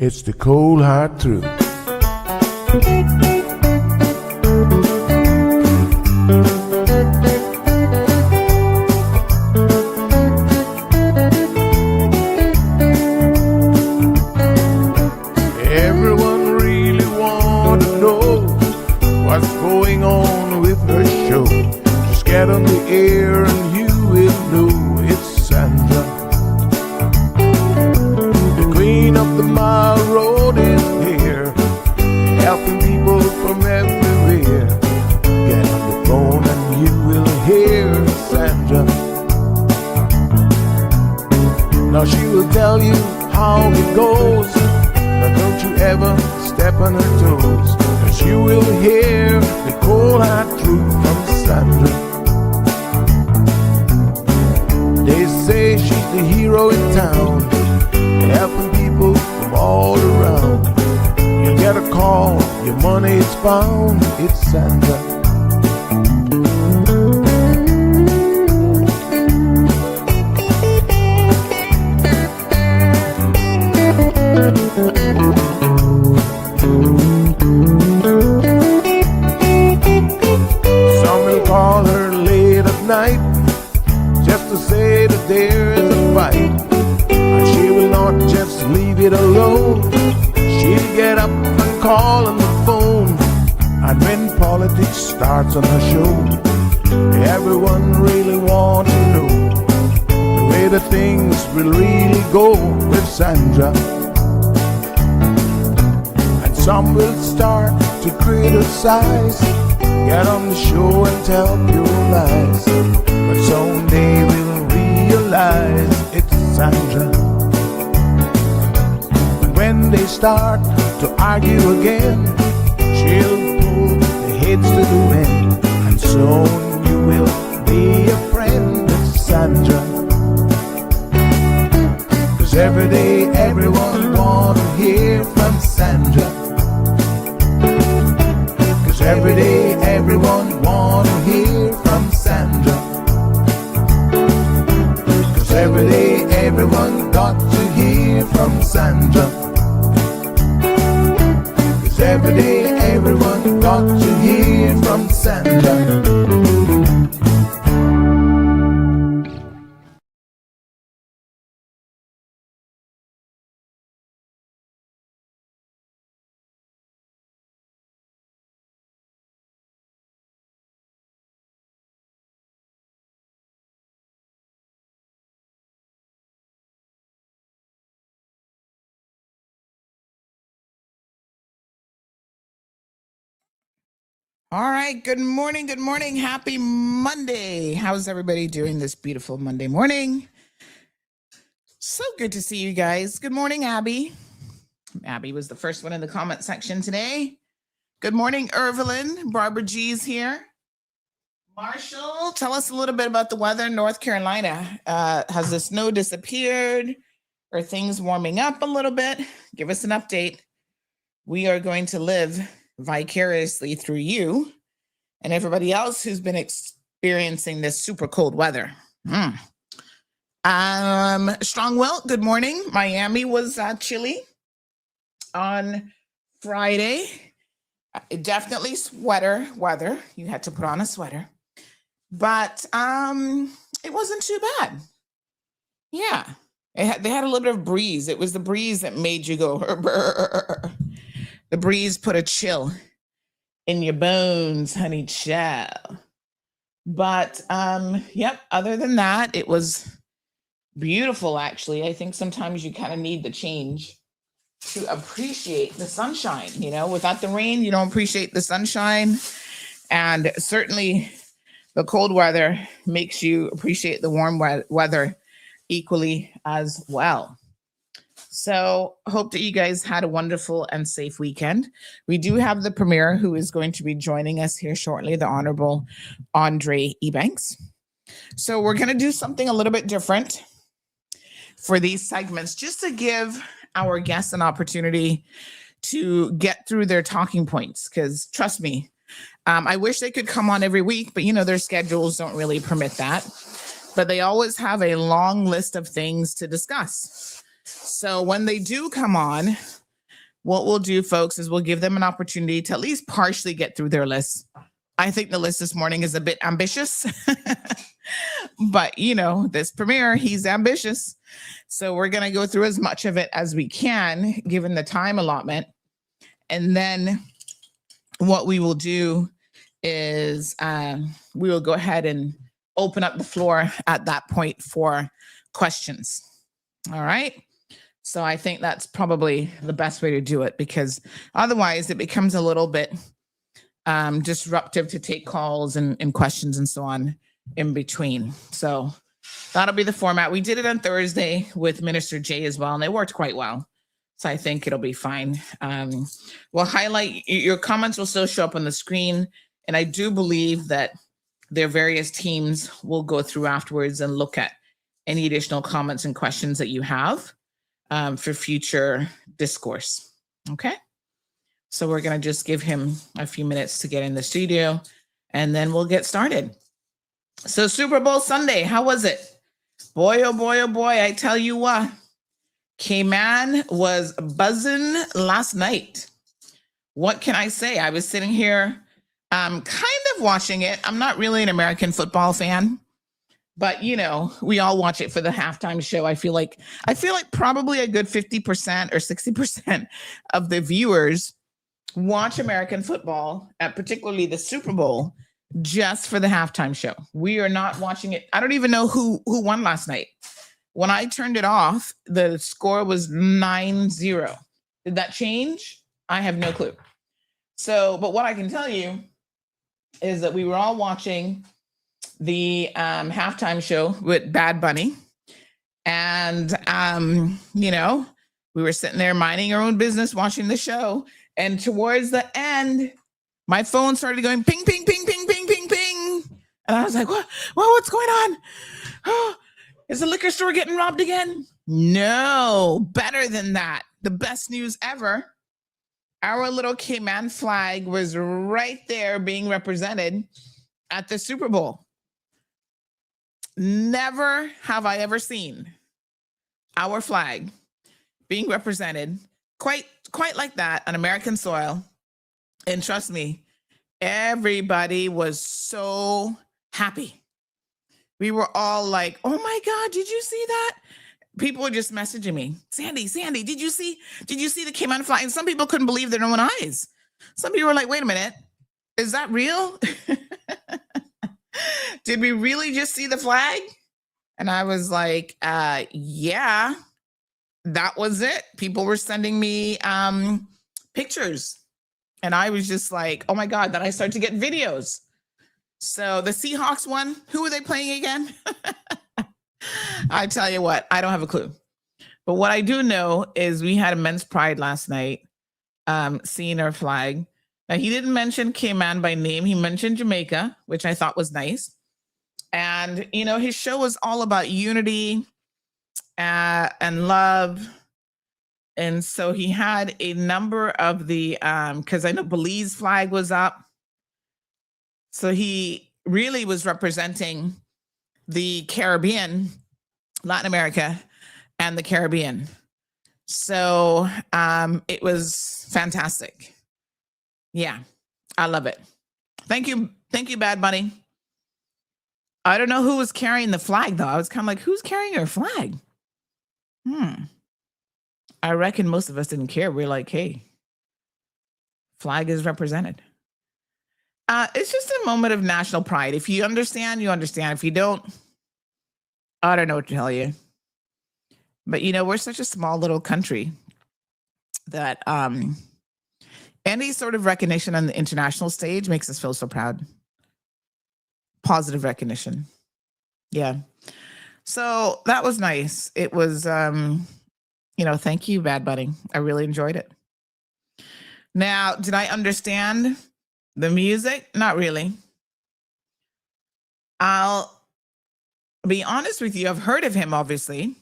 It's the cold hard truth. Everyone really want to know what's going on with her show. Just get on the air and you will know it's Sandra. The queen of the mile road is here, helping people from everywhere. Get on the phone and you will hear Sandra. Now she will tell you how it goes, but don't you ever step on her toes, 'cause you will hear the cold hard truth from Sandra. They say she's the hero in town, helping people from all around. You get a call, your money is found, it's Sandra. Some will call her late at night just to say that there is a fight, and she will not just leave it alone. She'll get up and call on the phone, and when politics starts on her show, everyone really wants to know the way the things will really go with Sandra. And some will start to criticize, get on the show and tell pure lies, but someday we'll realize it's Sandra. And when they start to argue again, she'll pull the heads to the wind, and soon you will be a friend of Sandra. 'Cause every day everyone wanna hear from Sandra. 'Cause every day everyone wanna hear from Sandra. 'Cause every day everyone got to hear from Sandra. 'Cause every day everyone got to hear from Sandra. All right. Good morning. Good morning. Happy Monday. How's everybody doing this beautiful Monday morning? So good to see you guys. Good morning, Abby. Abby was the first one in the comment section today. Good morning, Irvelyn. Barbara G's here. Marshall, tell us a little bit about the weather in North Carolina. Has the snow disappeared? Are things warming up a little bit? Give us an update. We are going to live vicariously through you and everybody else who's been experiencing this super cold weather. Strongwell, good morning. Miami was chilly on Friday. Definitely sweater weather. You had to put on a sweater, but it wasn't too bad. Yeah, they had a little bit of breeze. It was the breeze that made you go. The breeze put a chill in your bones, honey child. But yep, other than that, it was beautiful, actually. I think sometimes you kind of need the change to appreciate the sunshine. You know, without the rain, you don't appreciate the sunshine. And certainly the cold weather makes you appreciate the warm weather equally as well. So hope that you guys had a wonderful and safe weekend. We do have the premier who is going to be joining us here shortly, the Honorable Andre Ebanks. So we're going to do something a little bit different for these segments, just to give our guests an opportunity to get through their talking points. Because trust me, I wish they could come on every week, but you know, their schedules don't really permit that. But they always have a long list of things to discuss. So when they do come on, what we'll do, folks, is we'll give them an opportunity to at least partially get through their list. I think the list this morning is a bit ambitious, but this premier, he's ambitious. So we're going to go through as much of it as we can, given the time allotment. And then what we will do is we will go ahead and open up the floor at that point for questions. All right. So I think that's probably the best way to do it, because otherwise it becomes a little bit disruptive to take calls and questions and so on in between. So that'll be the format. We did it on Thursday with Minister Jay as well, and it worked quite well. So I think it'll be fine. We'll highlight, your comments will still show up on the screen. And I do believe that their various teams will go through afterwards and look at any additional comments and questions that you have for future discourse. Okay. So we're going to just give him a few minutes to get in the studio, and then we'll get started. So Super Bowl Sunday, how was it? Boy, oh boy, oh boy, I tell you what. Cayman was buzzing last night. What can I say? I was sitting here kind of watching it. I'm not really an American football fan, but we all watch it for the halftime show. I feel like probably a good 50% or 60% of the viewers watch American football, particularly the Super Bowl, just for the halftime show. We are not watching it. I don't even know who won last night. When I turned it off, the score was 9-0. Did that change? I have no clue. So, but what I can tell you is that we were all watching the halftime show with Bad Bunny. And, we were sitting there minding our own business, watching the show. And towards the end, my phone started going ping, ping, ping, ping, ping, ping, ping. And I was like, what's going on? Oh, is the liquor store getting robbed again? No, better than that. The best news ever. Our little Cayman flag was right there being represented at the Super Bowl. Never have I ever seen our flag being represented quite like that on American soil. And trust me, everybody was so happy. We were all like, oh my God, did you see that? People were just messaging me, Sandy, did you see the Cayman flag? And some people couldn't believe their own eyes. Some people were like, wait a minute, is that real? Did we really just see the flag? And I was like, yeah, that was it. People were sending me pictures. And I was just like, oh my God, then I started to get videos. So the Seahawks won. Who are they playing again? I tell you what, I don't have a clue. But what I do know is we had immense pride last night seeing our flag. Now, he didn't mention Cayman by name. He mentioned Jamaica, which I thought was nice. And, his show was all about unity and love. And so he had a number of the, because I know Belize flag was up. So he really was representing the Caribbean, Latin America, and the Caribbean. So it was fantastic. Yeah, I love it. Thank you, Bad Bunny. I don't know who was carrying the flag, though. I was kind of like, who's carrying our flag? I reckon most of us didn't care. We're like, hey, flag is represented. It's just a moment of national pride. If you understand, you understand. If you don't, I don't know what to tell you. But, we're such a small little country that any sort of recognition on the international stage makes us feel so proud. Positive recognition. Yeah. So that was nice. It was, thank you, Bad Bunny. I really enjoyed it. Now, did I understand the music? Not really. I'll be honest with you. I've heard of him, obviously,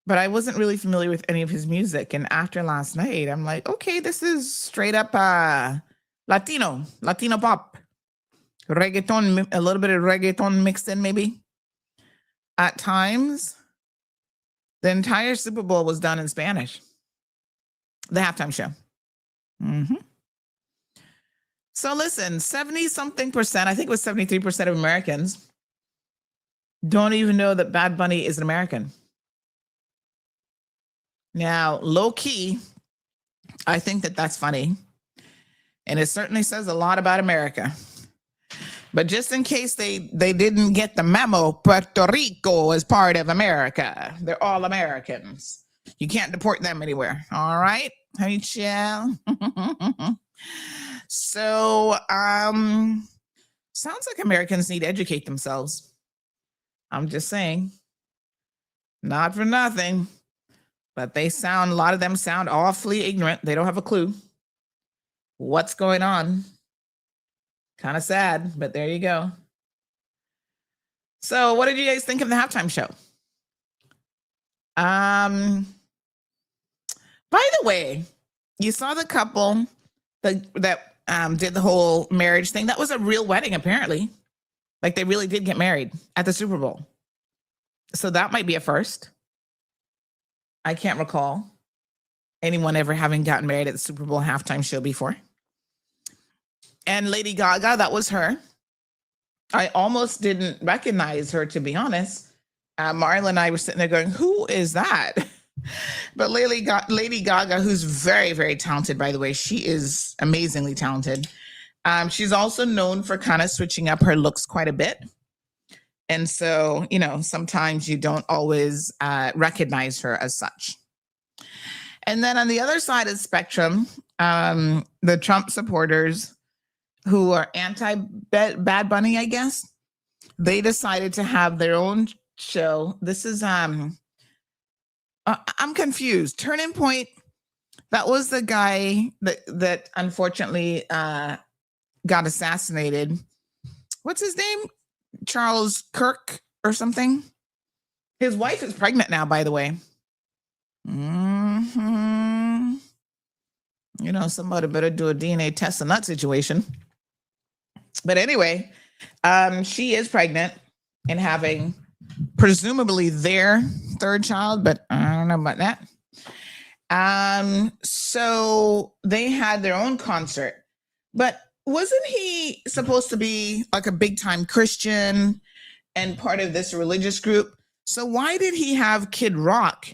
but I wasn't really familiar with any of his music. And after last night, I'm like, okay, this is straight up Latino pop, reggaeton, a little bit of reggaeton mixed in maybe. At times, the entire Super Bowl was done in Spanish. The halftime show. So listen, 70 something percent, I think it was 73% of Americans don't even know that Bad Bunny is an American. Now, low key, I think that that's funny. And it certainly says a lot about America. But just in case they didn't get the memo, Puerto Rico is part of America. They're all Americans. You can't deport them anywhere. All right? Hey, chill. So, sounds like Americans need to educate themselves. I'm just saying. Not for nothing. But a lot of them sound awfully ignorant. They don't have a clue what's going on. Kind of sad, but there you go. So what did you guys think of the halftime show? By the way, you saw the couple that did the whole marriage thing. That was a real wedding, apparently. Like they really did get married at the Super Bowl. So that might be a first. I can't recall anyone ever having gotten married at the Super Bowl halftime show before. And Lady Gaga, that was her. I almost didn't recognize her, to be honest. Marla and I were sitting there going, who is that? But Lady Gaga, who's very, very talented, by the way, she is amazingly talented. She's also known for kind of switching up her looks quite a bit. And so, sometimes you don't always recognize her as such. And then on the other side of the spectrum, the Trump supporters who are anti-Bad Bunny, I guess, they decided to have their own show. This is, I'm confused. Turning Point, that was the guy that unfortunately got assassinated. What's his name? Charles Kirk or something. His wife is pregnant now, by the way. Somebody better do a DNA test in that situation. But anyway, she is pregnant and having presumably their third child, but I don't know about that. So they had their own concert, but wasn't he supposed to be like a big time Christian and part of this religious group? So why did he have Kid Rock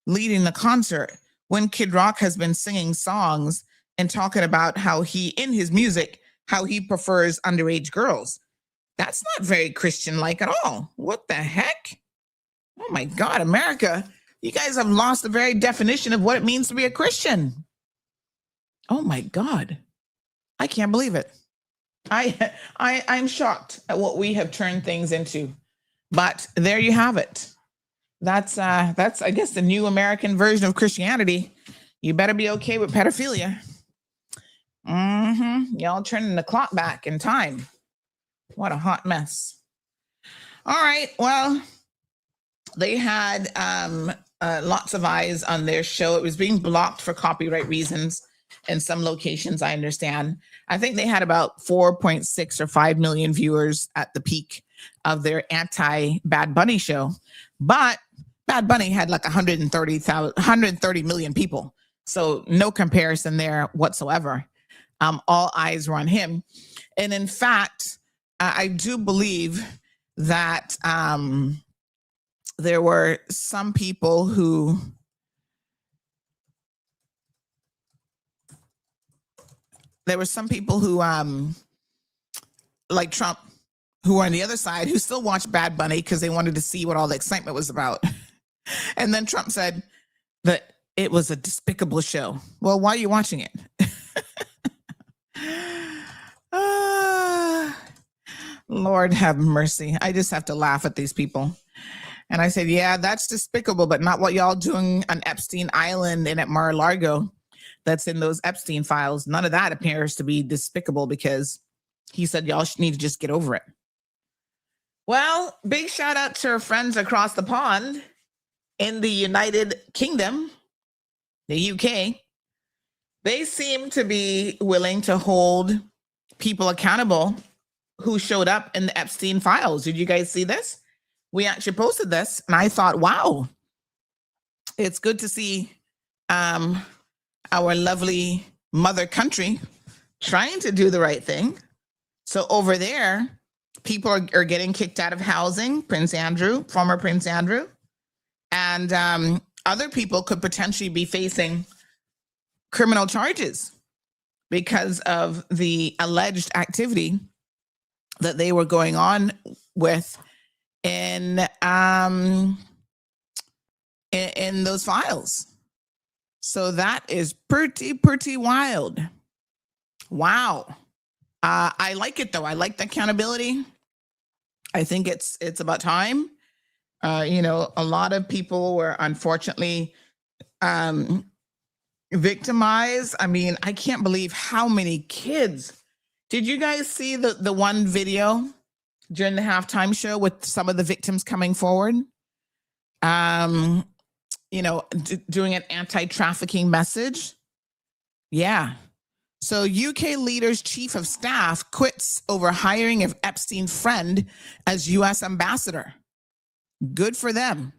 leading the concert when Kid Rock has been singing songs and talking about how in his music, how he prefers underage girls? That's not very Christian-like at all. What the heck? Oh my God, America, you guys have lost the very definition of what it means to be a Christian. Oh my God. I can't believe it. I'm shocked at what we have turned things into. But there you have it. That's I guess the new American version of Christianity. You better be okay with pedophilia. Y'all turning the clock back in time. What a hot mess. All right. Well, they had lots of eyes on their show. It was being blocked for copyright reasons in some locations, I understand. I think they had about 4.6 or 5 million viewers at the peak of their anti-Bad Bunny show. But Bad Bunny had like 130 million people. So no comparison there whatsoever. All eyes were on him. And in fact, I do believe that there were some people who like Trump, who were on the other side, who still watched Bad Bunny because they wanted to see what all the excitement was about. And then Trump said that it was a despicable show. Well, why are you watching it? Lord have mercy. I just have to laugh at these people. And I said, yeah, that's despicable, but not what y'all doing on Epstein Island and at Mar-a-Lago. That's in those Epstein files. None of that appears to be despicable because he said y'all need to just get over it. Well, big shout out to our friends across the pond in the United Kingdom, the UK. They seem to be willing to hold people accountable who showed up in the Epstein files. Did you guys see this? We actually posted this and I thought, wow, it's good to see our lovely mother country trying to do the right thing. So over there, people are getting kicked out of housing, Prince Andrew, former Prince Andrew, and other people could potentially be facing criminal charges because of the alleged activity that they were going on with in those files. So that is pretty wild. Wow. I like it though. I like the accountability. I think it's about time. A lot of people were unfortunately victimized. I mean, I can't believe how many kids. Did you guys see the one video during the halftime show with some of the victims coming forward? Doing an anti-trafficking message. Yeah. So UK leader's chief of staff quits over hiring of Epstein's friend as US ambassador. Good for them.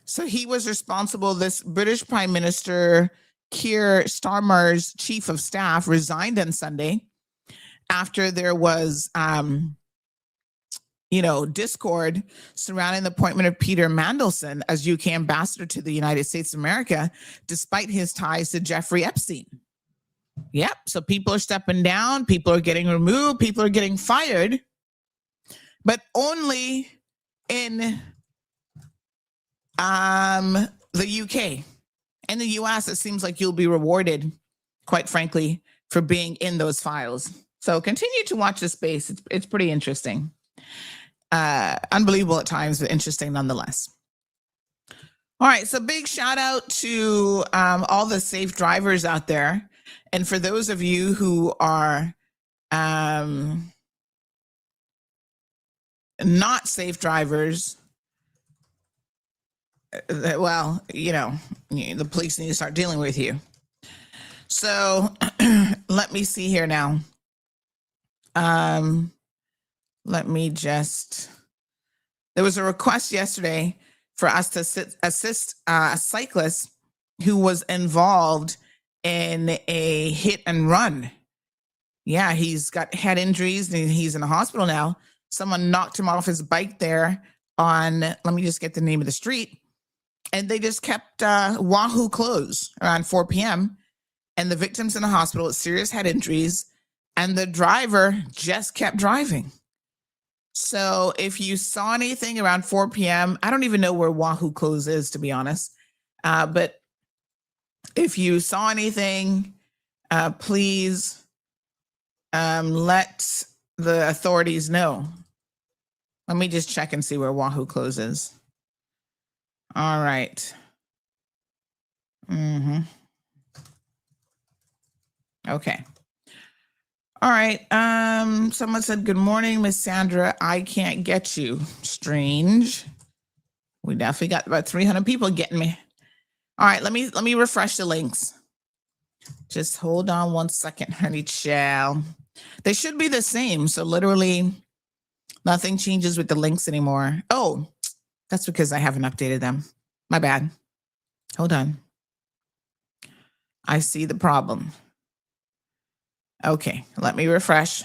So he was responsible. This British Prime Minister Keir Starmer's chief of staff resigned on Sunday after there was discord surrounding the appointment of Peter Mandelson as UK ambassador to the United States of America, despite his ties to Jeffrey Epstein. Yep. So people are stepping down. People are getting removed. People are getting fired, but only in the UK. In the US, it seems like you'll be rewarded, quite frankly, for being in those files. So continue to watch this space. It's pretty interesting. Unbelievable at times, but interesting nonetheless. All right. So big shout out to all the safe drivers out there. And for those of you who are not safe drivers, well, the police need to start dealing with you. So let me see here now. Let me just, there was a request yesterday for us to assist a cyclist who was involved in a hit and run. Yeah, he's got head injuries and he's in the hospital now. Someone knocked him off his bike there on, let me just get the name of the street. And they just kept Wahoo closed around 4 p.m. And the victim's in the hospital with serious head injuries. And the driver just kept driving. So if you saw anything around 4 p.m., I don't even know where Wahoo Close is, to be honest. But if you saw anything, please let the authorities know. Let me just check and see where Wahoo Close is. All right. Okay. All right. Someone said, good morning, Miss Sandra. I can't get you. Strange. We definitely got about 300 people getting me. All right. Let me refresh the links. Just hold on one second, honey child. They should be the same. So literally nothing changes with the links anymore. Oh, that's because I haven't updated them. My bad. Hold on. I see the problem. Okay, let me refresh.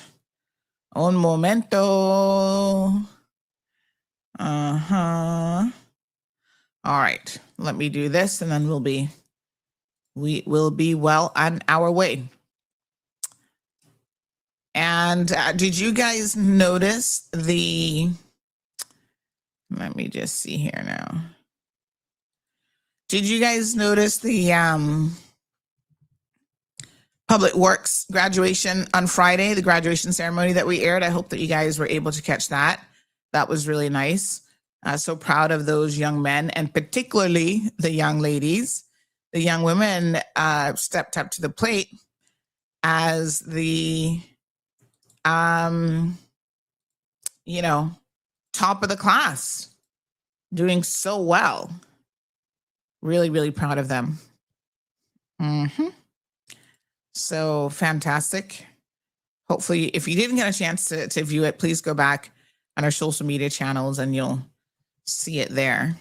Un momento. All right, let me do this and then we will be well on our way. And did you guys notice let me just see here now. Did you guys notice the Public Works graduation on Friday, the graduation ceremony that we aired? I hope that you guys were able to catch that. That was really nice. So proud of those young men, and particularly the young ladies. The young women stepped up to the plate as the, top of the class, doing so well. Really, really proud of them. So fantastic. Hopefully, if you didn't get a chance to view it, please go back on our social media channels and you'll see it there.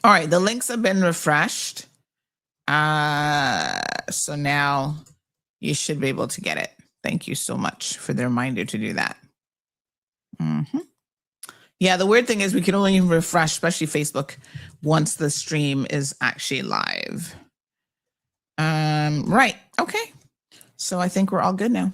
All right, the links have been refreshed. So now you should be able to get it. Thank you so much for the reminder to do that. Yeah, the weird thing is we can only refresh, especially Facebook, once the stream is actually live. Right. Okay. So I think we're all good now.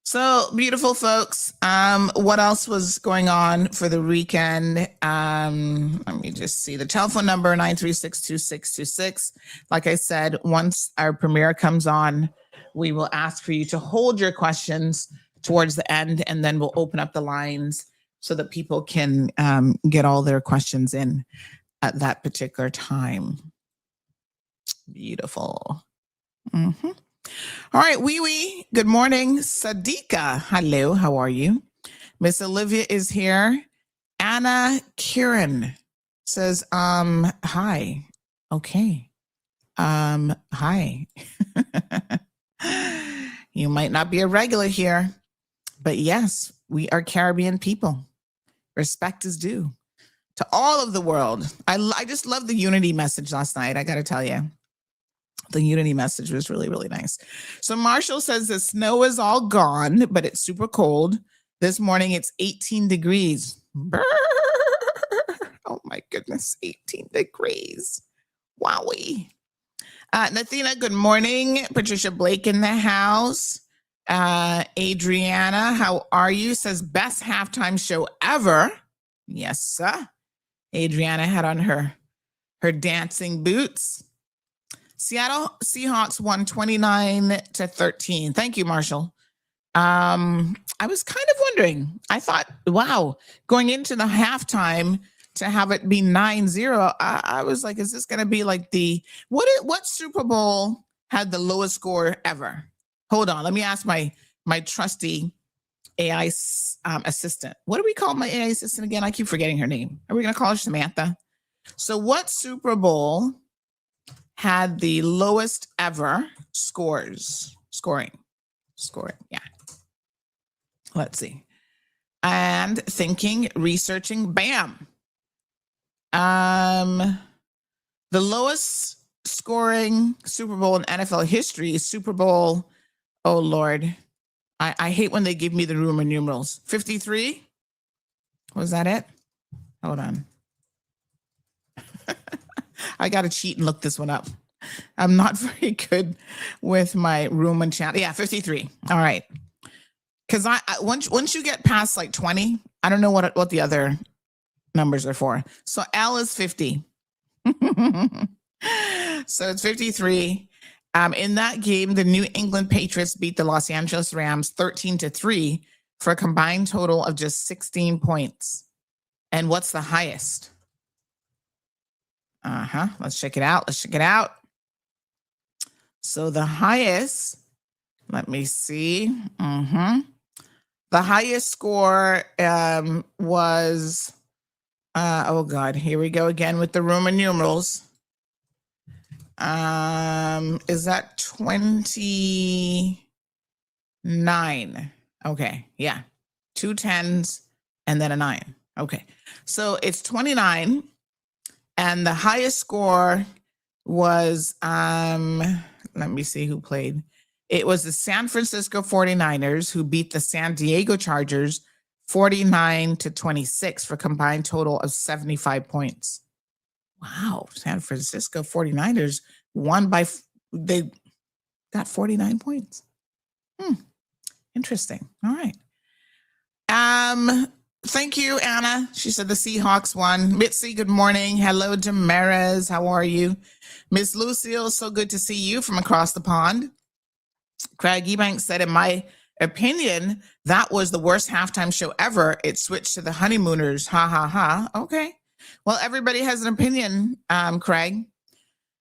So beautiful folks. What else was going on for the weekend? Let me just see the telephone number 936-2626. Like I said, once our premiere comes on, we will ask for you to hold your questions towards the end, and then we'll open up the lines so that people can get all their questions in at that particular time. Beautiful. All right, wee. Good morning, Sadiqa. Hello, how are you? Miss Olivia is here. Anna Kieran says, hi. Okay. Hi. You might not be a regular here, but yes, we are Caribbean people. Respect is due to all of the world. I just love the unity message last night. I got to tell you. The unity message was really, really nice. So Marshall says the snow is all gone, but it's super cold. This morning, it's 18 degrees. Brrr. Oh my goodness, 18 degrees. Wowie. Nathina, good morning. Patricia Blake in the house. Adriana, how are you? Says best halftime show ever. Yes, sir. Adriana had on her dancing boots. Seattle Seahawks won 29-13. Thank you, Marshall. I was kind of wondering. I thought, wow, going into the halftime to have it be 9-0, I was like, is this going to be like what Super Bowl had the lowest score ever? Hold on, let me ask my trusty AI assistant. What do we call my AI assistant again? I keep forgetting her name. Are we going to call her Samantha? So what Super Bowl had the lowest ever scoring? Yeah. Let's see. And thinking, researching, bam. The lowest scoring Super Bowl in NFL history is Super Bowl. Oh Lord. I hate when they give me the Roman numerals. 53? Was that it? Hold on. I got to cheat and look this one up. I'm not very good with my Roman channel. Yeah, 53. All right. Because once you get past like 20, I don't know what the other numbers are for. So L is 50. So it's 53. In that game, the New England Patriots beat the Los Angeles Rams 13-3 for a combined total of just 16 points. And what's the highest? Let's check it out. So the highest, let me see. The highest score was, oh God, here we go again with the Roman numerals. Is that 29? Okay, yeah. 2 10s and then a 9. Okay, so it's 29. And the highest score was, let me see who played. It was the San Francisco 49ers who beat the San Diego Chargers 49-26 for a combined total of 75 points. Wow, San Francisco 49ers won they got 49 points. Interesting. All right. Thank you, Anna. She said the Seahawks won. Mitzi, good morning. Hello, Damaris. How are you? Miss Lucille, so good to see you from across the pond. Craig Ebanks said, in my opinion, that was the worst halftime show ever. It switched to the Honeymooners. Ha, ha, ha. Okay. Well, everybody has an opinion, Craig.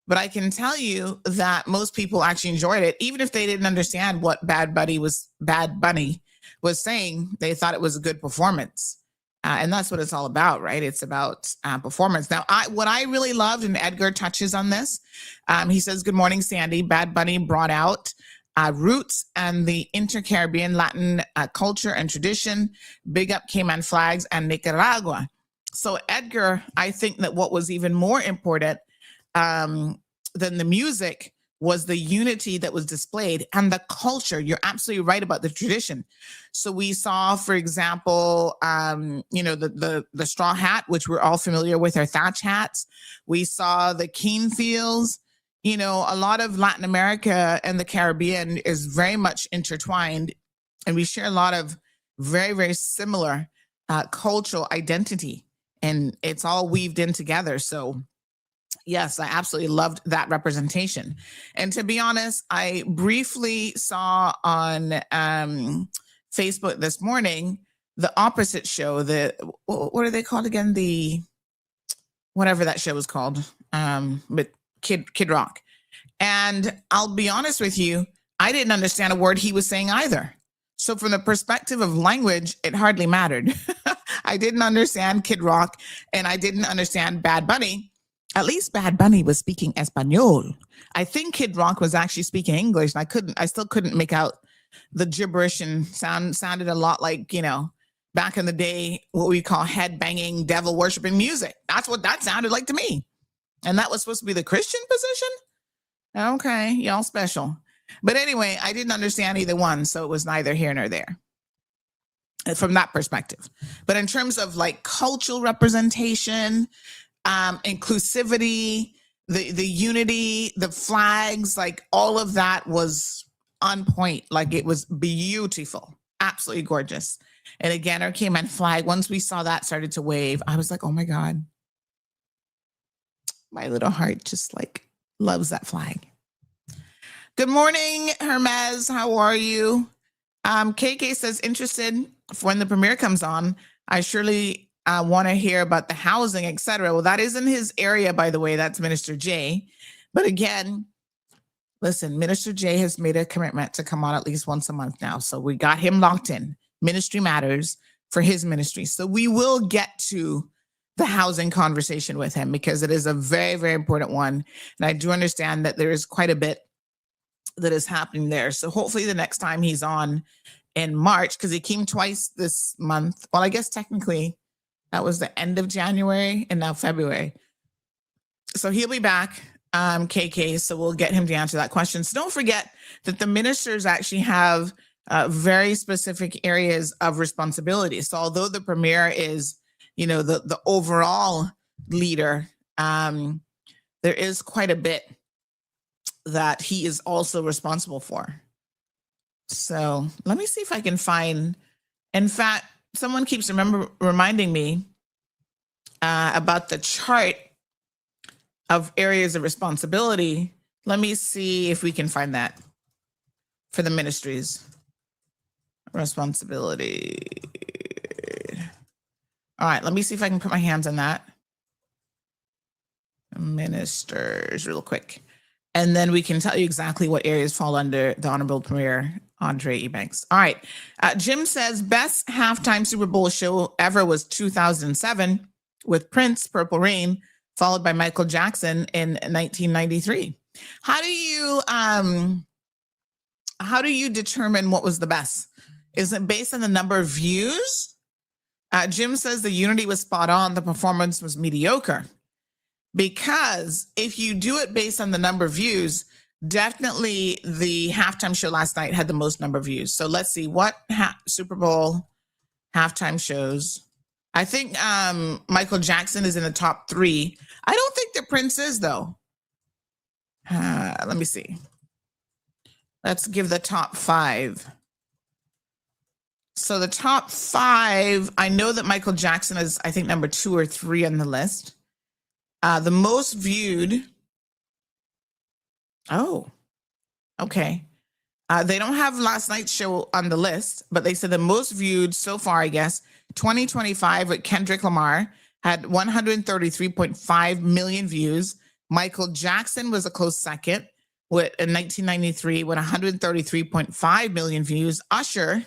But I can tell you that most people actually enjoyed it, even if they didn't understand what Bad Bunny was saying. They thought it was a good performance. And that's what it's all about, right? It's about performance. Now, what I really loved, and Edgar touches on this, he says, good morning, Sandy. Bad Bunny brought out roots and the inter-Caribbean Latin culture and tradition. Big up Cayman flags and Nicaragua. So Edgar, I think that what was even more important than the music was the unity that was displayed and the culture. You're absolutely right about the tradition. So we saw, for example, the straw hat, which we're all familiar with, our thatch hats. We saw the cane fields. A lot of Latin America and the Caribbean is very much intertwined, and we share a lot of very, very similar cultural identity, and it's all weaved in together. So yes, I absolutely loved that representation. And to be honest, I briefly saw on Facebook this morning the opposite show. What are they called again? Whatever that show was called, with Kid Rock. And I'll be honest with you, I didn't understand a word he was saying either. So from the perspective of language, it hardly mattered. I didn't understand Kid Rock, and I didn't understand Bad Bunny. At least Bad Bunny was speaking Espanol. I think Kid Rock was actually speaking English, and I still couldn't make out the gibberish, and sounded a lot like, back in the day, what we call head banging, devil worshiping music. That's what that sounded like to me. And that was supposed to be the Christian position? Okay, y'all special. But anyway, I didn't understand either one, so it was neither here nor there from that perspective. But in terms of like cultural representation, inclusivity, the unity, the flags, like all of that was on point. Like it was beautiful, absolutely gorgeous. And again, our Cayman flag, once we saw that started to wave, I was like, oh my God, my little heart just like loves that flag. Good morning, Hermes. How are you? KK says, interested for when the premiere comes on. I surely want to hear about the housing, etc. Well, that is in his area, by the way. That's Minister J. But again, listen, Minister J has made a commitment to come on at least once a month now. So we got him locked in. Ministry matters for his ministry. So we will get to the housing conversation with him because it is a very, very important one. And I do understand that there is quite a bit that is happening there. So hopefully the next time he's on in March, because he came twice this month. Well, I guess technically that was the end of January and now February. So he'll be back, KK. So we'll get him to answer that question. So don't forget that the ministers actually have very specific areas of responsibility. So although the premier is, the overall leader, there is quite a bit that he is also responsible for. So let me see if I can find, in fact, someone keeps reminding me about the chart of areas of responsibility. Let me see if we can find that for the ministries. Responsibility. All right, let me see if I can put my hands on that. Ministers, real quick. And then we can tell you exactly what areas fall under the Honorable Premier Andre Ebanks. All right. Jim says, best halftime Super Bowl show ever was 2007 with Prince, Purple Rain, followed by Michael Jackson in 1993. How do you determine what was the best? Is it based on the number of views? Jim says the unity was spot on. The performance was mediocre. Because if you do it based on the number of views, definitely the halftime show last night had the most number of views. So let's see what Super Bowl halftime shows. I think Michael Jackson is in the top 3. I don't think the Prince is, though. Let me see. Let's give the top 5. So the top 5, I know that Michael Jackson is, I think, number 2 or 3 on the list. The most viewed. Oh, okay. They don't have last night's show on the list, but they said the most viewed so far, I guess, 2025 with Kendrick Lamar had 133.5 million views. Michael Jackson was a close second in 1993 with 133.5 million views. Usher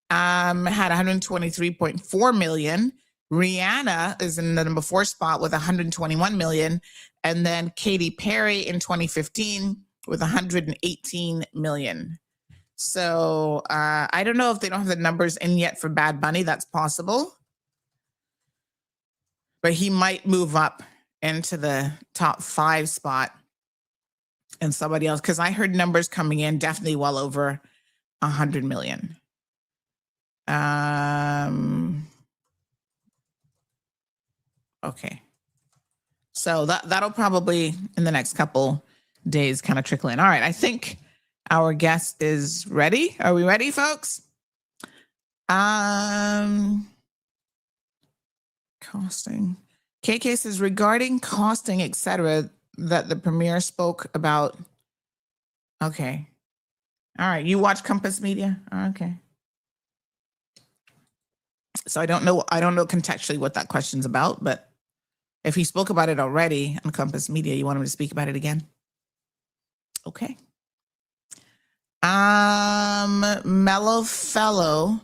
had 123.4 million. Rihanna is in the number 4 spot with 121 million. And then Katy Perry in 2015 with 118 million. So I don't know if they don't have the numbers in yet for Bad Bunny. That's possible. But he might move up into the top 5 spot. and somebody else, because I heard numbers coming in definitely well over 100 million. Okay. So that'll probably in the next couple days kind of trickle in. All right. I think our guest is ready. Are we ready, folks? Costing. KK says regarding costing, etc., that the premier spoke about. Okay. All right. You watch Compass Media? Okay. So I don't know contextually what that question's about, but if he spoke about it already on Compass Media, you want him to speak about it again? Okay. Mellow Fellow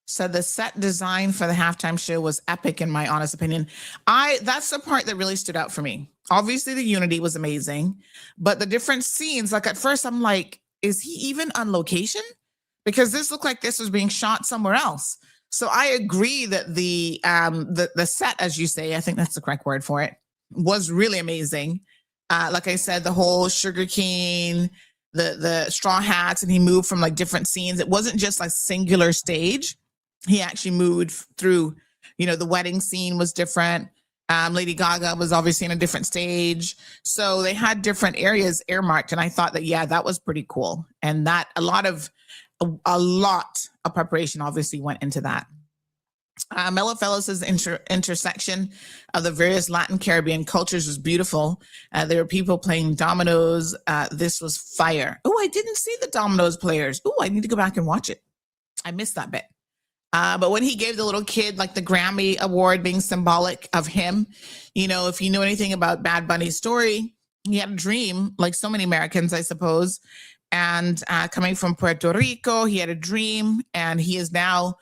said the set design for the halftime show was epic, in my honest opinion. That's the part that really stood out for me. Obviously, the unity was amazing, but the different scenes, like at first I'm like, is he even on location? Because this looked like this was being shot somewhere else. So I agree that the set, as you say, I think that's the correct word for it, was really amazing. Like I said, the whole sugarcane, the straw hats, and he moved from like different scenes. It wasn't just like singular stage. He actually moved through, the wedding scene was different. Lady Gaga was obviously in a different stage. So they had different areas earmarked. And I thought that, yeah, that was pretty cool. And that a lot of preparation obviously went into that. Mellow Fellows' intersection of the various Latin Caribbean cultures was beautiful. There were people playing dominoes. This was fire. Oh, I didn't see the dominoes players. Oh, I need to go back and watch it. I missed that bit. But when he gave the little kid like the Grammy Award being symbolic of him, if you know anything about Bad Bunny's story, he had a dream, like so many Americans, I suppose. And coming from Puerto Rico, he had a dream, and he is now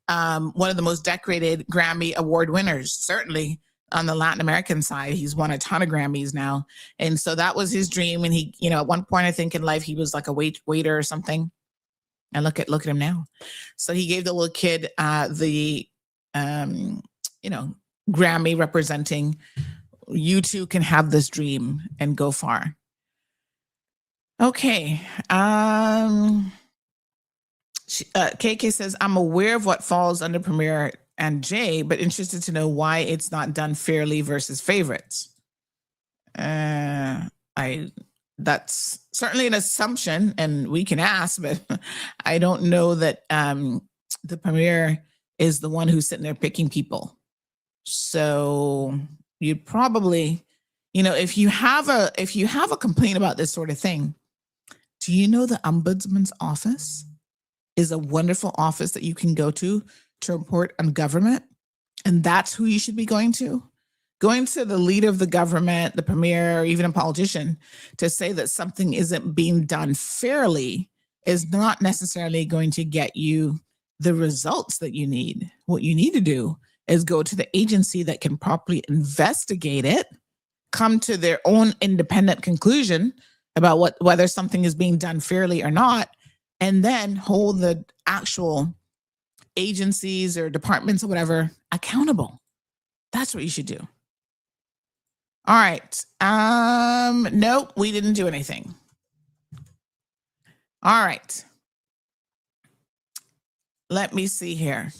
one of the most decorated Grammy Award winners, certainly on the Latin American side. He's won a ton of Grammys now. And so that was his dream. And he, at one point, I think in life, he was like a waiter or something. And look at him now. So he gave the little kid the Grammy representing, you too can have this dream and go far. Okay. KK says, I'm aware of what falls under Premier and Jay, but interested to know why it's not done fairly versus favorites. That's certainly an assumption, and we can ask, but I don't know that the Premier is the one who's sitting there picking people. So you'd probably, if you have a complaint about this sort of thing, do you know the Ombudsman's office is a wonderful office that you can go to report on government? And that's who you should be going to. Going to the leader of the government, the premier, or even a politician to say that something isn't being done fairly is not necessarily going to get you the results that you need. What you need to do is go to the agency that can properly investigate it, come to their own independent conclusion about whether something is being done fairly or not, and then hold the actual agencies or departments or whatever accountable. That's what you should do. All right. Nope, we didn't do anything. All right. Let me see here.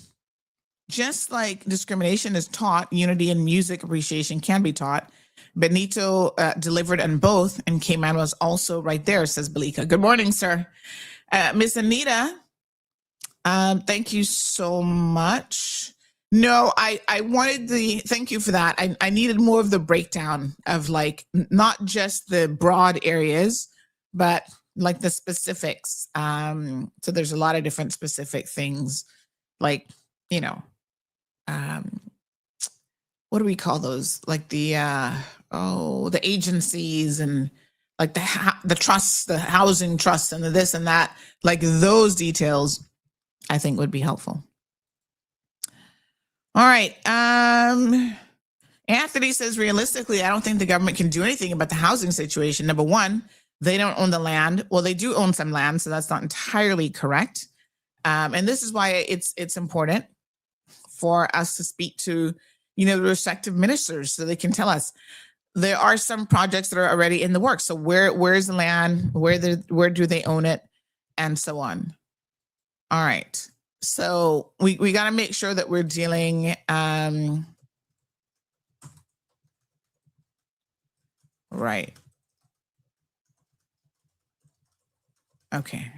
Just like discrimination is taught, unity and music appreciation can be taught. Benito delivered on both, and Cayman was also right there, says Belika. Good morning, sir. Miss Anita, thank you so much. No, I wanted thank you for that. I needed more of the breakdown of like, not just the broad areas, but like the specifics. So there's a lot of different specific things, like, what do we call those? Like the agencies and like the trusts, the housing trusts and the this and that, like those details I think would be helpful. All right. Anthony says, realistically, I don't think the government can do anything about the housing situation. Number one, they don't own the land. Well, they do own some land, so that's not entirely correct. And this is why it's important for us to speak to, the respective ministers so they can tell us. there are some projects that are already in the works. So where's the land? Where do they own it? And so on. All right. So we got to make sure that we're dealing right. Okay.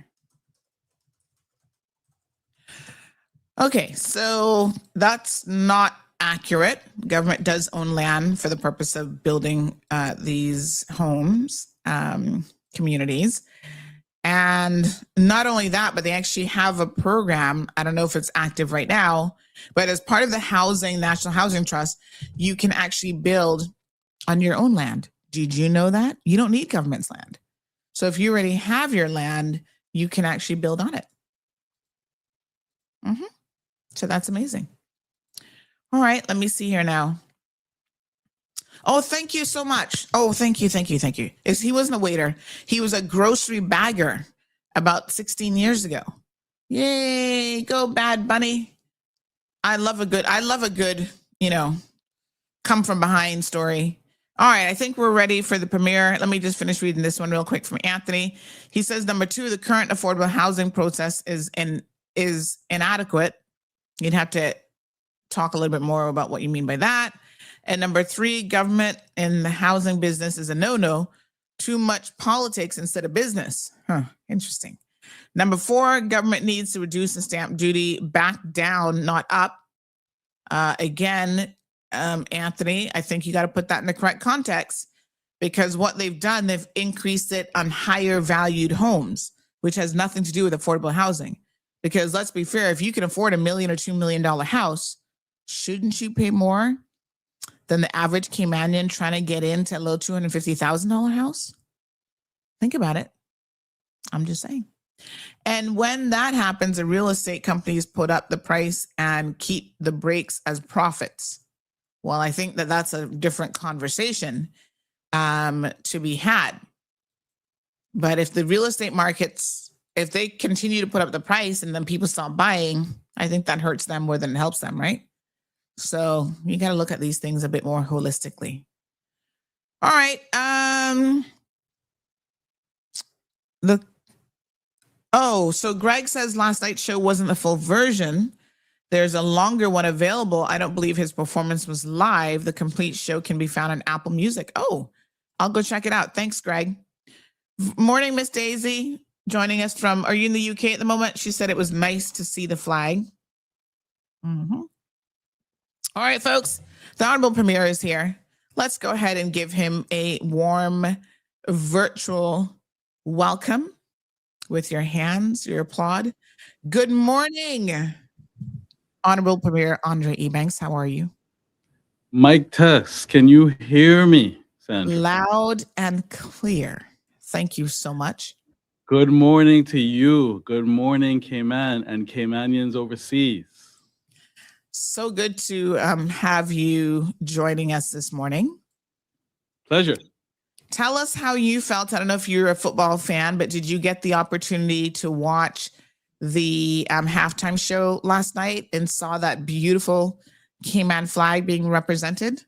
Okay, so that's not accurate. Government does own land for the purpose of building these homes, communities. And not only that, but they actually have a program. I don't know if it's active right now, but as part of the National Housing Trust, you can actually build on your own land. Did you know that? You don't need government's land. So if you already have your land, you can actually build on it. Mm-hmm. So that's amazing. All right, let me see here now. Oh, thank you so much. Oh, thank you. He wasn't a waiter. He was a grocery bagger about 16 years ago. Yay, go Bad Bunny. I love a good, come from behind story. All right, I think we're ready for the premiere. Let me just finish reading this one real quick from Anthony. He says, number 2, the current affordable housing process is inadequate. You'd have to talk a little bit more about what you mean by that. And number 3, government in the housing business is a no-no. Too much politics instead of business. Interesting. Number 4, government needs to reduce the stamp duty back down, not up. Again, Anthony, I think you got to put that in the correct context, because what they've done, they've increased it on higher valued homes, which has nothing to do with affordable housing. Because let's be fair, if you can afford $1 million or $2 million house, shouldn't you pay more than the average Caymanian trying to get into a little $250,000 house? Think about it. I'm just saying. And when that happens, the real estate companies put up the price and keep the breaks as profits. Well, I think that that's a different conversation to be had. But if the real estate markets, if they continue to put up the price and then people stop buying, I think that hurts them more than it helps them, right? So you got to look at these things a bit more holistically. All right. So Greg says last night's show wasn't the full version. There's a longer one available. I don't believe his performance was live. The complete show can be found on Apple Music. Oh, I'll go check it out. Thanks, Greg. Morning, Miss Daisy, joining us from, are you in the UK at the moment? She said it was nice to see the flag. Mm-hmm. All right, folks, the Honorable Premier is here. Let's go ahead and give him a warm virtual welcome with your hands, your applaud. Good morning, Honorable Premier Andre Ebanks. How are you? Mic test. Can you hear me, Sandra? Loud and clear. Thank you so much. Good morning to you. Good morning, Cayman and Caymanians overseas. So good to have you joining us this morning. Pleasure. Tell us how you felt. I don't know if you're a football fan, but did you get the opportunity to watch the halftime show last night and saw that beautiful Cayman flag being represented?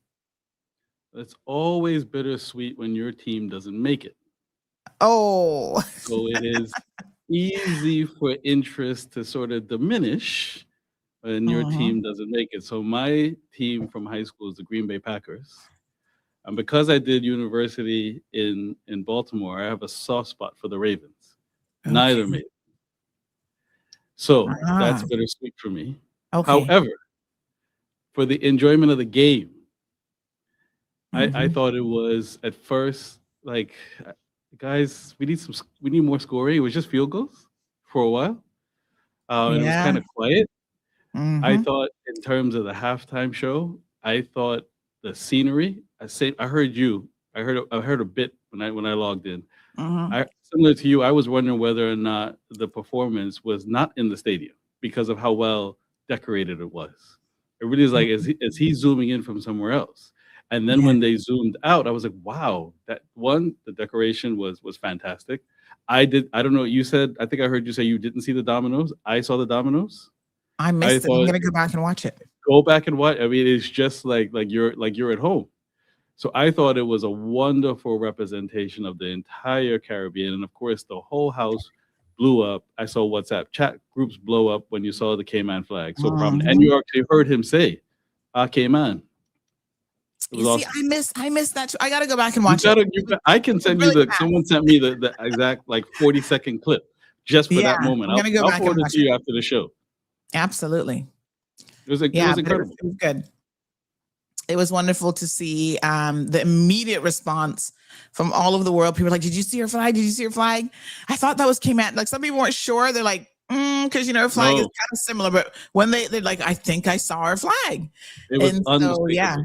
It's always bittersweet when your team doesn't make it. Oh. So it is easy for interest to sort of diminish when your team doesn't make it. So my team from high school is the Green Bay Packers. And because I did university in Baltimore, I have a soft spot for the Ravens. Okay. Neither made it. So that's bittersweet for me. Okay. However, for the enjoyment of the game, I thought it was at first like, guys, we need more scoring. It was just field goals for a while. And it was kind of quiet. I thought in terms of the halftime show, I thought the scenery. I heard you. I heard a bit when I logged in. Similar to you, I was wondering whether or not the performance was not in the stadium because of how well decorated it was. It really is like, is he zooming in from somewhere else? And then when they zoomed out, I was like, wow, the decoration was fantastic. I don't know. You said, I think I heard you say you didn't see the dominoes. I saw the dominoes. I missed it. I'm gonna go back and watch it. Go back and watch. I mean, it's just like you're at home. So I thought it was a wonderful representation of the entire Caribbean. And of course, the whole house blew up. I saw WhatsApp chat groups blow up when you saw the Cayman flag. So prominent. And you actually heard him say, Cayman. It was You see, awesome. I missed that. I got to go back and You watch gotta, it. I can send really you fast. someone sent me the exact like 40-second clip just for that moment. I'm gonna go I'll back forward and it watch to you after the show. Absolutely. It was But incredible. It was good. It was wonderful to see the immediate response from all over the world. People were like, "Did you see her flag? Did you see her flag?" I thought that was Cayman. Like some people weren't sure. They're like, because her flag is kind of similar. But when they're like, "I think I saw her flag." It was unmistakable. So, yeah.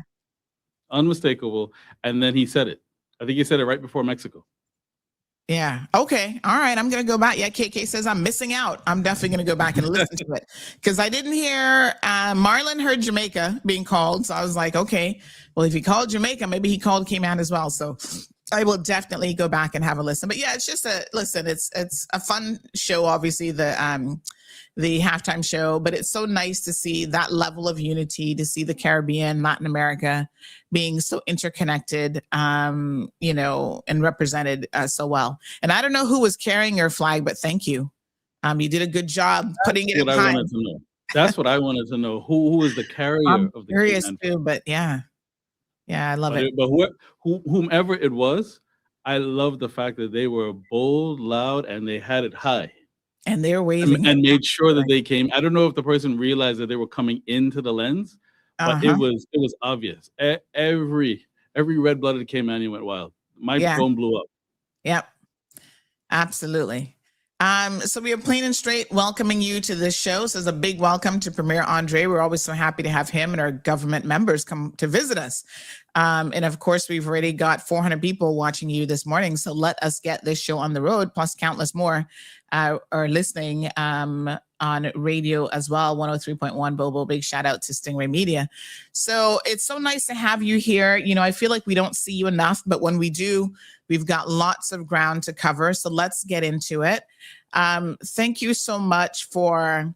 Unmistakable. And then he said it. I think he said it right before Mexico. Yeah. Okay. All right. I'm going to go back. Yeah. KK says I'm missing out. I'm definitely going to go back and listen to it because I didn't hear Marlon heard Jamaica being called. So I was like, okay, well, if he called Jamaica, maybe he called Cayman as well. So I will definitely go back and have a listen. But yeah, it's just it's a fun show. Obviously the halftime show, but it's so nice to see that level of unity, to see the Caribbean, Latin America being so interconnected, and represented so well. And I don't know who was carrying your flag, but thank you. You did a good job putting it in high. That's what I wanted to know. Who is the carrier I'm of the curious Cayman too, but yeah, I love it. But whomever it was, I love the fact that they were bold, loud, and they had it high. And they're waving and made sure that they came. I don't know if the person realized that they were coming into the lens, but it was obvious. Every red-blooded Caymanian went wild. My phone blew up. Yep, absolutely. So we are Plain and Straight welcoming you to this show. So it's a big welcome to Premier Andre. We're always so happy to have him and our government members come to visit us. And of course, we've already got 400 people watching you this morning. So let us get this show on the road, plus countless more are listening on radio as well, 103.1 Bobo. Big shout out to Stingray Media. So it's so nice to have you here. I feel like we don't see you enough, but when we do, we've got lots of ground to cover. So let's get into it. Thank you so much for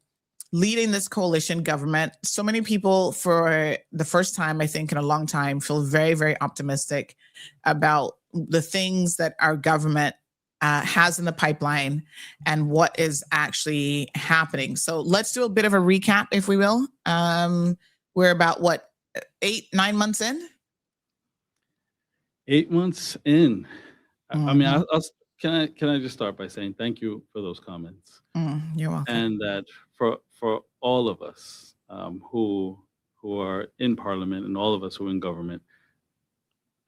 leading this coalition government. So many people, for the first time, I think in a long time, feel very, very optimistic about the things that our government has in the pipeline and what is actually happening. So let's do a bit of a recap, if we will. We're about 8-9 months in? 8 months in. I mean, can I just start by saying thank you for those comments. You're welcome. And that for all of us who are in Parliament and all of us who are in government,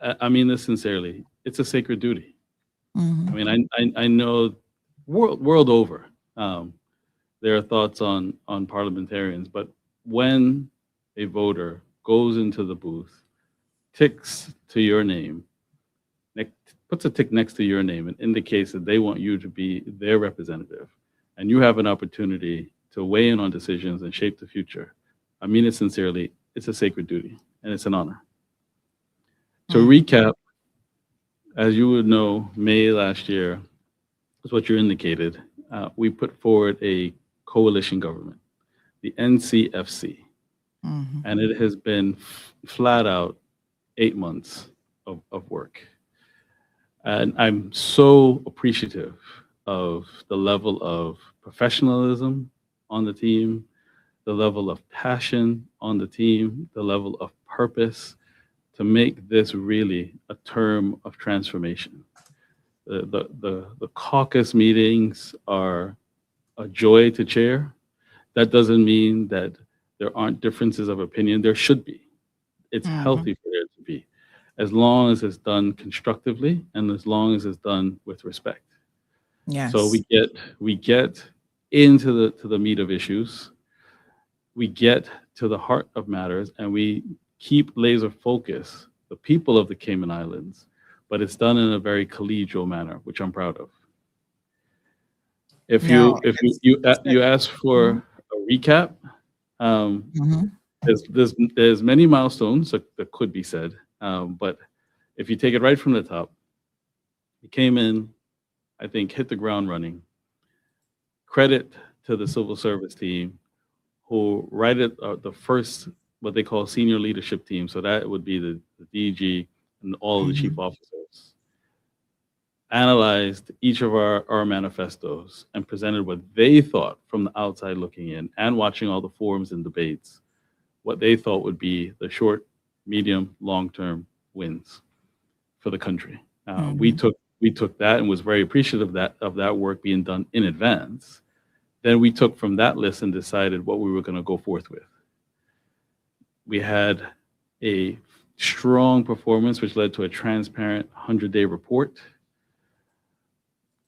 I mean this sincerely. It's a sacred duty. I mean, I know world over there are thoughts on parliamentarians, but when a voter goes into the booth, ticks to your name, puts a tick next to your name and indicates that they want you to be their representative, and you have an opportunity to weigh in on decisions and shape the future, I mean it sincerely, it's a sacred duty and it's an honor. To recap, as you would know, May last year is what you indicated. We put forward a coalition government, the NCFC, and it has been flat out 8 months of work. And I'm so appreciative of the level of professionalism on the team, the level of passion on the team, the level of purpose to make this really a term of transformation. The caucus meetings are a joy to chair. That doesn't mean that there aren't differences of opinion. There should be. It's healthy for there to be, as long as it's done constructively and as long as it's done with respect. Yes. So we get into the meat of issues. We get to the heart of matters, and we keep laser focus, the people of the Cayman Islands, but it's done in a very collegial manner, which I'm proud of. If you ask for a recap, there's many milestones that could be said, but if you take it right from the top, it came in, I think, hit the ground running. Credit to the civil service team who right at the first, what they call senior leadership team. So that would be the DG and all of the chief officers analyzed each of our manifestos and presented what they thought from the outside looking in and watching all the forums and debates, what they thought would be the short, medium, long-term wins for the country. We took that and was very appreciative of that work being done in advance. Then we took from that list and decided what we were going to go forth with. We had a strong performance, which led to a transparent 100-day report.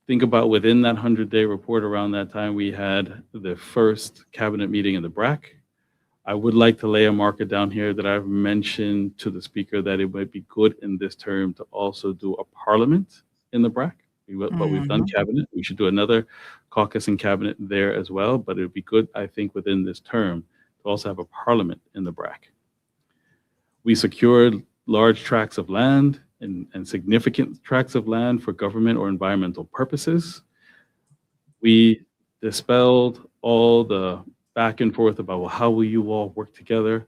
Think about within that 100-day report, around that time, we had the first cabinet meeting in the BRAC. I would like to lay a marker down here that I've mentioned to the speaker that it might be good in this term to also do a parliament in the BRAC. But we've done cabinet. We should do another caucus and cabinet there as well. But it would be good, I think, within this term to also have a parliament in the BRAC. We secured large tracts of land and significant tracts of land for government or environmental purposes. We dispelled all the back and forth about, well, how will you all work together?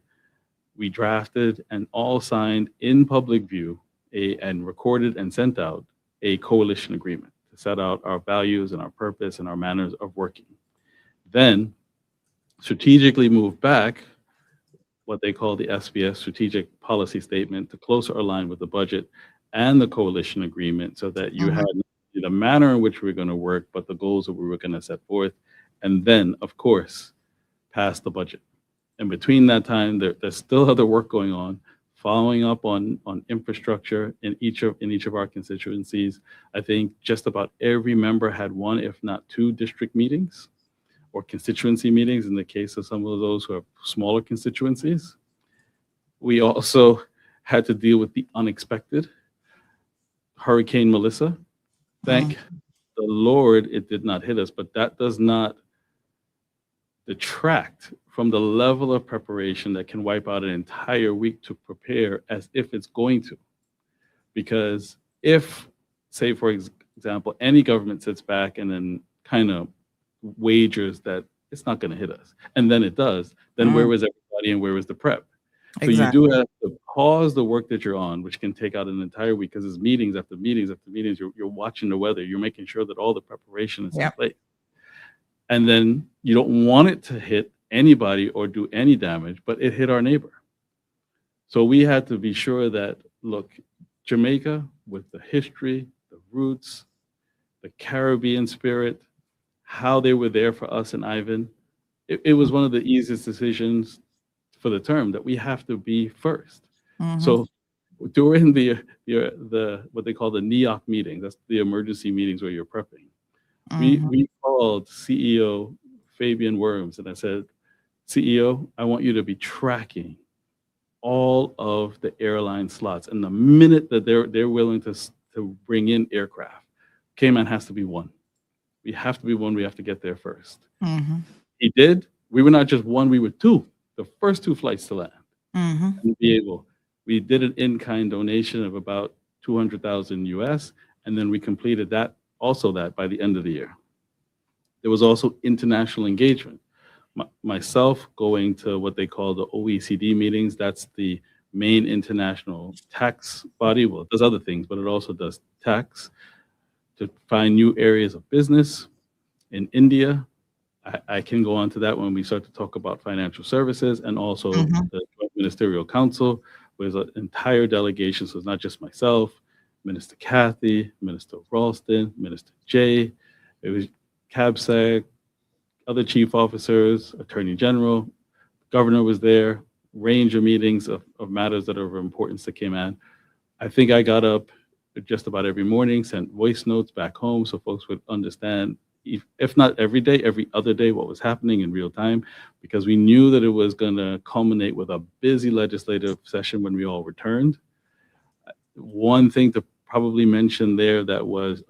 We drafted and all signed in public view and recorded and sent out a coalition agreement to set out our values and our purpose and our manners of working. Then strategically moved back what they call the SBS strategic policy statement to closer align with the budget and the coalition agreement so that you had the manner in which we're going to work, but the goals that we were going to set forth. And then, of course, pass the budget. And between that time, there's still other work going on, following up on infrastructure in each of our constituencies. I think just about every member had one, if not two, district meetings or constituency meetings in the case of some of those who have smaller constituencies. We also had to deal with the unexpected. Hurricane Melissa. Thank the Lord it did not hit us, but that does not detract from the level of preparation that can wipe out an entire week to prepare as if it's going to. Because if, say, for example, any government sits back and then kind of wagers that it's not going to hit us, and then it does, then where was everybody and where was the prep? So you do have to pause the work that you're on, which can take out an entire week because it's meetings after meetings after meetings. You're watching the weather. You're making sure that all the preparation is in place. And then you don't want it to hit anybody or do any damage, but it hit our neighbor. So we had to be sure that, look, Jamaica, with the history, the roots, the Caribbean spirit, how they were there for us and Ivan, it was one of the easiest decisions for the term that we have to be first. So during the what they call the NEOC meeting, that's the emergency meetings where you're prepping, we called CEO Fabian Worms and I said, CEO, I want you to be tracking all of the airline slots. And the minute that they're willing to bring in aircraft, Cayman has to be one. We have to be one. We have to get there first. He did. We were not just one, we were two. The first two flights to land. And be able. We did an in-kind donation of about 200,000 US, and then we completed that by the end of the year. There was also international engagement. Myself going to what they call the OECD meetings, that's the main international tax body. Well, it does other things, but it also does tax to find new areas of business. In India, I can go on to that when we start to talk about financial services, and also the Joint Ministerial Council with an entire delegation. So it's not just myself, Minister Kathy, Minister Ralston, Minister Jay, it was CABSEC, other chief officers, Attorney General, Governor was there, range of meetings of matters that are of importance to Cayman. I think I got up just about every morning, sent voice notes back home so folks would understand, if not every day, every other day, what was happening in real time, because we knew that it was going to culminate with a busy legislative session when we all returned. One thing to probably mention there that was,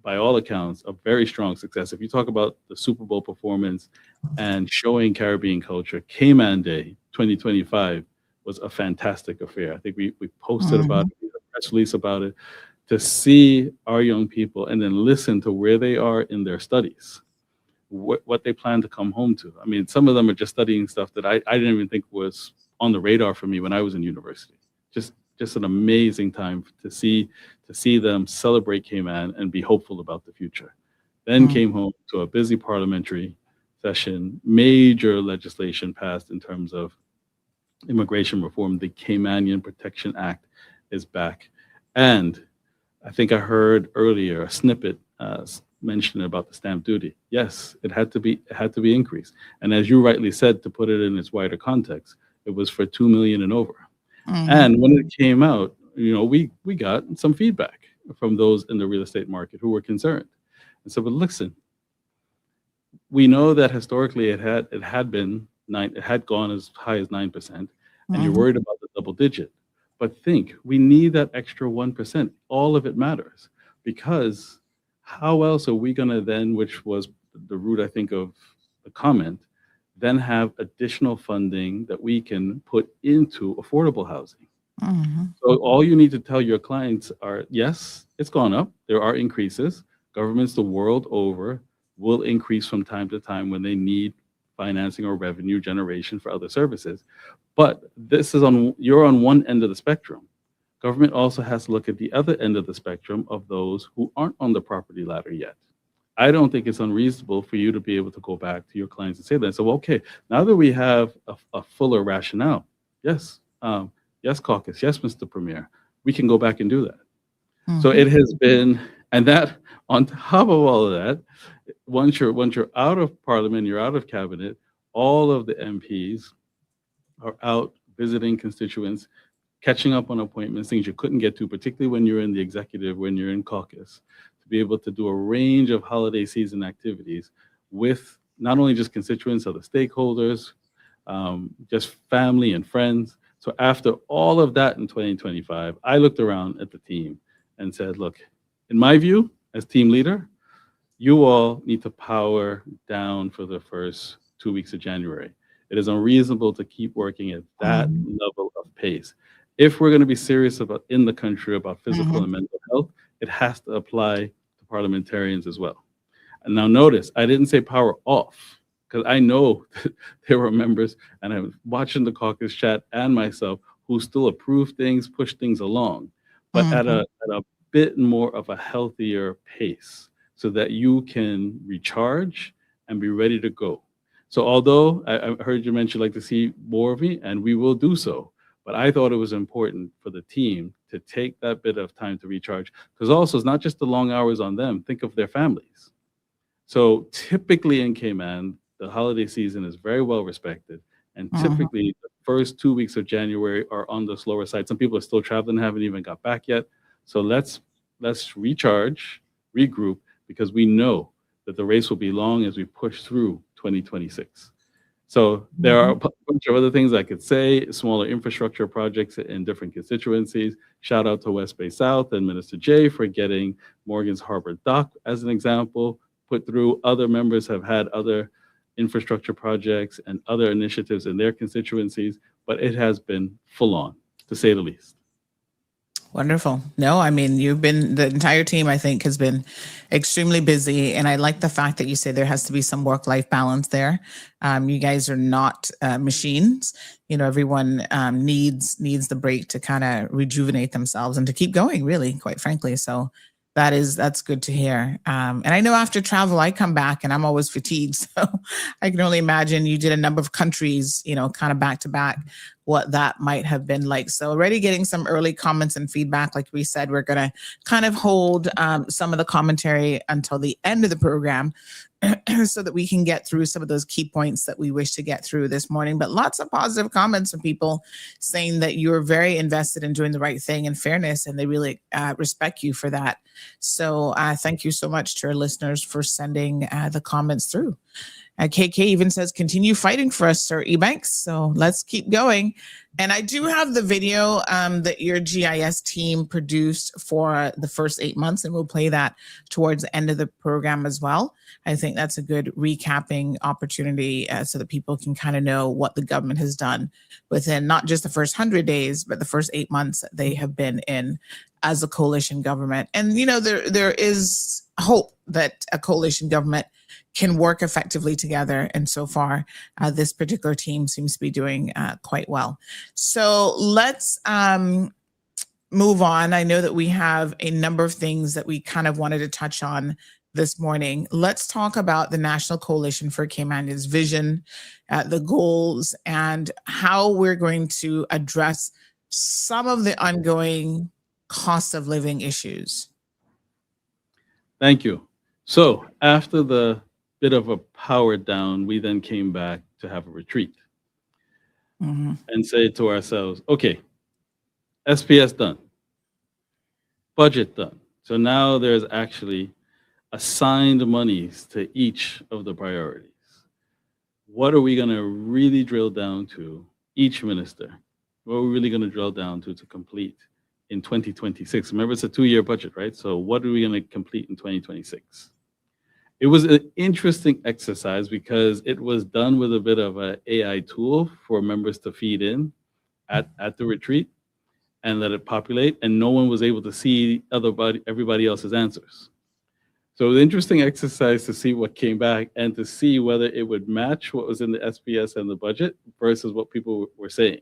by all accounts, a very strong success. If you talk about the Super Bowl performance and showing Caribbean culture, Cayman Day 2025 was a fantastic affair. I think we posted about it, a press release about it, to see our young people and then listen to where they are in their studies, what they plan to come home to. I mean, some of them are just studying stuff that I didn't even think was on the radar for me when I was in university. Just just an amazing time to see them celebrate Cayman and be hopeful about the future. Then came home to a busy parliamentary session, major legislation passed in terms of immigration reform. The Caymanian Protection Act is back. And I think I heard earlier a snippet mentioned about the stamp duty. Yes, it had to be increased. And as you rightly said, to put it in its wider context, it was for 2 million and over. And when it came out, we got some feedback from those in the real estate market who were concerned. And so, but listen, we know that historically it had gone as high as 9%, and you're worried about the double digit. But think, we need that extra 1%. All of it matters, because how else are we going to then, which was the root, I think, of the comment, then have additional funding that we can put into affordable housing? So all you need to tell your clients are, yes, it's gone up. There are increases. Governments the world over will increase from time to time when they need financing or revenue generation for other services. But you're on one end of the spectrum. Government also has to look at the other end of the spectrum of those who aren't on the property ladder yet. I don't think it's unreasonable for you to be able to go back to your clients and say that. So, okay, now that we have a fuller rationale, yes, yes, caucus, yes, Mr. Premier, we can go back and do that. So it has been, and that on top of all of that, once you're out of Parliament, you're out of cabinet, all of the MPs are out visiting constituents, catching up on appointments, things you couldn't get to, particularly when you're in the executive, when you're in caucus, to be able to do a range of holiday season activities with not only just constituents, other stakeholders, just family and friends. So after all of that in 2025, I looked around at the team and said, look, in my view, as team leader, you all need to power down for the first 2 weeks of January. It is unreasonable to keep working at that level of pace. If we're going to be serious about in the country about physical and mental health, it has to apply to parliamentarians as well. And now notice, I didn't say power off, because I know there were members, and I was watching the caucus chat and myself, who still approve things, push things along, but at a bit more of a healthier pace, so that you can recharge and be ready to go. So although I heard you mention like to see more of me, and we will do so, but I thought it was important for the team to take that bit of time to recharge, because also it's not just the long hours on them, think of their families. So typically in Cayman, the holiday season is very well respected, and typically the first 2 weeks of January are on the slower side. Some people are still traveling, haven't even got back yet. So let's recharge, regroup, because we know that the race will be long as we push through 2026. So there are a bunch of other things I could say, smaller infrastructure projects in different constituencies. Shout out to West Bay South and Minister Jay for getting Morgan's Harbor Dock as an example put through. Other members have had other infrastructure projects and other initiatives in their constituencies, but it has been full on, to say the least. Wonderful. No, I mean, the entire team, I think, has been extremely busy. And I like the fact that you say there has to be some work-life balance there. You guys are not machines. Everyone needs the break to kind of rejuvenate themselves and to keep going, really, quite frankly. So that's good to hear. And I know after travel, I come back and I'm always fatigued. So I can only imagine you did a number of countries, kind of back to back, what that might have been like. So already getting some early comments and feedback. Like we said, we're going to kind of hold some of the commentary until the end of the program so that we can get through some of those key points that we wish to get through this morning. But lots of positive comments from people saying that you're very invested in doing the right thing and fairness, and they really respect you for that. So thank you so much to our listeners for sending the comments through. KK even says, continue fighting for us, Sir Ebanks. So let's keep going. And I do have the video that your GIS team produced for the first 8 months, and we'll play that towards the end of the program as well. I think that's a good recapping opportunity so that people can kind of know what the government has done within not just the first 100 days, but the first 8 months that they have been in as a coalition government. And, there is hope that a coalition government can work effectively together. And so far, this particular team seems to be doing quite well. So let's move on, I know that we have a number of things that we kind of wanted to touch on this morning. Let's talk about the National Coalition for Caymania's vision, the goals, and how we're going to address some of the ongoing cost of living issues. Thank you. So after the bit of a power down, we then came back to have a retreat and say to ourselves, okay, SPS done, budget done. So now there's actually assigned monies to each of the priorities. What are we going to really drill down to, each minister? What are we really going to drill down to complete in 2026? Remember, it's a 2-year budget, right? So what are we going to complete in 2026? It was an interesting exercise because it was done with a bit of an AI tool for members to feed in at the retreat and let it populate, and no one was able to see everybody else's answers. So it was an interesting exercise to see what came back and to see whether it would match what was in the SPS and the budget versus what people were saying.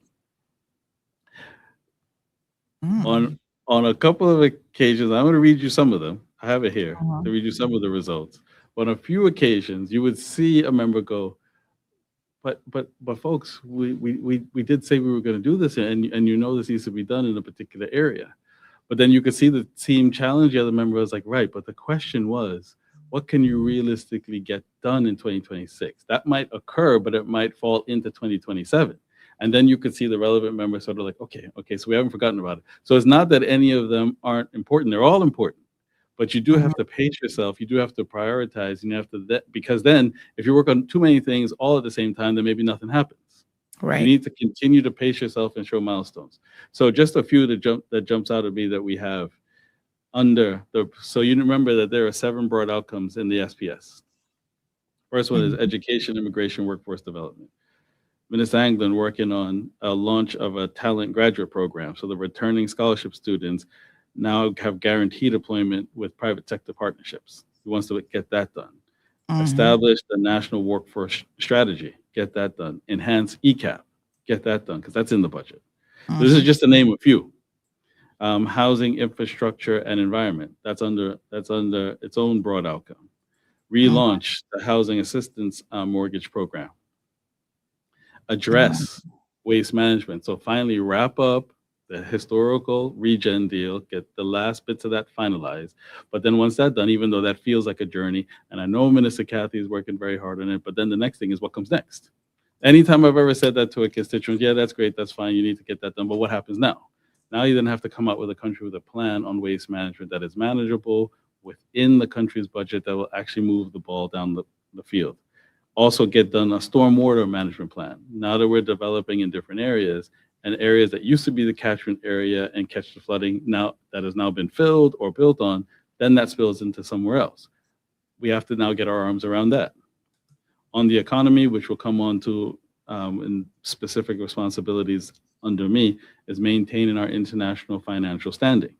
On a couple of occasions, I'm going to read you some of them. I have it here to read you some of the results. On a few occasions, you would see a member go, but folks, we did say we were going to do this, and you know this needs to be done in a particular area. But then you could see the team challenge the other member. Was like, right, but the question was, what can you realistically get done in 2026? That might occur, but it might fall into 2027. And then you could see the relevant members sort of like, okay, so we haven't forgotten about it. So it's not that any of them aren't important. They're all important. But you do have to pace yourself. You do have to prioritize. And you have to, because then if you work on too many things all at the same time, then maybe nothing happens. Right. You need to continue to pace yourself and show milestones. So just a few that jumps out at me that we have under the, so you remember that there are 7 broad outcomes in the SPS. First one is education, immigration, workforce development. Minister Anglin working on a launch of a talent graduate program. So the returning scholarship students now have guaranteed employment with private sector partnerships. He wants to get that done. Establish the national workforce strategy. Get that done. Enhance ECAP. Get that done, because that's in the budget. This is just to name a few. Housing, infrastructure, and environment. That's under its own broad outcome. Relaunch the housing assistance mortgage program. Address waste management. So finally wrap up the historical regen deal, get the last bits of that finalized. But then once that's done, even though that feels like a journey, and I know Minister Kathy is working very hard on it, but then the next thing is what comes next. Anytime I've ever said that to a constituent, yeah, that's great, that's fine, you need to get that done, but what happens now? Now you then have to come up with a country with a plan on waste management that is manageable within the country's budget that will actually move the ball down the field. Also get done a stormwater management plan. Now that we're developing in different areas, and areas that used to be the catchment area and catch the flooding, now that has now been filled or built on, then that spills into somewhere else. We have to now get our arms around that. On the economy, which will come on to in specific responsibilities under me, is maintaining our international financial standing.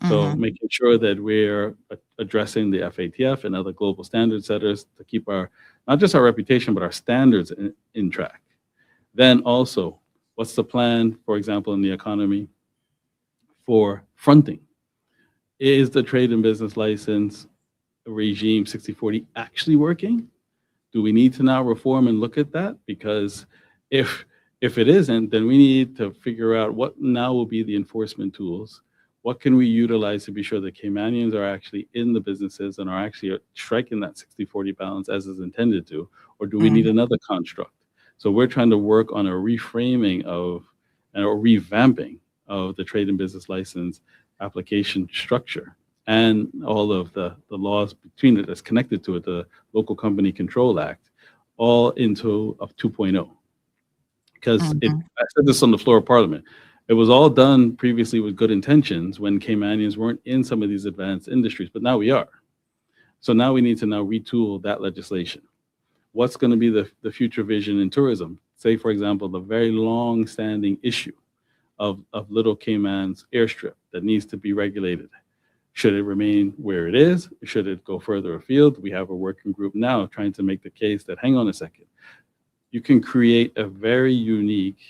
So making sure that we're addressing the FATF and other global standard setters to keep our, not just our reputation, but our standards in track. Then also, what's the plan, for example, in the economy for fronting? Is the trade and business license regime 60/40 actually working? Do we need to now reform and look at that? Because if it isn't, then we need to figure out what now will be the enforcement tools. What can we utilize to be sure that Caymanians are actually in the businesses and are actually striking that 60/40 balance as is intended to? Or do we need another construct? So we're trying to work on a reframing of and a revamping of the trade and business license application structure and all of the laws between it that's connected to it, the Local Company Control Act, all into a 2.0. Because I said this on the floor of Parliament, it was all done previously with good intentions when Caymanians weren't in some of these advanced industries, but now we are. So now we need to now retool that legislation. What's going to be the future vision in tourism? Say, for example, the very long-standing issue of Little Cayman's airstrip that needs to be regulated. Should it remain where it is? Should it go further afield? We have a working group now trying to make the case that, hang on a second, you can create a very unique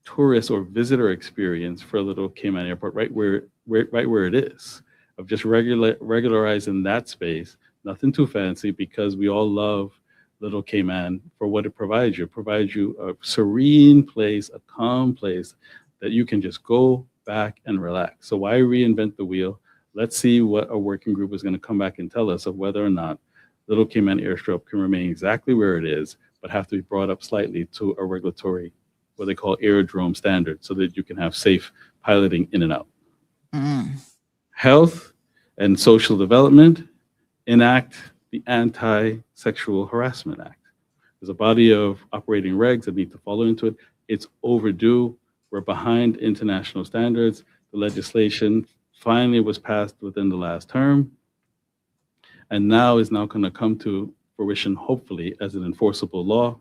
tourist or visitor experience for Little Cayman Airport right where it is, of just regularizing that space, nothing too fancy, because we all love Little Cayman for what it provides you. It provides you a serene place, a calm place that you can just go back and relax. So why reinvent the wheel? Let's see what a working group is going to come back and tell us of whether or not Little Cayman Airstrip can remain exactly where it is, but have to be brought up slightly to a regulatory, what they call aerodrome standard, so that you can have safe piloting in and out. Health and social development, enact the Anti-Sexual Harassment Act. There's a body of operating regs that need to follow into it. It's overdue. We're behind international standards. The legislation finally was passed within the last term, and now is going to come to fruition, hopefully, as an enforceable law.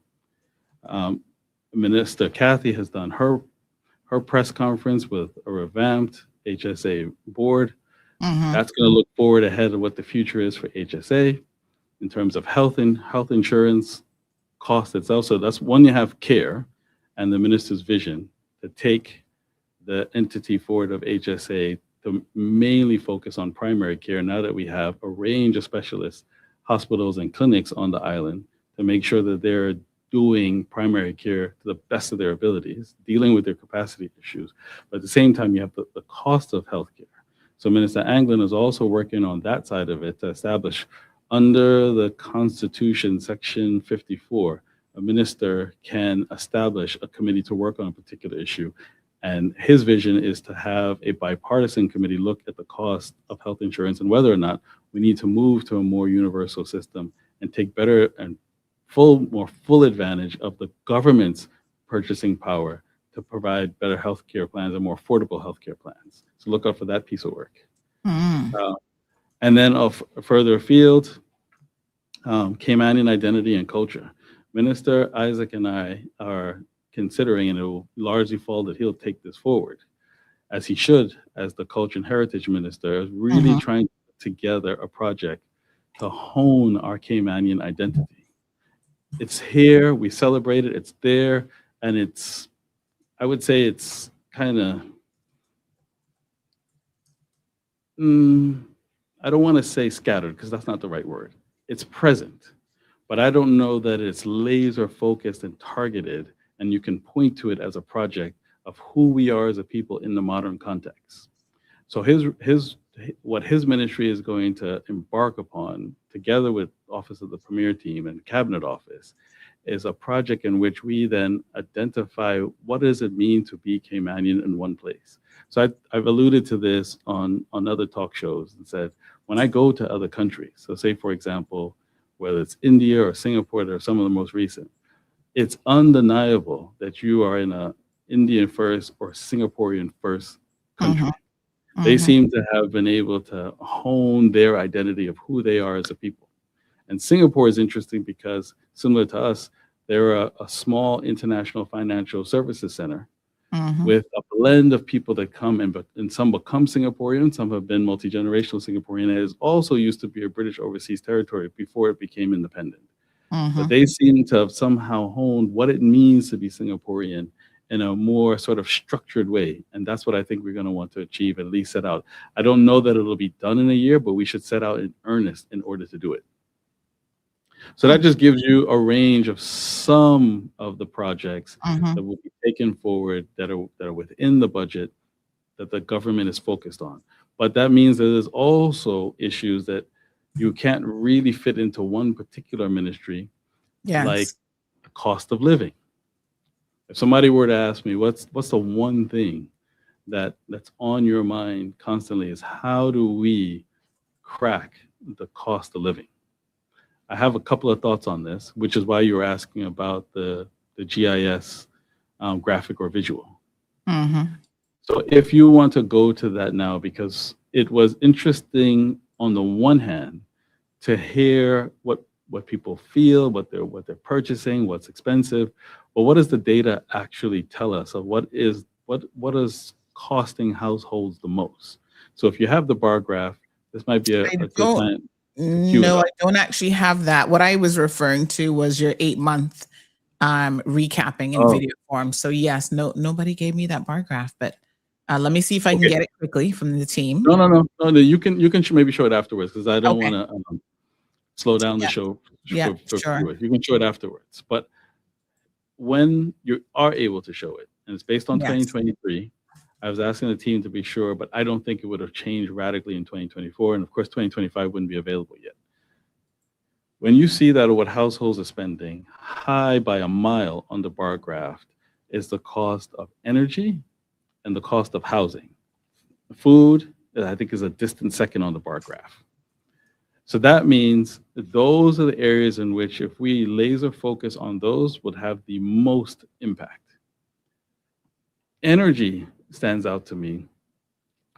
Minister Kathy has done her press conference with a revamped HSA board. That's going to look forward ahead of what the future is for HSA in terms of health insurance cost itself. So that's one, you have CARE and the minister's vision to take the entity forward of HSA to mainly focus on primary care, now that we have a range of specialists, hospitals and clinics on the island, to make sure that they're doing primary care to the best of their abilities, dealing with their capacity issues. But at the same time, you have the cost of healthcare. So Minister Anglin is also working on that side of it to establish, under the Constitution, Section 54, a minister can establish a committee to work on a particular issue. And his vision is to have a bipartisan committee look at the cost of health insurance and whether or not we need to move to a more universal system and take better and more full advantage of the government's purchasing power to provide better healthcare plans and more affordable healthcare plans. So look out for that piece of work. And then further afield, Caymanian identity and culture. Minister Isaac and I are considering, and it will largely fall that he'll take this forward, as he should, as the Culture and Heritage Minister, is really trying to put together a project to hone our Caymanian identity. It's here, we celebrate it, it's there, and it's, I would say it's kind of, I don't want to say scattered, because that's not the right word. It's present, but I don't know that it's laser focused and targeted, and you can point to it as a project of who we are as a people in the modern context. So what his ministry is going to embark upon, together with Office of the Premier Team and Cabinet Office, is a project in which we then identify what does it mean to be Caymanian in one place. So I've alluded to this on other talk shows and said, when I go to other countries, so say, for example, whether it's India or Singapore, they're some of the most recent, it's undeniable that you are in a Indian first or Singaporean first country. They seem to have been able to hone their identity of who they are as a people. And Singapore is interesting because, similar to us, they're a small international financial services center with a blend of people that come and some become Singaporean, some have been multi-generational Singaporean. It is also used to be a British overseas territory before it became independent. But they seem to have somehow honed what it means to be Singaporean in a more sort of structured way. And that's what I think we're going to want to achieve, at least set out. I don't know that it'll be done in a year, but we should set out in earnest in order to do it. So that just gives you a range of some of the projects that will be taken forward that are within the budget that the government is focused on. But that means that there's also issues that you can't really fit into one particular ministry, like the cost of living. If somebody were to ask me, what's the one thing that's on your mind constantly, is how do we crack the cost of living? I have a couple of thoughts on this, which is why you were asking about the GIS graphic or visual. So if you want to go to that now, because it was interesting on the one hand to hear what people feel, what they're purchasing, what's expensive, but what does the data actually tell us of what is costing households the most? So if you have the bar graph, this might be a good time. No, I don't actually have that. What I was referring to was your 8-month recapping in Oh, video form. So yes, nobody gave me that bar graph, but let me see if I can okay. get it quickly from the team. No. You can maybe show it afterwards because I don't Okay. want to slow down the Yeah. show Yeah. for Sure. viewers. You can show it afterwards, but when you are able to show it, and it's based on Yes. 2023, I was asking the team to be sure, but I don't think it would have changed radically in 2024, and of course, 2025 wouldn't be available yet. When you see that what households are spending high by a mile on the bar graph is the cost of energy and the cost of housing. Food, I think, is a distant second on the bar graph. So that means that those are the areas in which, if we laser focus on those, would have the most impact. Energy stands out to me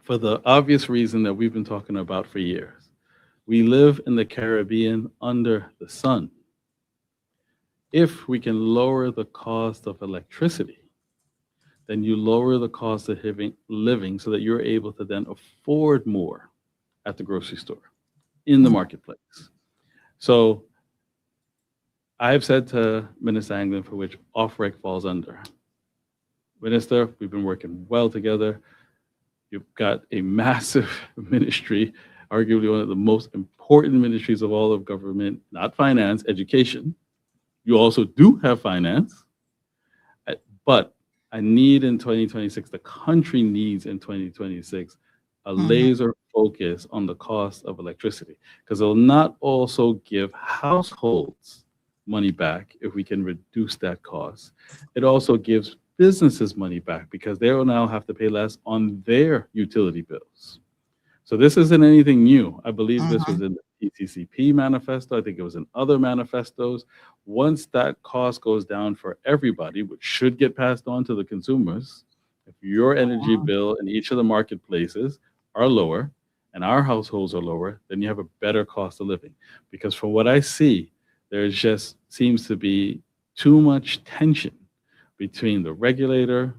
for the obvious reason that we've been talking about for years. We live in the Caribbean under the sun. If we can lower the cost of electricity, then you lower the cost of living so that you're able to then afford more at the grocery store, in the marketplace. So I've said to Minister Anglin, for which OFREC falls under, Minister, we've been working well together. You've got a massive ministry, arguably one of the most important ministries of all of government, not finance, education. You also do have finance, but I need in 2026, the country needs in 2026, a laser focus on the cost of electricity, because it'll not also give households money back if we can reduce that cost. It also gives businesses money back because they will now have to pay less on their utility bills. So this isn't anything new. I believe this was in the TCCP manifesto. I think it was in other manifestos. Once that cost goes down for everybody, which should get passed on to the consumers, if your energy bill in each of the marketplaces are lower and our households are lower, then you have a better cost of living. Because from what I see, there just seems to be too much tension between the regulator,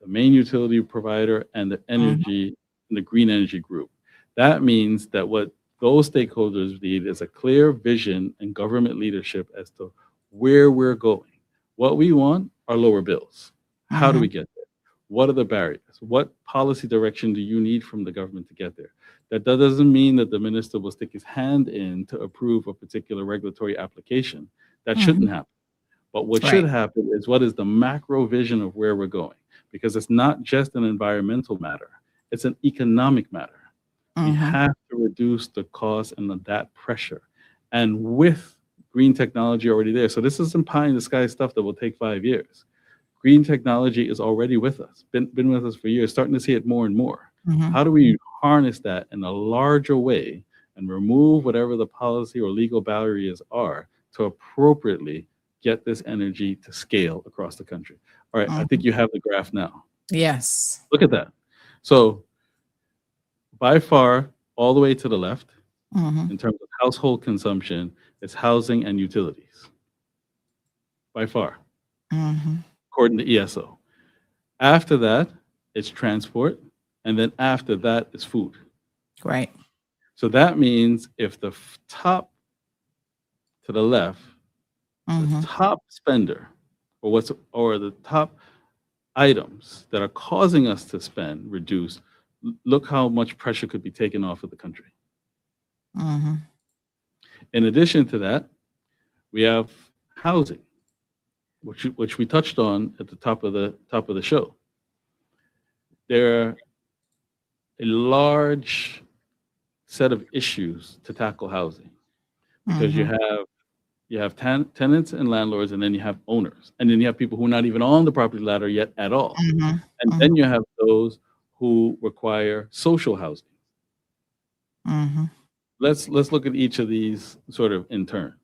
the main utility provider, and the energy, and the green energy group. That means that what those stakeholders need is a clear vision and government leadership as to where we're going. What we want are lower bills. How do we get there? What are the barriers? What policy direction do you need from the government to get there? That doesn't mean that the minister will stick his hand in to approve a particular regulatory application. That shouldn't happen. But what should happen is, what is the macro vision of where we're going? Because it's not just an environmental matter, it's an economic matter. We have to reduce the cost and that pressure. And with green technology already there, so this isn't pie in the sky stuff that will take 5 years. Green technology is already with us, been with us for years, starting to see it more and more. How do we harness that in a larger way and remove whatever the policy or legal barriers are to appropriately get this energy to scale across the country? All right, I think you have the graph now. Yes. Look at that. So by far, all the way to the left, in terms of household consumption, is housing and utilities. By far, according to ESO. After that, it's transport, and then after that is food. Right. So that means if the top to the left, the top spender, or the top items that are causing us to spend reduce, look how much pressure could be taken off of the country. In addition to that, we have housing, which we touched on at the top of the show. There are a large set of issues to tackle housing, because you have tenants and landlords, and then you have owners, and then you have people who are not even on the property ladder yet at all, and then you have those who require social housing. Let's look at each of these sort of in turn.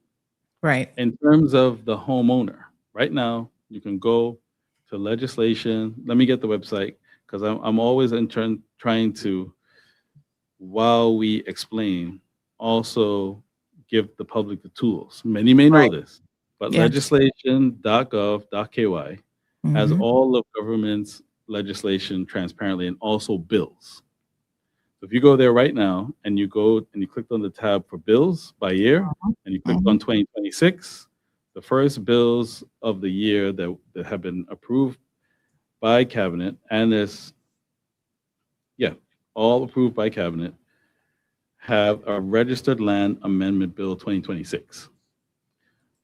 Right. In terms of the homeowner, right now you can go to legislation. Let me get the website, because I'm always in turn trying to, while we explain, also give the public the tools. Many may know this, but legislation.gov.ky has all of government's legislation transparently, and also bills. So if you go there right now and you go and you click on the tab for bills by year, and you click on 2026, the first bills of the year that have been approved by cabinet, and all approved by cabinet, have a registered land amendment bill 2026.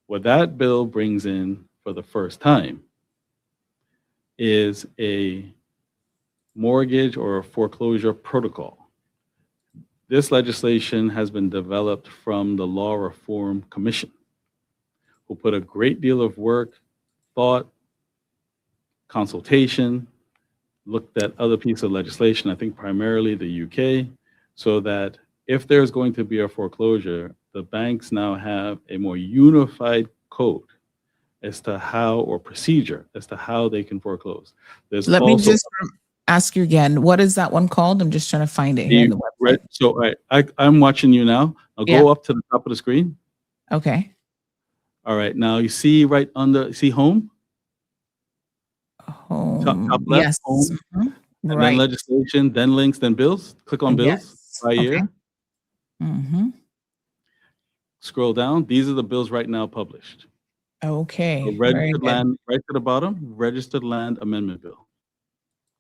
What that bill brings in for the first time is a mortgage or a foreclosure protocol. This legislation has been developed from the Law Reform Commission, who put a great deal of work, thought, consultation, looked at other pieces of legislation, I think primarily the UK, so that if there's going to be a foreclosure, the banks now have a more unified code as to how, or procedure as to how they can foreclose. There's Let me also just ask you again, what is that one called? I'm just trying to find it here on the website. So I'm watching you now. I'll go up to the top of the screen. Okay. All right, now you see right under, see home? Home. Top left, Yes. home. And Right. then legislation, then links, then bills. Click on bills Yes. by year. Mm-hmm. Scroll down. These are the bills right now published. Okay. So Very registered good. land, right to the bottom, registered land amendment bill.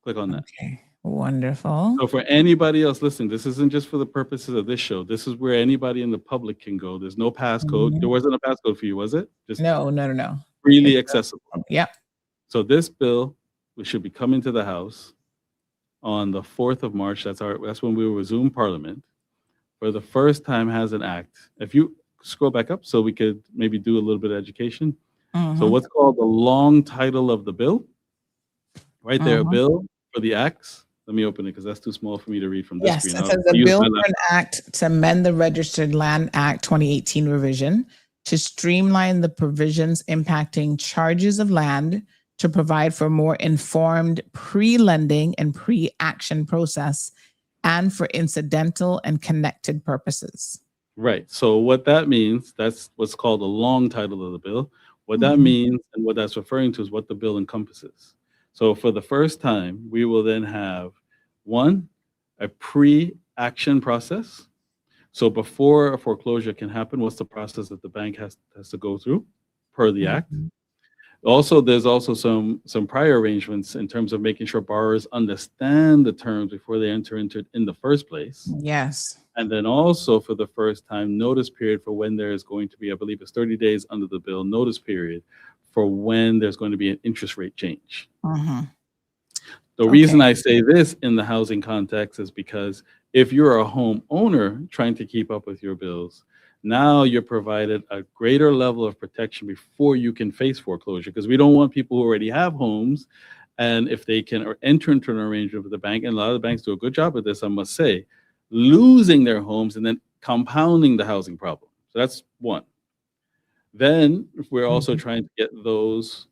Click on that. Okay. Wonderful. So for anybody else listening, this isn't just for the purposes of this show. This is where anybody in the public can go. There's no passcode. Mhm. There wasn't a passcode for you, was it? Just No. freely accessible. Yep. So this bill, we should be coming to the House on the 4th of March. That's when we will resume Parliament. For the first time has an act. If you scroll back up so we could maybe do a little bit of education. So what's called the long title of the bill, right there, bill for the acts. Let me open it because that's too small for me to read from this Yes, screen. it says a bill for an act to amend the Registered Land Act 2018 revision to streamline the provisions impacting charges of land, to provide for more informed pre-lending and pre-action process, and for incidental and connected purposes. Right. So what that means, that's what's called the long title of the bill. What that means and what that's referring to is what the bill encompasses. So for the first time, we will then have one, a pre-action process. So before a foreclosure can happen, what's the process that the bank has to go through per the act? Also, there's also some prior arrangements in terms of making sure borrowers understand the terms before they enter into it in the first place. Yes. And then also for the first time, notice period for when there is going to be, I believe it's 30 days under the bill, notice period for when there's going to be an interest rate change. The reason I say this in the housing context is because if you're a homeowner trying to keep up with your bills, now you're provided a greater level of protection before you can face foreclosure, because we don't want people who already have homes, and if they can enter into an arrangement with the bank, and a lot of the banks do a good job of this, I must say, losing their homes and then compounding the housing problem. So that's one. Then we're also trying to get those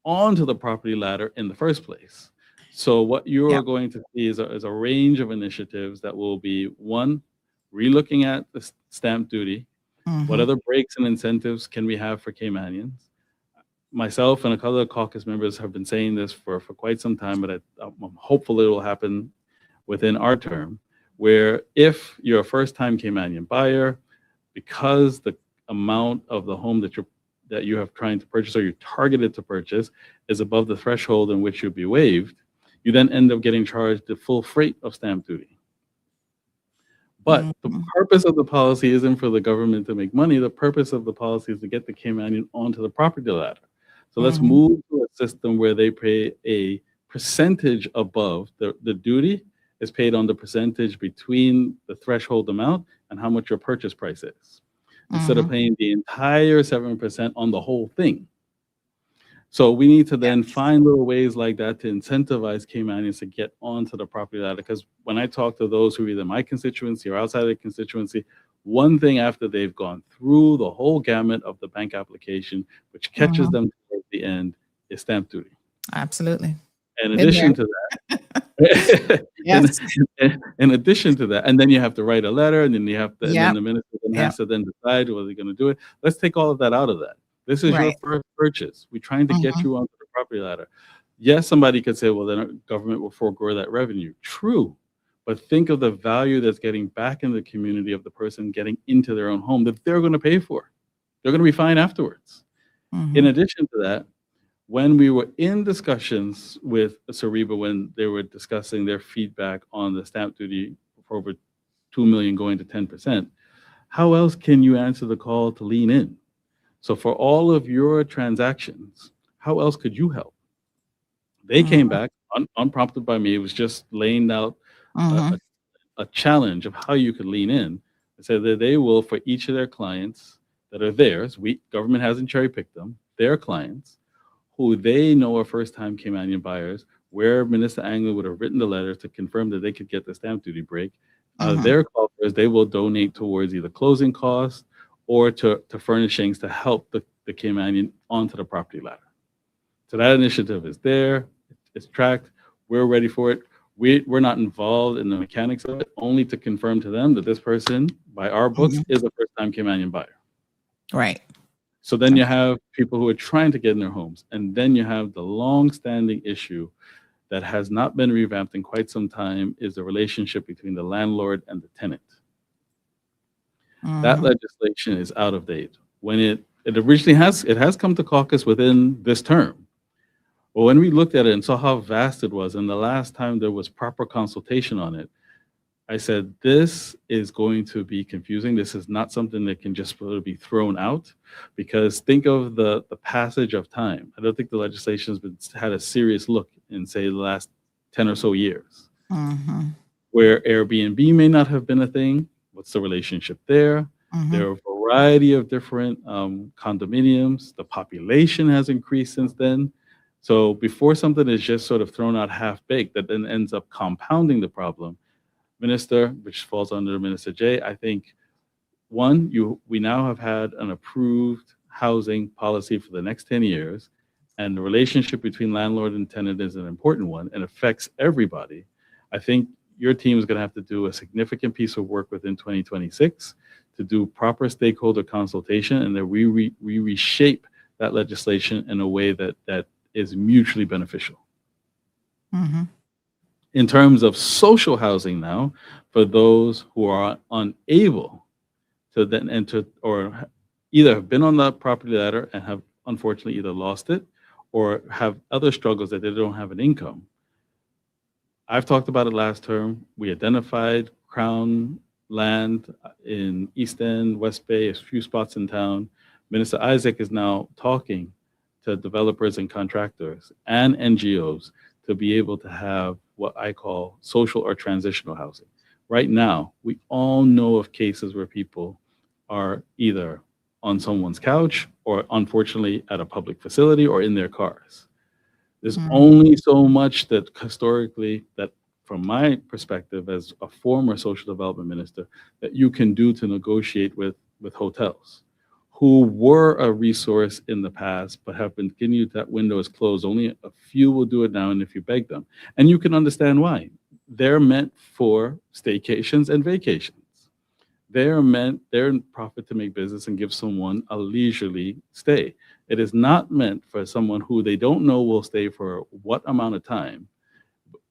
onto the property ladder in the first place. So what you're going to see is a range of initiatives that will be, one, relooking at the stamp duty. What other breaks and incentives can we have for Caymanians? Myself and a couple of caucus members have been saying this for quite some time, but I'm hopeful it will happen within our term, where if you're a first-time Caymanian buyer, because the amount of the home that you have trying to purchase or you're targeted to purchase is above the threshold in which you'll be waived, you then end up getting charged the full freight of stamp duty. But the purpose of the policy isn't for the government to make money. The purpose of the policy is to get the Caymanian onto the property ladder. So let's move to a system where they pay a percentage above the duty is paid on the percentage between the threshold amount and how much your purchase price is, instead of paying the entire 7% on the whole thing. So we need to then find little ways like that to incentivize Caymanians to get onto the property ladder. Because when I talk to those who are either my constituency or outside of the constituency, one thing after they've gone through the whole gamut of the bank application, which catches them at the end, is stamp duty. Absolutely. In addition to that, in addition to that, and then you have to write a letter, and then you have to, and then the minister then has to then decide whether they're going to do it. Let's take all of that out of that. This is your first purchase. We're trying to get you onto the property ladder. Yes, somebody could say, well, then government will forego that revenue. True. But think of the value that's getting back in the community of the person getting into their own home that they're going to pay for. they're going to be fine afterwards. In addition to that, when we were in discussions with Cereba, when they were discussing their feedback on the stamp duty for over 2 million going to 10%, how else can you answer the call to lean in? So for all of your transactions, how else could you help? They came back unprompted by me. It was just laying out a challenge of how you could lean in. They said that they will, for each of their clients that are theirs, government hasn't cherry picked them, their clients, who they know are first-time Caymanian buyers, where Minister Anglin would have written the letter to confirm that they could get the stamp duty break. Their coffers, they will donate towards either closing costs or to furnishings to help the Caymanian onto the property ladder. So that initiative is there, it's tracked, we're ready for it. We're not involved in the mechanics of it, only to confirm to them that this person, by our books, is a first-time Caymanian buyer. Right. So then you have people who are trying to get in their homes, and then you have the long-standing issue that has not been revamped in quite some time, is the relationship between the landlord and the tenant. That legislation is out of date. When it originally has come to caucus within this term. But when we looked at it and saw how vast it was, and the last time there was proper consultation on it, I said, this is going to be confusing. This is not something that can just sort of be thrown out, because think of the passage of time. I don't think the legislation has had a serious look in, say, the last 10 or so years, where Airbnb may not have been a thing. What's the relationship there? There are a variety of different condominiums. The population has increased since then. So before something is just sort of thrown out half-baked that then ends up compounding the problem, Minister, which falls under Minister J, I think, one, we now have had an approved housing policy for the next 10 years, and the relationship between landlord and tenant is an important one and affects everybody. I think your team is going to have to do a significant piece of work within 2026 to do proper stakeholder consultation, and that we reshape that legislation in a way that is mutually beneficial. In terms of social housing now, for those who are unable to then enter, or either have been on the property ladder and have unfortunately either lost it or have other struggles that they don't have an income. I've talked about it last term. We identified Crown land in East End, West Bay, a few spots in town. Minister Isaac is now talking to developers and contractors and NGOs to be able to have what I call social or transitional housing. Right now, we all know of cases where people are either on someone's couch or unfortunately at a public facility or in their cars. There's only so much that historically, that from my perspective as a former social development minister, that you can do to negotiate with hotels who were a resource in the past, but have been continued, that window is closed. Only a few will do it now, and if you beg them. And you can understand why. They're meant for staycations and vacations. They're in profit to make business and give someone a leisurely stay. It is not meant for someone who they don't know will stay for what amount of time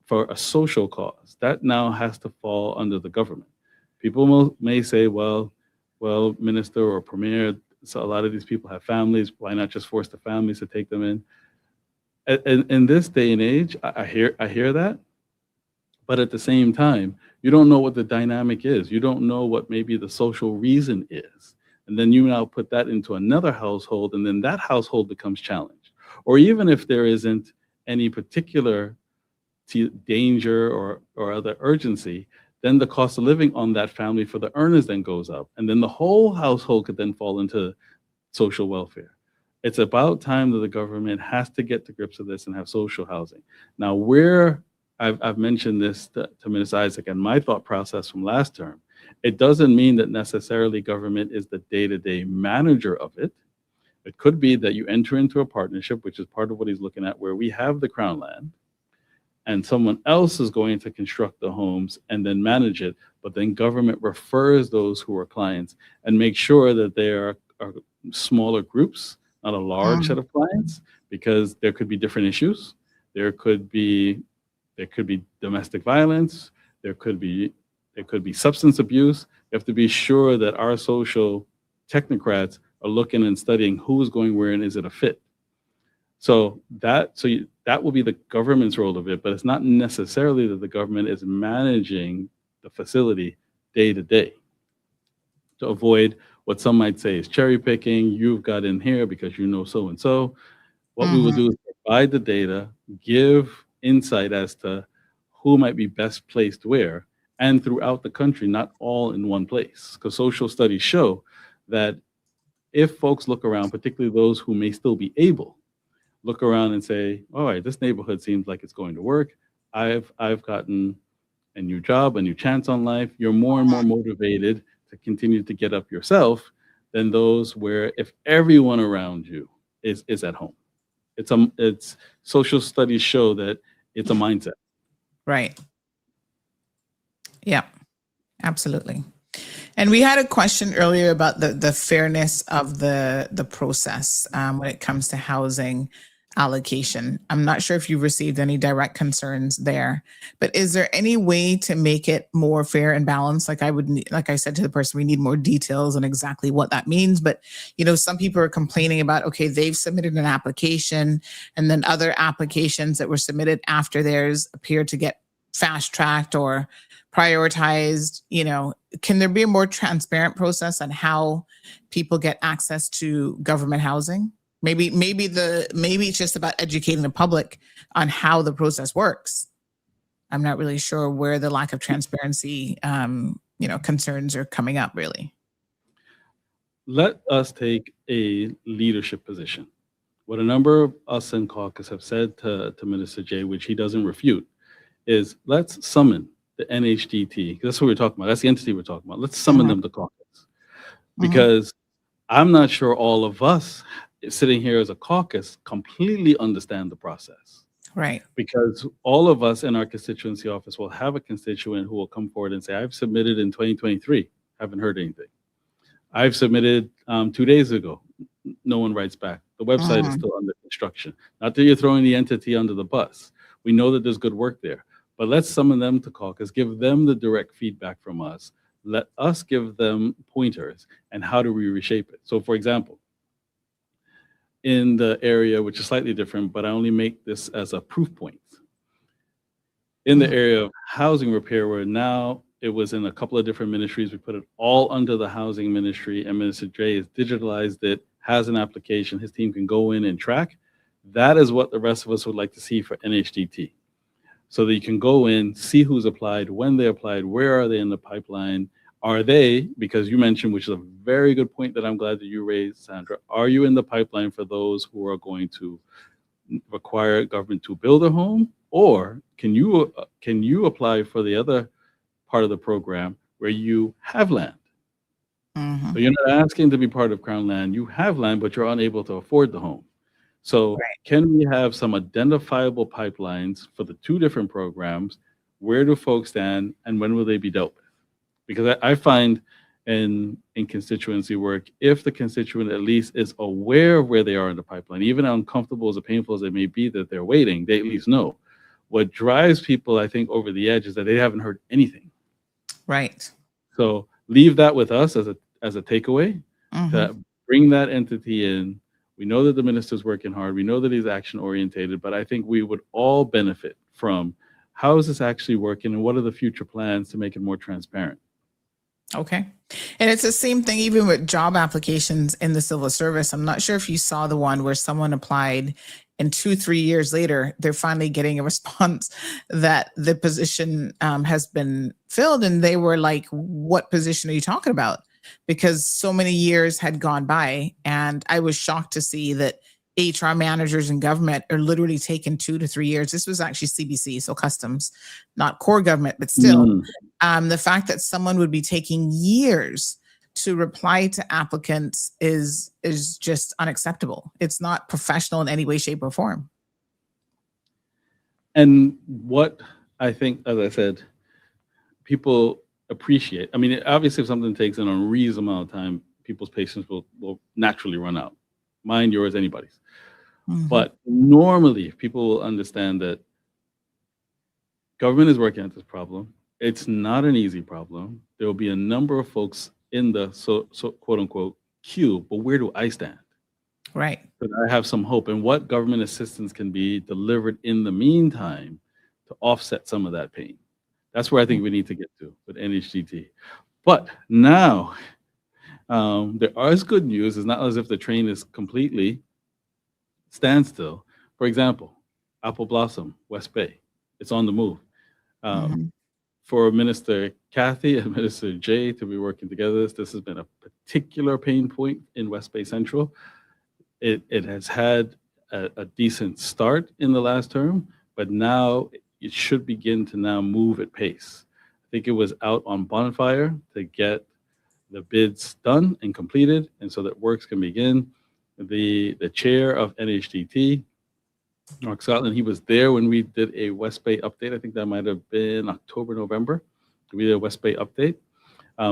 for a social cause. That now has to fall under the government. People may say, well, Minister or Premier, so a lot of these people have families. Why not just force the families to take them in? In this day and age, I hear that. But at the same time, you don't know what the dynamic is. You don't know what maybe the social reason is. And then you now put that into another household, and then that household becomes challenged. Or even if there isn't any particular danger or other urgency, then the cost of living on that family for the earners then goes up. And then the whole household could then fall into social welfare. It's about time that the government has to get to grips with this and have social housing. Now, I've mentioned this to Minister Isaac and my thought process from last term. It doesn't mean that necessarily government is the day-to-day manager of it. It could be that you enter into a partnership, which is part of what he's looking at, where we have the Crown land, and someone else is going to construct the homes and then manage it, but then government refers those who are clients and make sure that they are smaller groups, not a large set of clients, because there could be different issues. There could be domestic violence. There could be substance abuse. You have to be sure that our social technocrats are looking and studying who's going where and is it a fit. So that will be the government's role of it, but it's not necessarily that the government is managing the facility day to day to avoid what some might say is cherry picking. You've got in here because you know so and so. What we will do is provide the data, give insight as to who might be best placed where, and throughout the country, not all in one place. Because social studies show that if folks look around, particularly those who may still be able, look around and say, all right, this neighborhood seems like it's going to work. I've gotten a new job, a new chance on life. You're more and more motivated to continue to get up yourself than those where if everyone around you is at home. It's social studies show that it's a mindset. Right. Yeah, absolutely. And we had a question earlier about the fairness of the process when it comes to housing allocation. I'm not sure if you've received any direct concerns there, but is there any way to make it more fair and balanced? Like like I said to the person, we need more details on exactly what that means. But, some people are complaining about, okay, they've submitted an application and then other applications that were submitted after theirs appear to get fast tracked or prioritized. Can there be a more transparent process on how people get access to government housing? Maybe it's just about educating the public on how the process works. I'm not really sure where the lack of transparency, concerns are coming up, really. Let us take a leadership position. What a number of us in caucus have said to Minister Jay, which he doesn't refute, is let's summon the NHDT. That's what we're talking about. That's the entity we're talking about. Let's summon them to caucus. Because I'm not sure all of us sitting here as a caucus completely understand the process. Right. Because all of us in our constituency office will have a constituent who will come forward and say, I've submitted in 2023, haven't heard anything. I've submitted 2 days ago, no one writes back. The website is still under construction. Not that you're throwing the entity under the bus. We know that there's good work there, but let's summon them to caucus, give them the direct feedback from us. Let us give them pointers and how do we reshape it. So for example, in the area, which is slightly different, but I only make this as a proof point. In the area of housing repair, where now it was in a couple of different ministries, we put it all under the housing ministry, and Minister Dre has digitalized it, has an application, his team can go in and track. That is what the rest of us would like to see for NHDT. So that you can go in, see who's applied, when they applied, where are they in the pipeline, are they, because you mentioned, which is a very good point that I'm glad that you raised, Sandra, are you in the pipeline for those who are going to require government to build a home? Or can you apply for the other part of the program where you have land? So you're not asking to be part of Crown Land, you have land, but you're unable to afford the home. So can we have some identifiable pipelines for the two different programs? Where do folks stand and when will they be dealt with? Because I find in constituency work, if the constituent at least is aware of where they are in the pipeline, even uncomfortable as painful as it may be that they're waiting, they at least know. What drives people, I think, over the edge is that they haven't heard anything. Right. So leave that with us as a takeaway, to bring that entity in. We know that the minister's working hard. We know that he's action orientated, but I think we would all benefit from how is this actually working and what are the future plans to make it more transparent? Okay. And it's the same thing even with job applications in the civil service. I'm not sure if you saw the one where someone applied and 2-3 years later, they're finally getting a response that the position has been filled. And they were like, what position are you talking about? Because so many years had gone by. And I was shocked to see that HR managers in government are literally taking 2 to 3 years. This was actually CBC, so customs, not core government, but still. The fact that someone would be taking years to reply to applicants is just unacceptable. It's not professional in any way, shape, or form. And what I think, as I said, people appreciate, I mean, obviously if something takes an unreasonable amount of time, people's patience will naturally run out. Mine, yours, anybody's. But normally, if people will understand that government is working at this problem, it's not an easy problem. There will be a number of folks in the so quote unquote queue, but where do I stand? Right. But I have some hope, and what government assistance can be delivered in the meantime to offset some of that pain. That's where I think we need to get to with NHGT. But now, there is good news. It's not as if the train is completely standstill. For example, Apple Blossom, West Bay, it's on the move. For Minister Kathy and Minister Jay to be working together, this has been a particular pain point in West Bay Central. It has had a decent start in the last term, but now it should begin to now move at pace. I think it was out on bonfire to get the bids done and completed, and so that works can begin. The chair of NHDT, Mark Scotland, he was there when we did a West Bay update. I think that might have been October, November. We did a West Bay update.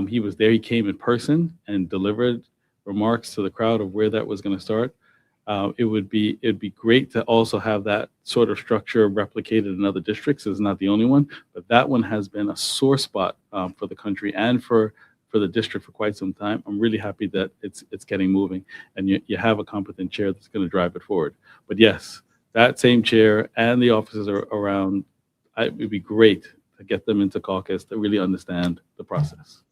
He was there. He came in person and delivered remarks to the crowd of where that was going to start. It'd be great to also have that sort of structure replicated in other districts. It's not the only one, but that one has been a sore spot for the country and for the district for quite some time. I'm really happy that it's getting moving, and you have a competent chair that's going to drive it forward. But yes, that same chair and the officers are around. It would be great to get them into caucus to really understand the process.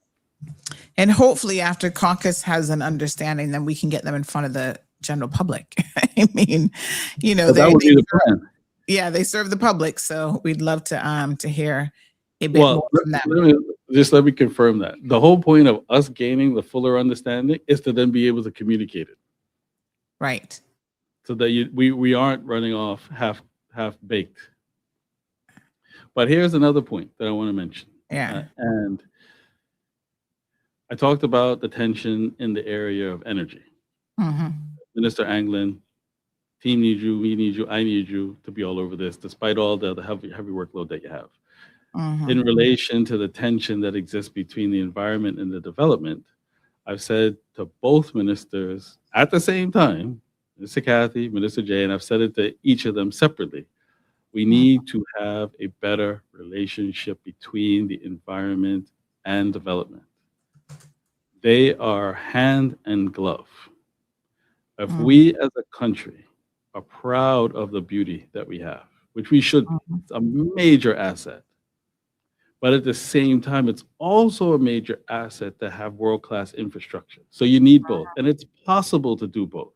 And hopefully after caucus has an understanding, then we can get them in front of the general public. I mean, that would be the plan. Yeah, they serve the public, so we'd love to hear a bit more from them. Let me confirm that. The whole point of us gaining the fuller understanding is to then be able to communicate it. Right. So that we aren't running off half baked. But here's another point that I want to mention. Yeah. And I talked about the tension in the area of energy. Minister Anglin, team needs you, we need you, I need you to be all over this, despite all the heavy workload that you have. In relation to the tension that exists between the environment and the development, I've said to both ministers at the same time, Minister Kathy, Minister Jay, and I've said it to each of them separately, we need to have a better relationship between the environment and development. They are hand and glove. If we as a country are proud of the beauty that we have, which we should, it's a major asset. But at the same time, it's also a major asset to have world-class infrastructure. So you need both, and it's possible to do both.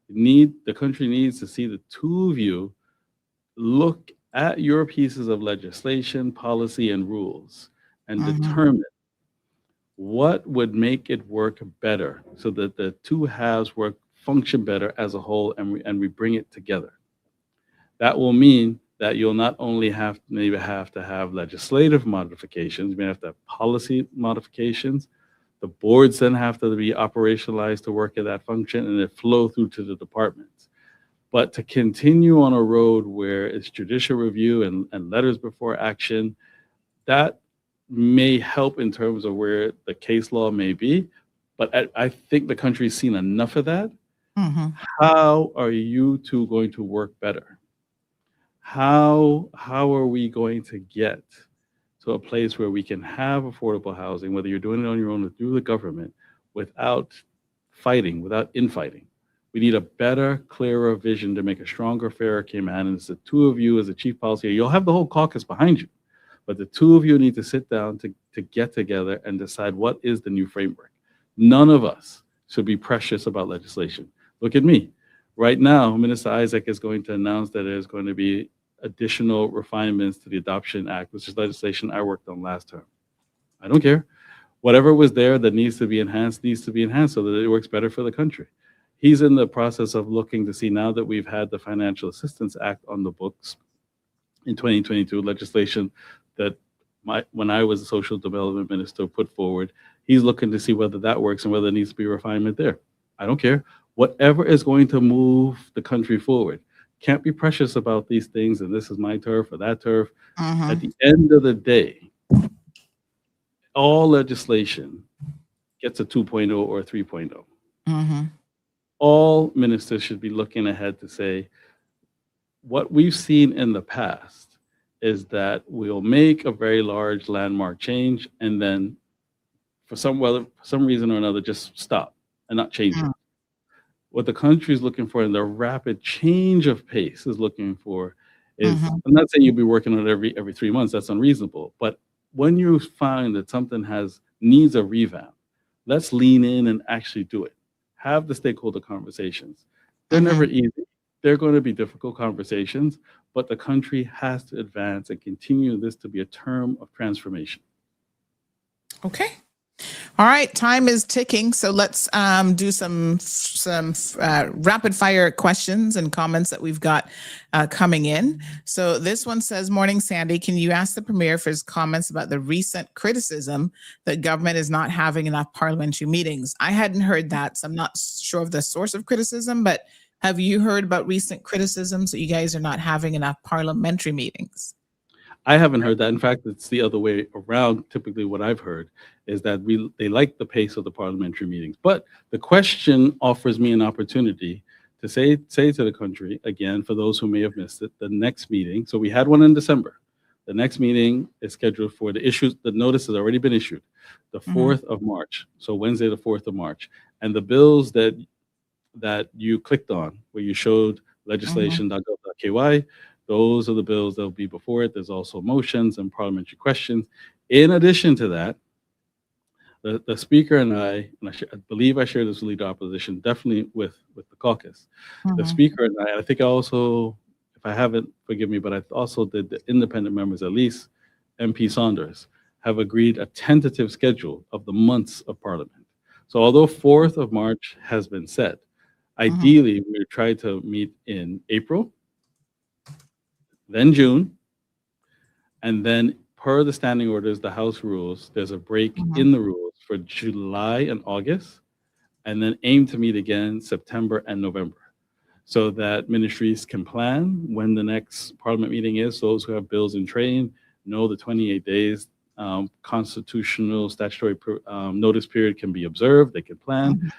The country needs to see the two of you look at your pieces of legislation, policy, and rules, and determine what would make it work better so that the two halves function better as a whole, and we bring it together. That will mean that you'll not only have to have legislative modifications, you may have to have policy modifications. The boards then have to be operationalized to work at that function, and it flow through to the departments. But to continue on a road where it's judicial review and letters before action, that may help in terms of where the case law may be. But I think the country's seen enough of that. How are you two going to work better? How are we going to get to a place where we can have affordable housing, whether you're doing it on your own or through the government, without fighting, without infighting? We need a better, clearer vision to make a stronger, fairer Cayman. And it's the two of you as a chief policy. You'll have the whole caucus behind you, but the two of you need to sit down to get together and decide what is the new framework. None of us should be precious about legislation. Look at me. Right now, Minister Isaac is going to announce that there's going to be additional refinements to the Adoption Act, which is legislation I worked on last term. I don't care. Whatever was there that needs to be enhanced so that it works better for the country. He's in the process of looking to see, now that we've had the Financial Assistance Act on the books in 2022, legislation that when I was a social development minister put forward, he's looking to see whether that works and whether there needs to be refinement there. I don't care. Whatever is going to move the country forward. Can't be precious about these things, and this is my turf or that turf. At the end of the day, all legislation gets a 2.0 or a 3.0. All ministers should be looking ahead to say, what we've seen in the past is that we'll make a very large landmark change and then for some reason or another just stop. and not change it. What the country is looking for and the rapid change of pace is looking for is, I'm not saying you'll be working on it every 3 months, that's unreasonable, but when you find that something needs a revamp, let's lean in and actually do it. Have the stakeholder conversations. They're never easy. They're going to be difficult conversations, but the country has to advance and continue this to be a term of transformation. Okay. All right, time is ticking, so let's do some rapid fire questions and comments that we've got coming in. So this one says, "Morning, Sandy. Can you ask the Premier for his comments about the recent criticism that government is not having enough parliamentary meetings?" I hadn't heard that, so I'm not sure of the source of criticism, but have you heard about recent criticisms that you guys are not having enough parliamentary meetings? I haven't heard that. In fact, it's the other way around. Typically, what I've heard is that they like the pace of the parliamentary meetings. But the question offers me an opportunity to say to the country, again, for those who may have missed it, the next meeting, so we had one in December. The next meeting is scheduled for the notice has already been issued, the 4th of March. So Wednesday, the 4th of March. And the bills that you clicked on, where you showed legislation.gov.ky, those are the bills that will be before it. There's also motions and parliamentary questions. In addition to that, the Speaker and I believe I shared this with Leader Opposition, definitely with the caucus. The Speaker and I think I also, if I haven't, forgive me, but I also did the independent members, at least MP Saunders, have agreed a tentative schedule of the months of Parliament. So although 4th of March has been set, ideally we would try to meet in April, then June, and then per the standing orders, the House rules, there's a break in the rules for July and August, and then aim to meet again September and November, so that ministries can plan when the next Parliament meeting is. Those who have bills in train know the 28 days constitutional statutory notice period can be observed. They can plan.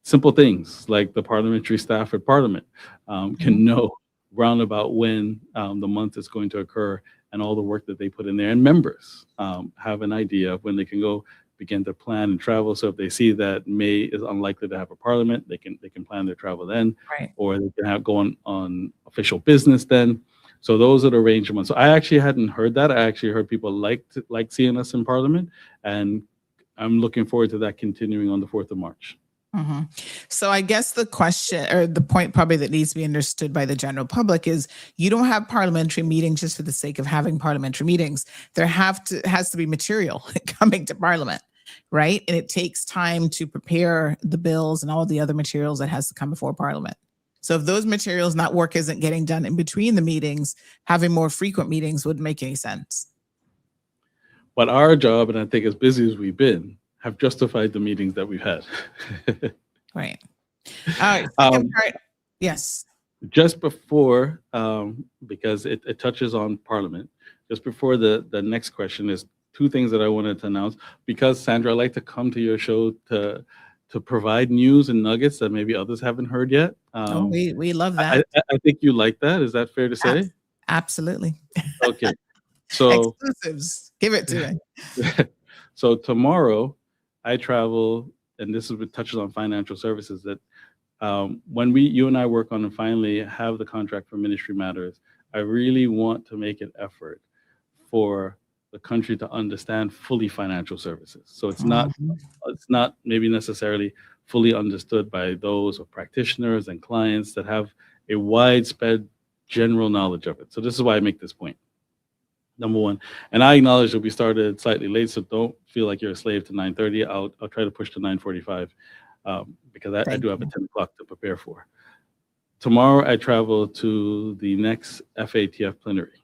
Simple things like the parliamentary staff at Parliament can know roundabout when the month is going to occur and all the work that they put in there. And members have an idea of when they can go begin to plan and travel. So if they see that May is unlikely to have a Parliament, they can plan their travel then, or they can go on official business then. So those are the arrangements. So I actually hadn't heard that. I actually heard people like seeing us in Parliament, and I'm looking forward to that continuing on the 4th of March. So I guess the question, or the point probably that needs to be understood by the general public, is you don't have parliamentary meetings just for the sake of having parliamentary meetings. There has to be material coming to Parliament, right? And it takes time to prepare the bills and all the other materials that has to come before Parliament. So if those materials, not work isn't getting done in between the meetings, having more frequent meetings wouldn't make any sense. But our job, and I think as busy as we've been, have justified the meetings that we've had. Right. All right. Yes. Just before, because it touches on Parliament, just before the next question is two things that I wanted to announce. Because Sandra, I like to come to your show to provide news and nuggets that maybe others haven't heard yet. We love that. I think you like that. Is that fair to say? Absolutely. Okay. So exclusives. Give it to me. So tomorrow I travel, and this is what touches on financial services, that when you and I work on and finally have the contract for Ministry Matters, I really want to make an effort for the country to understand fully financial services. So it's not maybe necessarily fully understood by those or practitioners and clients that have a widespread general knowledge of it. So this is why I make this point. Number one, and I acknowledge that we started slightly late, so don't feel like you're a slave to 9:30. I'll try to push to 9:45 because I do have a 10 o'clock to prepare for. Tomorrow I travel to the next FATF plenary.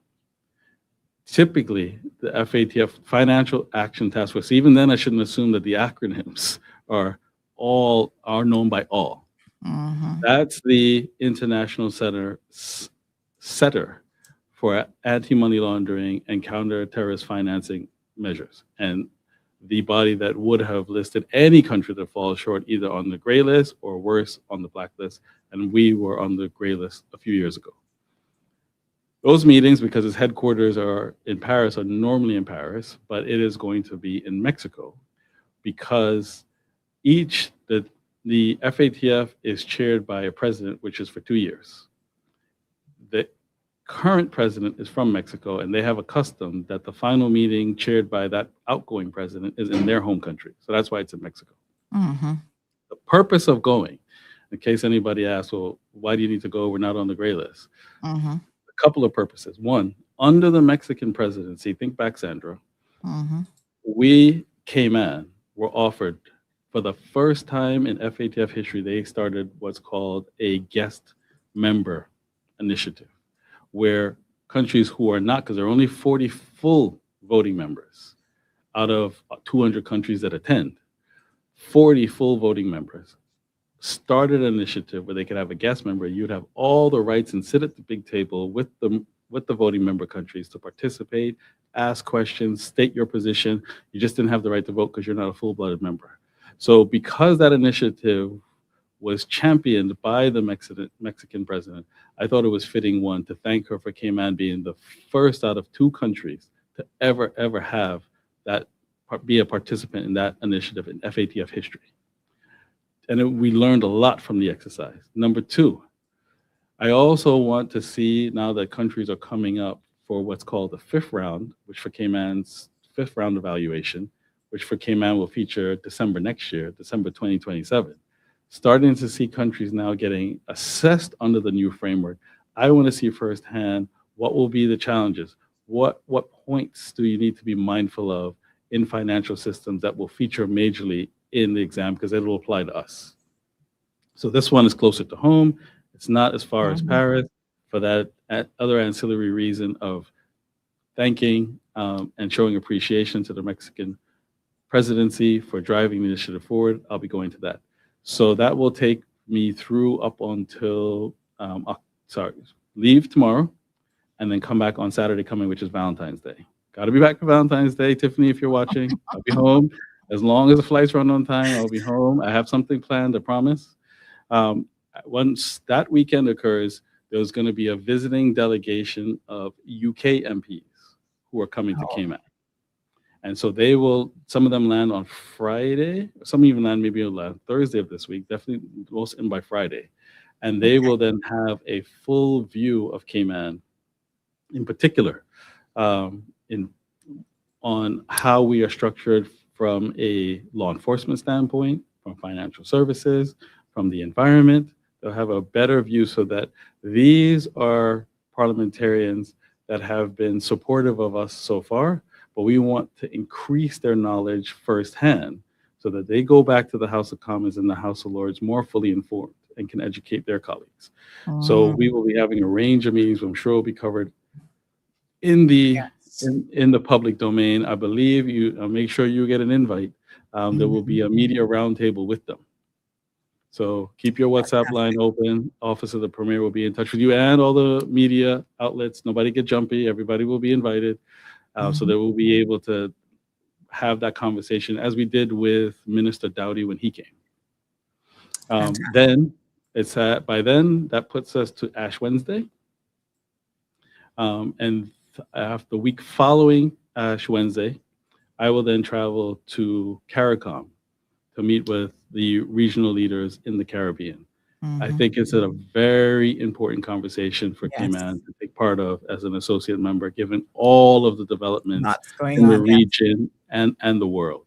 Typically, the FATF Financial Action Task Force, even then I shouldn't assume that the acronyms are known by all. That's the international setter for anti-money laundering and counter-terrorist financing measures, and the body that would have listed any country that falls short either on the gray list or worse, on the black list, and we were on the gray list a few years ago. Those meetings, because its headquarters are in Paris, are normally in Paris, but it is going to be in Mexico, because each the FATF is chaired by a president, which is for 2 years. The current president is from Mexico, and they have a custom that the final meeting chaired by that outgoing president is in their home country. So that's why it's in Mexico. Mm-hmm. The purpose of going, in case anybody asks, well, why do you need to go? We're not on the gray list. Mm-hmm. A couple of purposes. One, under the Mexican presidency, think back, Sandra, Mm-hmm. we Cayman were offered, for the first time in FATF history, they started what's called a guest member initiative, where countries who are not, because there are only 40 full voting members out of 200 countries that attend, 40 full voting members started an initiative where they could have a guest member. You'd have all the rights and sit at the big table with the voting member countries to participate, ask questions, state your position. You just didn't have the right to vote because you're not a full-blooded member. So because that initiative was championed by the Mexican president, I thought it was fitting, one, to thank her for Cayman being the first out of 2 countries to ever have that, be a participant in that initiative in FATF history. And we learned a lot from the exercise. Number 2, I also want to see, now that countries are coming up for what's called the 5th round, which for Cayman's 5th round evaluation, which for Cayman will feature December next year, December 2027, starting to see countries now getting assessed under the new framework. I want to see firsthand what will be the challenges. What points do you need to be mindful of in financial systems that will feature majorly in the exam, because it will apply to us. So this one is closer to home. It's not as far as Paris, for that other ancillary reason of thanking and showing appreciation to the Mexican presidency for driving the initiative forward. I'll be going to that. So that will take me through up until, leave tomorrow and then come back on Saturday coming, which is Valentine's Day. Got to be back for Valentine's Day, Tiffany, if you're watching. I'll be home. As long as the flights run on time, I'll be home. I have something planned, I promise. Once that weekend occurs, there's going to be a visiting delegation of UK MPs who are coming to Cayman. And so they will, some of them land on Friday, some even land maybe on Thursday of this week, definitely most in by Friday. And they will then have a full view of Cayman, in particular, on how we are structured from a law enforcement standpoint, from financial services, from the environment. They'll have a better view, so that these are parliamentarians that have been supportive of us so far, but we want to increase their knowledge firsthand so that they go back to the House of Commons and the House of Lords more fully informed and can educate their colleagues. So we will be having a range of meetings, I'm sure will be covered in the in the public domain. I believe you make sure you get an invite. There will be a media roundtable with them. So keep your WhatsApp line open. Office of the Premier will be in touch with you and all the media outlets. Nobody get jumpy. Everybody will be invited. So that we'll be able to have that conversation, as we did with Minister Dowdy when he came. Then it's by then that puts us to Ash Wednesday. And after the week following Ash Wednesday, I will then travel to CARICOM to meet with the regional leaders in the Caribbean. I think it's a very important conversation for Cayman to take part of as an associate member, given all of the developments in the region and the world.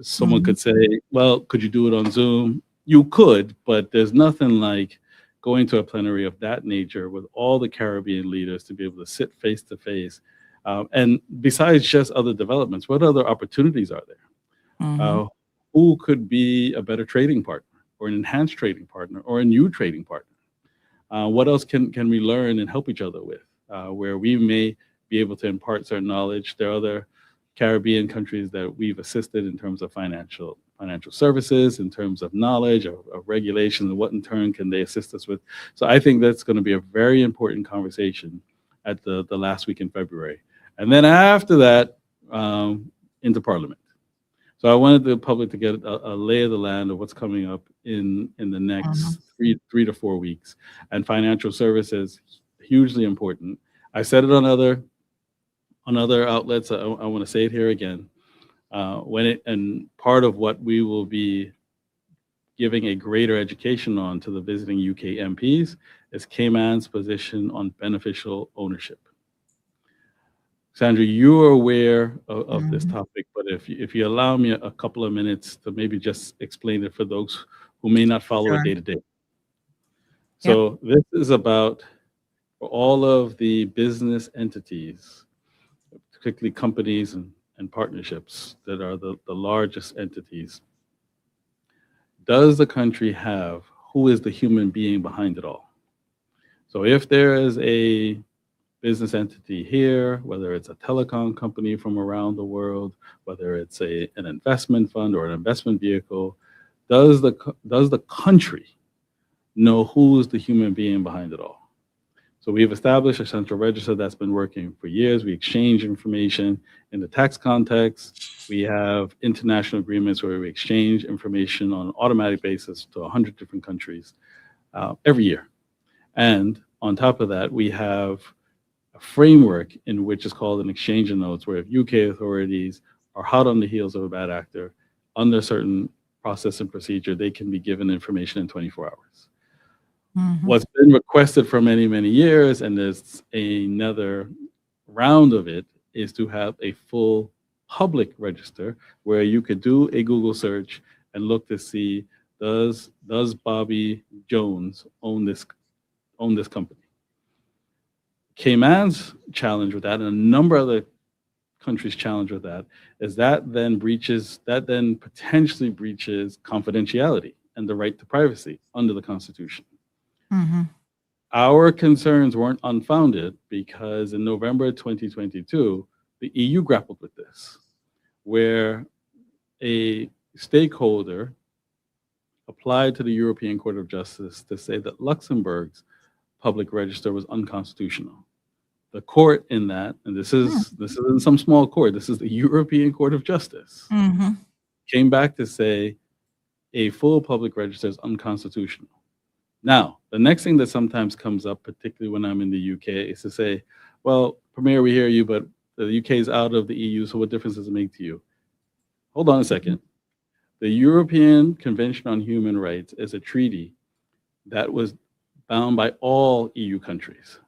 Someone could say, well, could you do it on Zoom? You could, but there's nothing like going to a plenary of that nature with all the Caribbean leaders to be able to sit face to face. And besides just other developments, what other opportunities are there? Who could be a better trading partner, or an enhanced trading partner, or a new trading partner? What else can we learn and help each other with, where we may be able to impart certain knowledge? There are other Caribbean countries that we've assisted in terms of financial services, in terms of knowledge, of regulation, and what in turn can they assist us with. So I think that's going to be a very important conversation at the last week in February. And then after that, into Parliament. So I wanted the public to get a lay of the land of what's coming up in the next 3 to 4 weeks. And financial services, hugely important. I said it on other outlets. I want to say it here again. And part of what we will be giving a greater education on to the visiting UK MPs is Cayman's position on beneficial ownership. Sandra, you are aware of this topic, but if you allow me a couple of minutes to maybe just explain it for those who may not follow it Sure. day to day. So this is about all of the business entities, particularly companies and partnerships that are the largest entities. Does the country have who is the human being behind it all? So if there is a business entity here, whether it's a telecom company from around the world, whether it's an investment fund or an investment vehicle, does the country know who's the human being behind it all? So we've established a central register that's been working for years. We exchange information in the tax context. We have international agreements where we exchange information on an automatic basis to 100 different countries every year. And on top of that, we have a framework in which is called an exchange of notes, where if UK authorities are hot on the heels of a bad actor, under certain process and procedure, they can be given information in 24 hours. What's been requested for many, many years, and there's another round of it, is to have a full public register where you could do a Google search and look to see, does Bobby Jones own this company? Cayman's challenge with that, and a number of other countries' challenge with that, is that then potentially breaches confidentiality and the right to privacy under the Constitution. Our concerns weren't unfounded because in November 2022, the EU grappled with this, where a stakeholder applied to the European Court of Justice to say that Luxembourg's public register was unconstitutional. The court in that, and this isn't some small court, this is the European Court of Justice, came back to say a full public register is unconstitutional. Now, the next thing that sometimes comes up, particularly when I'm in the UK, is to say, well, Premier, we hear you, but the UK is out of the EU, so what difference does it make to you? Hold on a second. The European Convention on Human Rights is a treaty that was bound by all EU countries.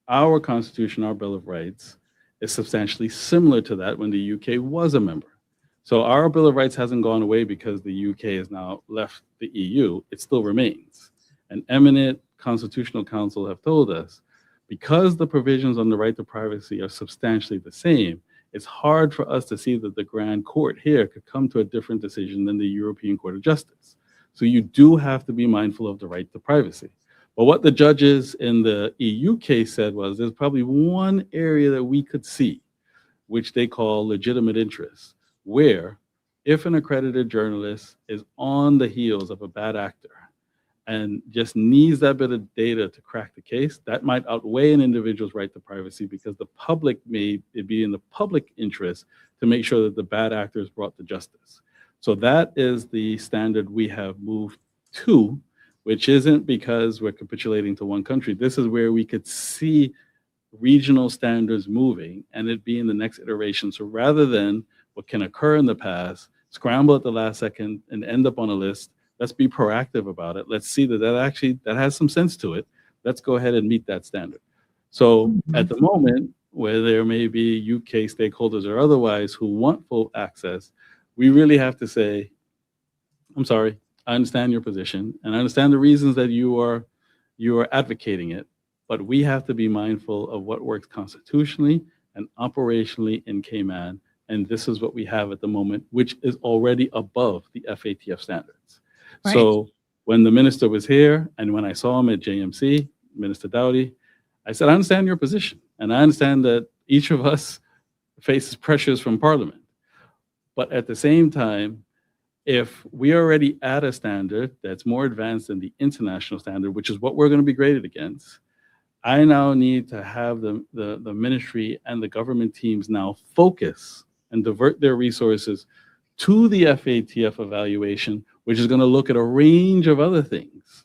Our Constitution, our Bill of Rights, is substantially similar to that when the UK was a member. So our Bill of Rights hasn't gone away because the UK has now left the EU. It still remains. An eminent constitutional counsel have told us, because the provisions on the right to privacy are substantially the same, it's hard for us to see that the Grand Court here could come to a different decision than the European Court of Justice. So you do have to be mindful of the right to privacy. But what the judges in the EU case said was, there's probably one area that we could see, which they call legitimate interest, where if an accredited journalist is on the heels of a bad actor and just needs that bit of data to crack the case, that might outweigh an individual's right to privacy, because the public may be in the public interest to make sure that the bad actor is brought to justice. So that is the standard we have moved to, which isn't because we're capitulating to one country. This is where we could see regional standards moving and it being the next iteration. So rather than what can occur in the past, scramble at the last second and end up on a list, let's be proactive about it. Let's see that has some sense to it. Let's go ahead and meet that standard. So at the moment, where there may be UK stakeholders or otherwise who want full access, we really have to say, I'm sorry, I understand your position and I understand the reasons that you are advocating it, but we have to be mindful of what works constitutionally and operationally in Cayman. And this is what we have at the moment, which is already above the FATF standards. Right. So when the minister was here and when I saw him at JMC, Minister Dowdy, I said, I understand your position. And I understand that each of us faces pressures from Parliament. But at the same time, if we are already at a standard that's more advanced than the international standard, which is what we're going to be graded against, I now need to have the ministry and the government teams now focus and divert their resources to the FATF evaluation, which is going to look at a range of other things.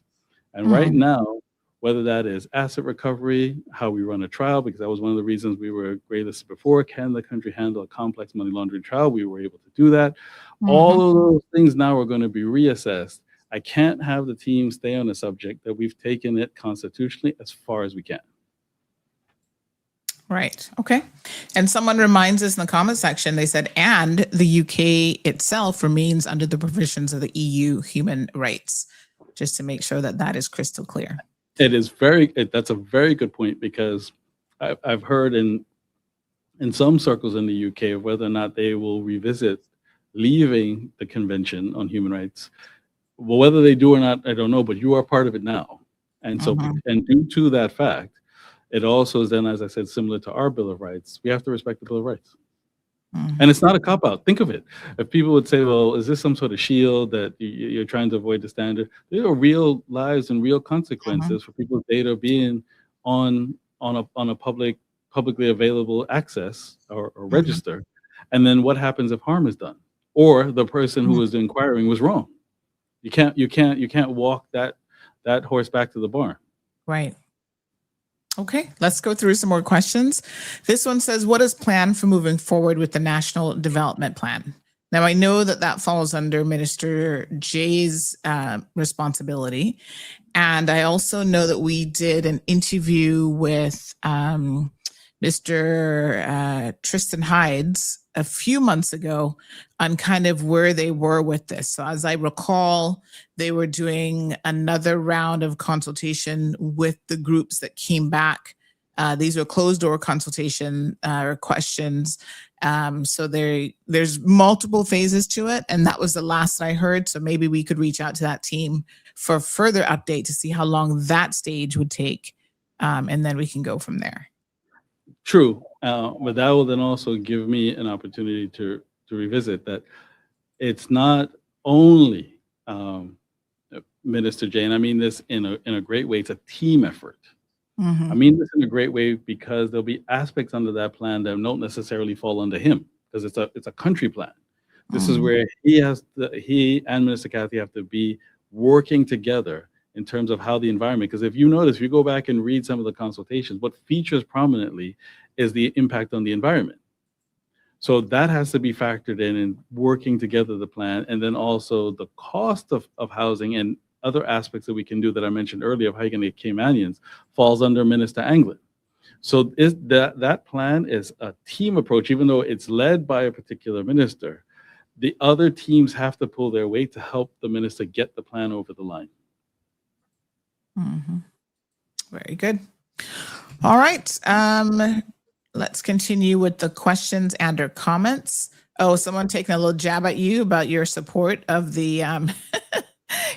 And right now, whether that is asset recovery, how we run a trial, because that was one of the reasons we were graylisted before. Can the country handle a complex money laundering trial? We were able to do that. All of those things now are going to be reassessed I can't have the team stay on a subject that we've taken it constitutionally as far as we can. Right. Okay. And someone reminds us in the comment section, they said, and the UK itself remains under the provisions of the EU human rights, just to make sure that that is crystal clear. It is that's a very good point, because I've heard in some circles in the UK of whether or not they will revisit leaving the Convention on Human Rights. Well, whether they do or not, I don't know, but you are part of it now. And so, and due to that fact, it also is then, as I said, similar to our Bill of Rights, we have to respect the Bill of Rights. And it's not a cop-out. Think of it. If people would say, well, is this some sort of shield that you're trying to avoid the standard? There are real lives and real consequences for people's data being on a publicly available access or register. And then what happens if harm is done? Or the person who was inquiring was wrong. You can't walk that horse back to the barn. Right. Okay, let's go through some more questions. This one says, what is planned for moving forward with the National Development Plan? Now, I know that that falls under Minister Jay's responsibility. And I also know that we did an interview with Mr. Tristan Hydes a few months ago on kind of where they were with this. So as I recall, they were doing another round of consultation with the groups that came back. These were closed door consultation or questions. So there's multiple phases to it. And that was the last I heard. So maybe we could reach out to that team for further update to see how long that stage would take. And then we can go from there. True. But that will then also give me an opportunity to revisit that it's not only Minister Jay, and I mean this in a great way, it's a team effort. I mean this in a great way because there'll be aspects under that plan that don't necessarily fall under him, because it's a country plan. This is where he and Minister Cathy have to be working together in terms of how the environment, because if you notice, if you go back and read some of the consultations, what features prominently is the impact on the environment. So that has to be factored in working together the plan, and then also the cost of housing and other aspects that we can do that I mentioned earlier of how you can get Caymanians falls under Minister Anglin. So that plan is a team approach, even though it's led by a particular minister. The other teams have to pull their weight to help the minister get the plan over the line. Very good. All right. Let's continue with the questions and or comments. Oh, someone taking a little jab at you about your support of the,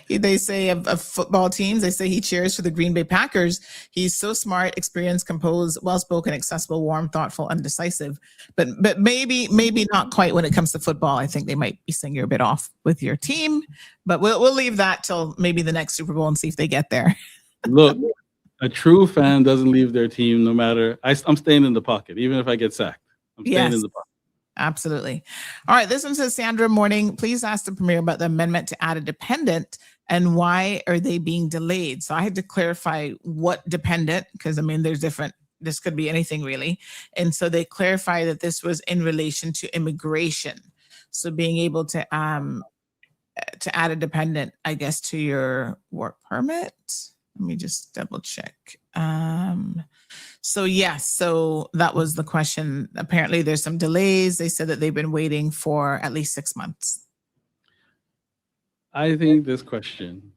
they say of football teams. They say he cheers for the Green Bay Packers. He's so smart, experienced, composed, well-spoken, accessible, warm, thoughtful, undecisive. But maybe not quite when it comes to football. I think they might be saying you're a bit off with your team. But we'll leave that till maybe the next Super Bowl and see if they get there. Look, a true fan doesn't leave their team no matter. I'm staying in the pocket, even if I get sacked. I'm staying in the pocket. Absolutely. All right. This one says, Sandra Morning, please ask the Premier about the amendment to add a dependent and why are they being delayed? So I had to clarify what dependent, because I mean, this could be anything really. And so they clarify that this was in relation to immigration. So being able to add a dependent, I guess, to your work permit. Let me just double check. So yes, so that was the question. Apparently there's some delays. They said that they've been waiting for at least 6 months. I think this question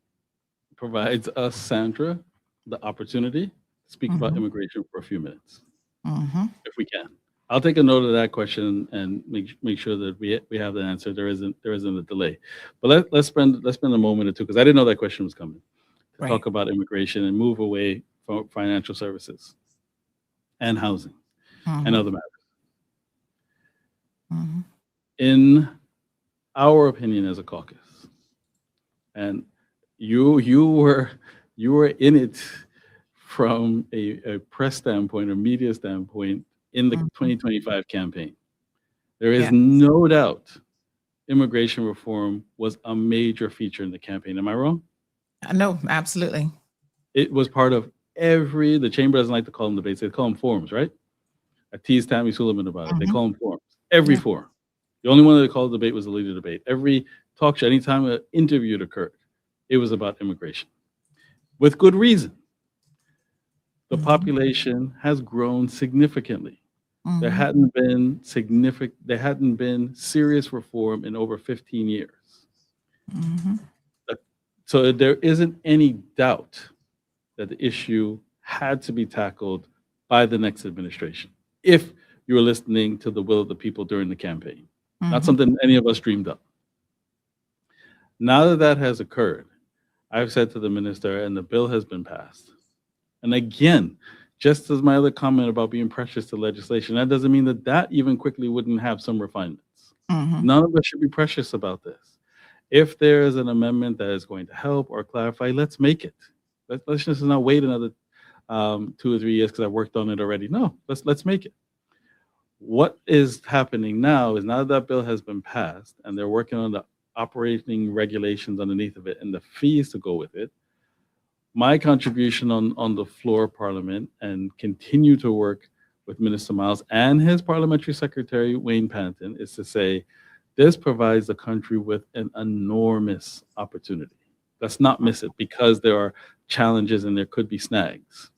provides us, Sandra, the opportunity to speak about immigration for a few minutes, if we can. I'll take a note of that question and make sure that we have the answer. There isn't a delay. But let's spend a moment or two, because I didn't know that question was coming. To talk about immigration and move away from financial services and housing and other matters. In our opinion as a caucus, and you were in it from a press standpoint or media standpoint in the 2025 campaign, there is no doubt immigration reform was a major feature in the campaign. Am I wrong? No, absolutely. It was part of the chamber doesn't like to call them debates. They call them forums, right? I teased Tammy Suleiman about it. They call them forums. Every forum. The only one that they called debate was the leader debate. Every talk show, anytime an interview occurred, it was about immigration. With good reason. The population has grown significantly. There hadn't been serious reform in over 15 years. So there isn't any doubt that the issue had to be tackled by the next administration, if you were listening to the will of the people during the campaign. Not something any of us dreamed up. Now that that has occurred, I've said to the minister, and the bill has been passed. And again, just as my other comment about being precious to legislation, that doesn't mean that that even quickly wouldn't have some refinements. None of us should be precious about this. If there is an amendment that is going to help or clarify, let's make it. Let's just not wait another 2 or 3 years because I've worked on it already. No, let's make it. What is happening now is now that bill has been passed and they're working on the operating regulations underneath of it and the fees to go with it, my contribution on the floor of Parliament and continue to work with Minister Miles and his parliamentary secretary, Wayne Panton, is to say, this provides the country with an enormous opportunity. Let's not miss it because there are challenges and there could be snags.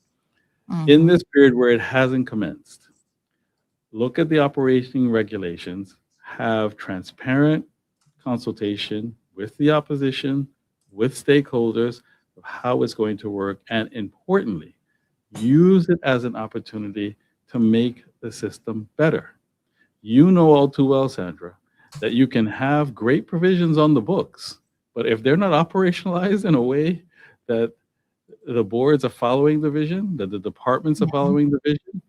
In this period where it hasn't commenced, look at the operating regulations, have transparent consultation with the opposition, with stakeholders of how it's going to work, and importantly, use it as an opportunity to make the system better. You know all too well, Sandra, that you can have great provisions on the books, but if they're not operationalized in a way that the boards are following the vision, that the departments are following the vision,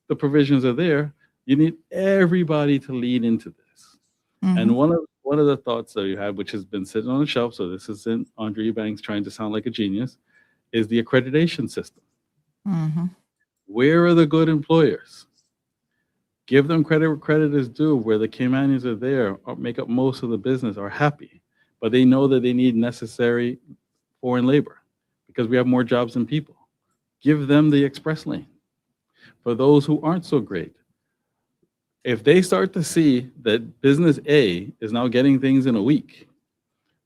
the provisions are there, you need everybody to lean into this. And one of the thoughts that you had, which has been sitting on the shelf, so this isn't Andre Ebanks trying to sound like a genius, is the accreditation system. Where are the good employers? Give them credit where credit is due, where the Caymanians are there, or make up most of the business, are happy, but they know that they need necessary foreign labor because we have more jobs than people. Give them the express lane. For those who aren't so great, if they start to see that business A is now getting things in a week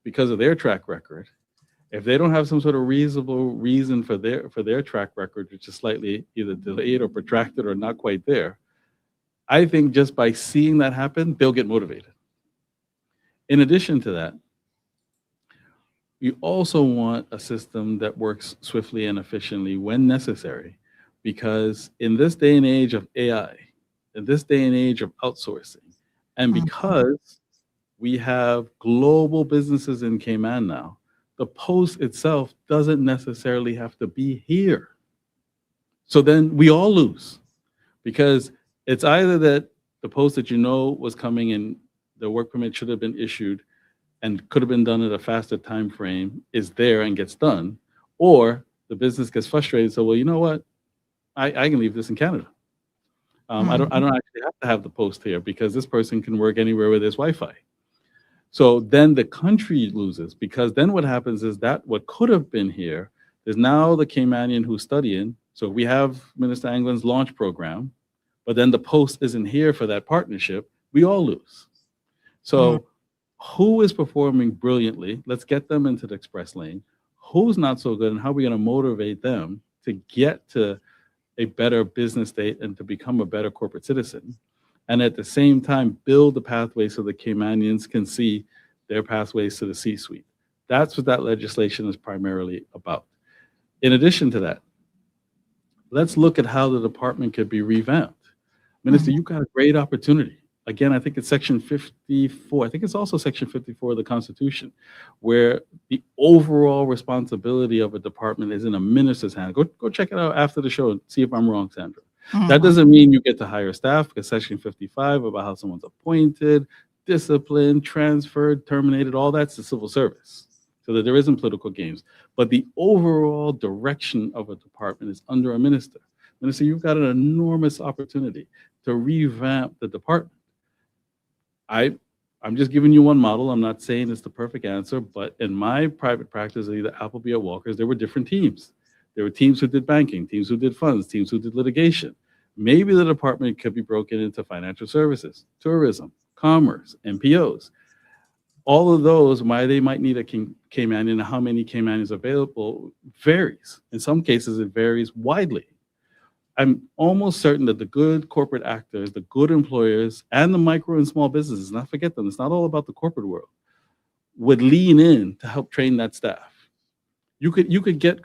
because of their track record, if they don't have some sort of reasonable reason for their track record, which is slightly either delayed or protracted or not quite there, I think just by seeing that happen, they'll get motivated. In addition to that, you also want a system that works swiftly and efficiently when necessary, because in this day and age of AI, in this day and age of outsourcing, and because we have global businesses in Cayman now, the post itself doesn't necessarily have to be here. So then we all lose, because it's either that the post that you know was coming and the work permit should have been issued and could have been done at a faster time frame is there and gets done, or the business gets frustrated. So, well, you know what? I can leave this in Canada. I don't actually have to have the post here because this person can work anywhere where there's Wi-Fi. So then the country loses, because then what happens is that what could have been here is now the Caymanian who's studying. So we have Minister Anglin's launch program, but then the post isn't here for that partnership. We all lose. So who is performing brilliantly? Let's get them into the express lane. Who's not so good, and how are we going to motivate them to get to a better business state and to become a better corporate citizen? And at the same time, build the pathway so the Caymanians can see their pathways to the C-suite. That's what that legislation is primarily about. In addition to that, let's look at how the department could be revamped. Minister, you've got a great opportunity. Again, I think it's section 54. I think it's also section 54 of the Constitution, where the overall responsibility of a department is in a minister's hand. Go check it out after the show and see if I'm wrong, Sandra. That doesn't mean you get to hire staff, because section 55 about how someone's appointed, disciplined, transferred, terminated, all that's the civil service, so that there isn't political games. But the overall direction of a department is under a minister. Minister, you've got an enormous opportunity to revamp the department. I'm just giving you one model. I'm not saying it's the perfect answer, but in my private practice, either Appleby or Walker's, there were different teams. There were teams who did banking, teams who did funds, teams who did litigation. Maybe the department could be broken into financial services, tourism, commerce, NPOs. All of those, why they might need a Caymanian and how many Caymanians available varies. In some cases, it varies widely. I'm almost certain that the good corporate actors, the good employers, and the micro and small businesses, not forget them, it's not all about the corporate world, would lean in to help train that staff. You could get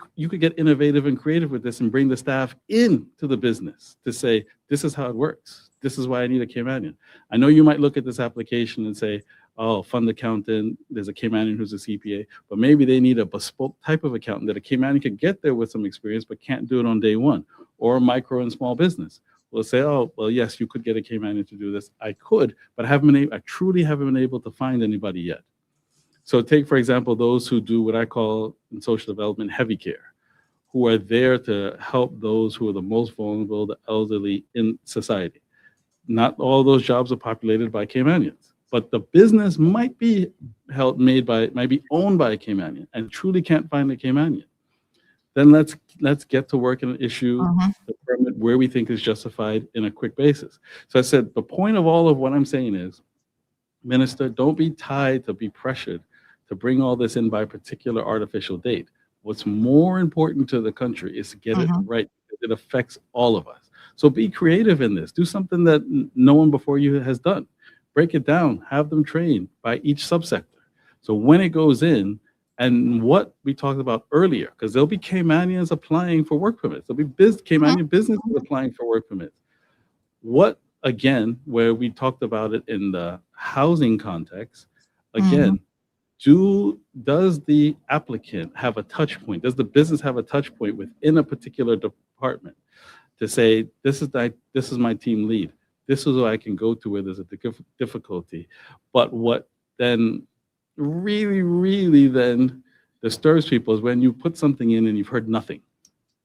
innovative and creative with this and bring the staff into the business to say, this is how it works. This is why I need a Caymanian. I know you might look at this application and say, oh, fund accountant, there's a Caymanian who's a CPA, but maybe they need a bespoke type of accountant that a Caymanian could get there with some experience, but can't do it on day one, or a micro and small business. We'll say, oh, well, yes, you could get a Caymanian to do this. I could, but I truly haven't been able to find anybody yet. So take, for example, those who do what I call in social development heavy care, who are there to help those who are the most vulnerable, the elderly in society. Not all those jobs are populated by Caymanians, but the business might be owned by a Caymanian and truly can't find a Caymanian. Then let's get to work and issue the permit where we think is justified in a quick basis. So I said, the point of all of what I'm saying is, Minister, don't be tied to be pressured to bring all this in by a particular artificial date. What's more important to the country is to get it right. It affects all of us. So be creative in this. Do something that no one before you has done. Break it down. Have them trained by each subsector. So when it goes in, and what we talked about earlier, because there'll be Caymanians applying for work permits. There'll be Caymanian businesses applying for work permits. What, again, where we talked about it in the housing context, again, does the applicant have a touch point? Does the business have a touch point within a particular department to say, this is my team lead. This is what I can go to where there's a difficulty. But what then really, really then disturbs people is when you put something in and you've heard nothing.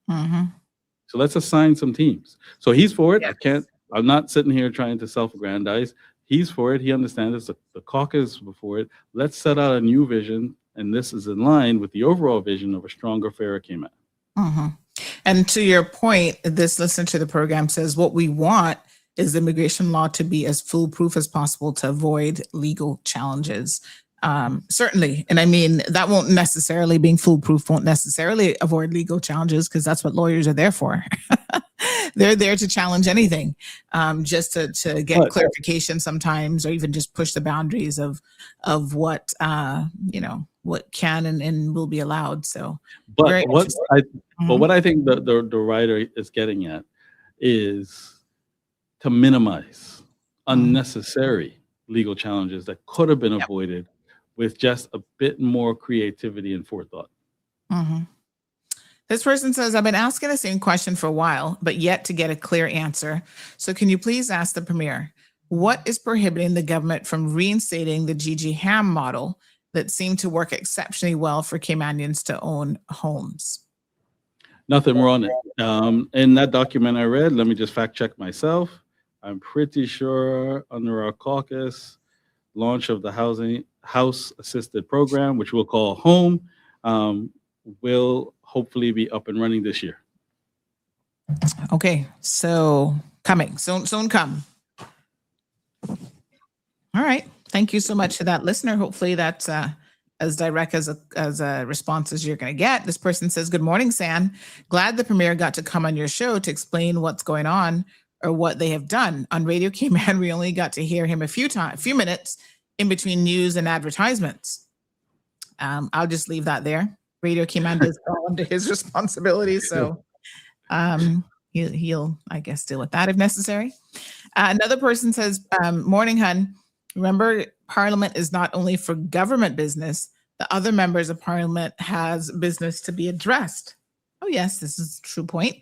So let's assign some teams. So he's for it. Yes. I'm not sitting here trying to self-aggrandize. He's for it. He understands it. The caucus before it. Let's set out a new vision, and this is in line with the overall vision of a stronger, fairer Cayman. And to your point, this listener to the program says what we want is the immigration law to be as foolproof as possible to avoid legal challenges. Certainly. And I mean, that won't necessarily, being foolproof won't necessarily avoid legal challenges, because that's what lawyers are there for. They're there to challenge anything, just to get clarification sometimes, or even just push the boundaries of what, what can and will be allowed. So, but what I think the writer is getting at is to minimize unnecessary legal challenges that could have been avoided with just a bit more creativity and forethought. This person says, I've been asking the same question for a while, but yet to get a clear answer. So can you please ask the Premier, what is prohibiting the government from reinstating the Gigi Ham model that seemed to work exceptionally well for Caymanians to own homes? Nothing wrong. In that document I read, let me just fact check myself. I'm pretty sure under our caucus launch of the house assisted program, which we'll call HOME, will hopefully be up and running this year. Okay, so coming soon come. All right, thank you so much to that listener. Hopefully that's as direct as a response as you're going to get. This person says, good morning, San. Glad the Premier got to come on your show to explain what's going on or what they have done. On Radio Cayman, we only got to hear him a few minutes in between news and advertisements. I'll just leave that there. Radio Cayman does fall under his responsibility, so he'll, I guess, deal with that if necessary. Another person says, morning, hun. Remember, Parliament is not only for government business, the other members of Parliament has business to be addressed. Oh, yes, this is a true point.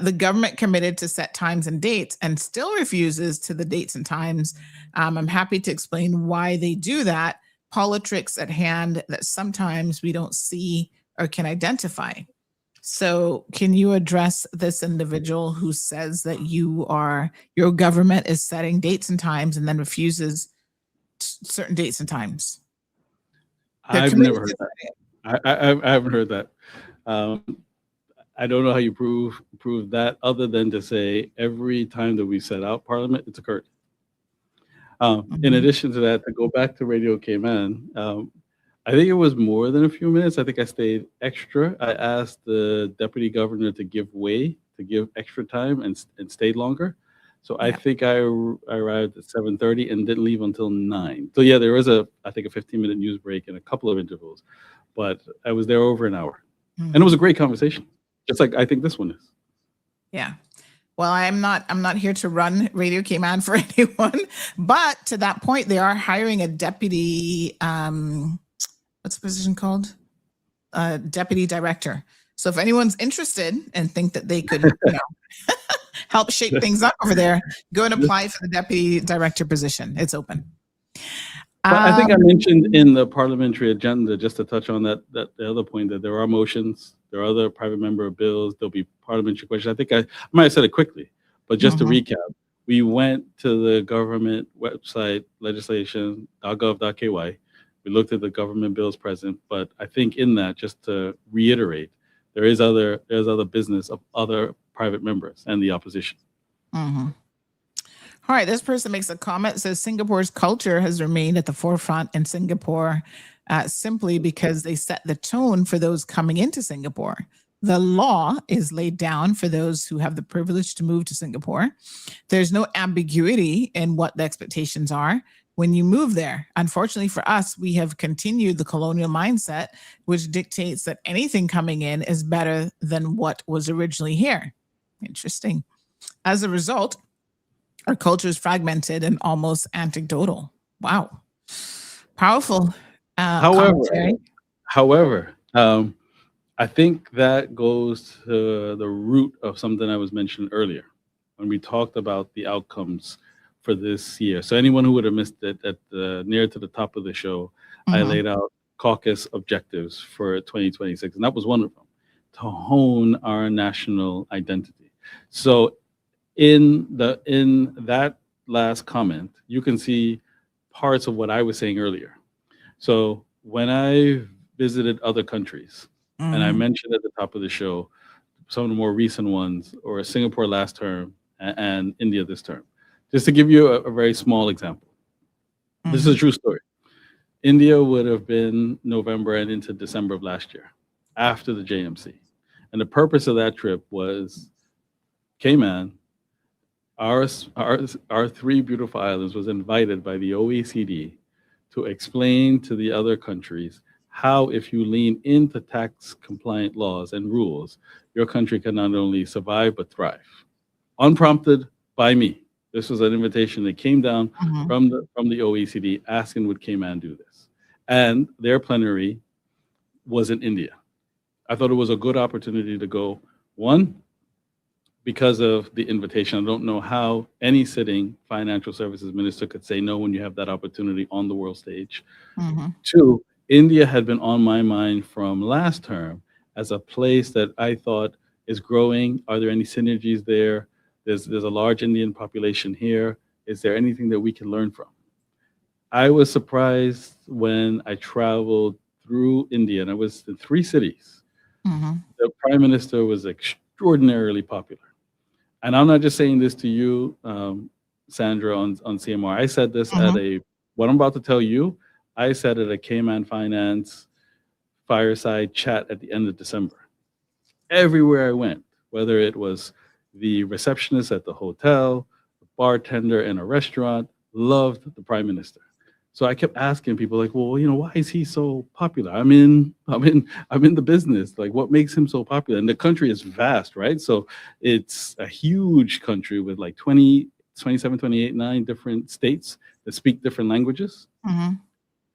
The government committed to set times and dates and still refuses to the dates and times. I'm happy to explain why they do that. Politics at hand that sometimes we don't see or can identify. So can you address this individual who says that your government is setting dates and times and then refuses certain dates and times? I've never heard that. I haven't heard that. I don't know how you prove that, other than to say every time that we set out Parliament, it's occurred. In addition to that, to go back to Radio Cayman, I think it was more than a few minutes. I think I stayed extra. I asked the deputy governor to give way, to give extra time and stayed longer. So I Yeah. think I arrived at 7:30 and didn't leave until 9. So yeah, there was I think a 15-minute news break and a couple of intervals, but I was there over an hour. And it was a great conversation, just like I think this one is. Yeah. Well, I'm not here to run Radio Cayman for anyone, but to that point, they are hiring a deputy. What's the position called? Deputy director. So if anyone's interested and think that they could, help shape things up over there, go and apply for the deputy director position. It's open. But I think I mentioned in the parliamentary agenda, just to touch on that the other point, that there are motions, there are other private member bills, there'll be parliamentary questions. I think I might have said it quickly, but just to recap, we went to the government website, legislation.gov.ky. We looked at the government bills present, but I think in that, just to reiterate, there's other business of other private members and the opposition. All right, this person makes a comment, says Singapore's culture has remained at the forefront in Singapore simply because they set the tone for those coming into Singapore. The law is laid down for those who have the privilege to move to Singapore. There's no ambiguity in what the expectations are when you move there. Unfortunately for us, we have continued the colonial mindset, which dictates that anything coming in is better than what was originally here. Interesting. As a result, our culture is fragmented and almost anecdotal. Wow. Powerful. However, I think that goes to the root of something I was mentioning earlier when we talked about the outcomes for this year. So anyone who would have missed it near to the top of the show, I laid out caucus objectives for 2026, and that was one of them, to hone our national identity. So in that last comment, you can see parts of what I was saying earlier. So when I visited other countries, and I mentioned at the top of the show, some of the more recent ones, or Singapore last term and India this term, just to give you a very small example. This is a true story. India would have been November and into December of last year, after the JMC. And the purpose of that trip was Cayman, our 3 beautiful islands, was invited by the OECD to explain to the other countries how, if you lean into tax compliant laws and rules, your country can not only survive but thrive. Unprompted by me. This was an invitation that came down from the OECD asking, would Cayman do this? And their plenary was in India. I thought it was a good opportunity to go, one, because of the invitation. I don't know how any sitting financial services minister could say no when you have that opportunity on the world stage. 2, India had been on my mind from last term as a place that I thought is growing. Are there any synergies there? There's a large Indian population here. Is there anything that we can learn from? I was surprised when I traveled through India, and I was in 3 cities. The prime minister was extraordinarily popular. And I'm not just saying this to you, Sandra, on CMR. I said this at what I'm about to tell you, I said at a Cayman Finance fireside chat at the end of December. Everywhere I went, whether it was the receptionist at the hotel, the bartender in a restaurant, loved the prime minister. So I kept asking people, like, well, why is he so popular? I'm in the business. Like, what makes him so popular? And the country is vast, right? So it's a huge country with like 27, 28, 9 different states that speak different languages.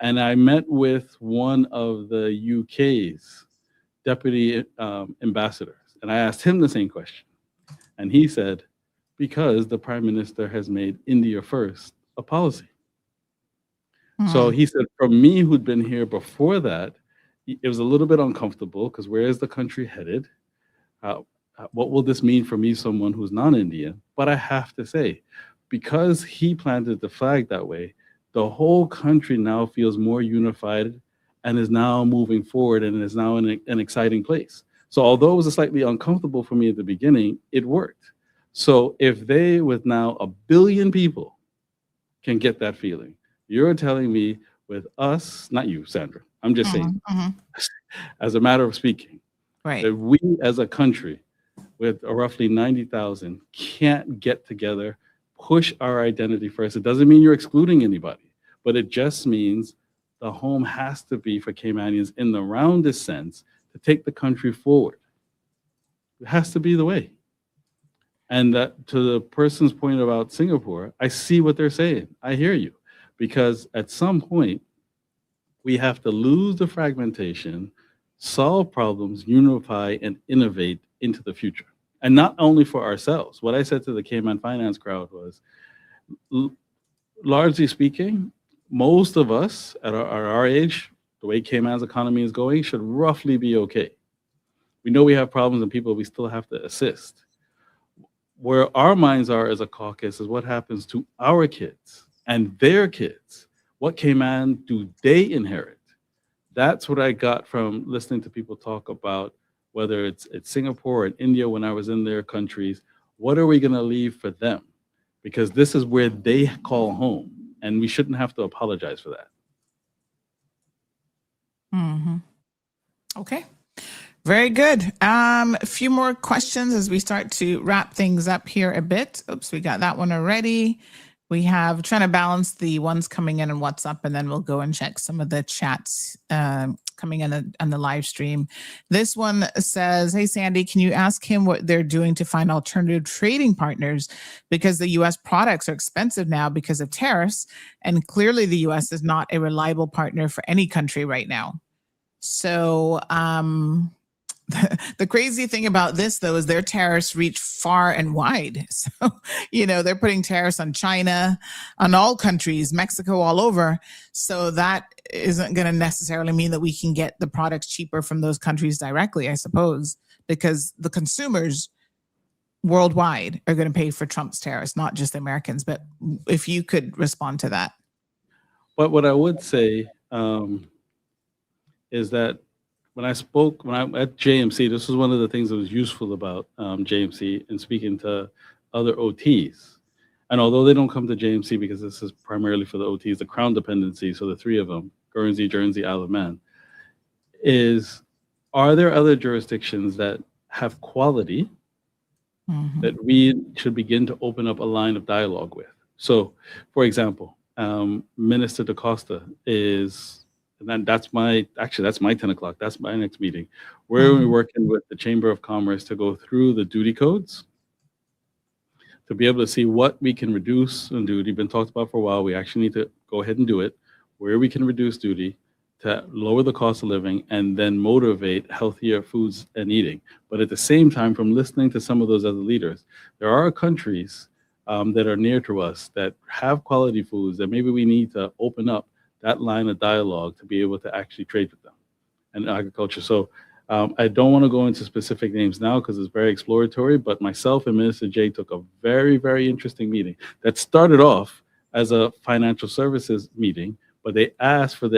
And I met with one of the UK's deputy ambassadors, and I asked him the same question. And he said, because the prime minister has made India first a policy. So he said, for me, who'd been here before that, it was a little bit uncomfortable because where is the country headed? What will this mean for me, someone who's non-Indian? But I have to say, because he planted the flag that way, the whole country now feels more unified and is now moving forward and is now in an exciting place. So although it was slightly uncomfortable for me at the beginning, it worked. So if they, with now 1 billion people, can get that feeling, you're telling me with us, not you, Sandra, I'm just saying, Mhm. as a matter of speaking, Right. that we as a country with roughly 90,000 can't get together, push our identity first. It doesn't mean you're excluding anybody, but it just means the home has to be for Caymanians in the roundest sense to take the country forward. It has to be the way. And that, to the person's point about Singapore, I see what they're saying. I hear you. Because at some point, we have to lose the fragmentation, solve problems, unify, and innovate into the future. And not only for ourselves. What I said to the Cayman Finance crowd was, largely speaking, most of us at our age, the way Cayman's economy is going, should roughly be okay. We know we have problems and people we still have to assist. Where our minds are as a caucus is what happens to our kids and their kids. What Cayman do they inherit? That's what I got from listening to people talk about, whether it's Singapore and India when I was in their countries. What are we going to leave for them? Because this is where they call home, and we shouldn't have to apologize for that. Mm-hmm. Okay. Very good. A few more questions as we start to wrap things up here a bit. Oops, we got that one already. We have trying to balance the ones coming in on WhatsApp, and then we'll go and check some of the chats coming in on the live stream. This one says, hey, Sandy, can you ask him what they're doing to find alternative trading partners? Because the U.S. products are expensive now because of tariffs, and clearly the U.S. is not a reliable partner for any country right now. So the crazy thing about this, though, is their tariffs reach far and wide. So, they're putting tariffs on China, on all countries, Mexico, all over. So that isn't going to necessarily mean that we can get the products cheaper from those countries directly, I suppose, because the consumers worldwide are going to pay for Trump's tariffs, not just the Americans. But if you could respond to that. But what I would say is that when I'm at JMC, this was one of the things that was useful about JMC and speaking to other OTs. And although they don't come to JMC because this is primarily for the OTs, the Crown dependency, so the three of them, Guernsey, Jersey, Isle of Man, are there other jurisdictions that have quality that we should begin to open up a line of dialogue with? So, for example, Minister DaCosta is... And then that's my 10 o'clock. That's my next meeting. We're working with the Chamber of Commerce to go through the duty codes to be able to see what we can reduce on duty. Been talked about for a while. We actually need to go ahead and do it. Where we can reduce duty to lower the cost of living and then motivate healthier foods and eating. But at the same time, from listening to some of those other leaders, there are countries that are near to us that have quality foods that maybe we need to open up that line of dialogue to be able to actually trade with them and agriculture. So I don't want to go into specific names now because it's very exploratory, but myself and Minister Jay took a very, very interesting meeting that started off as a financial services meeting, but they asked for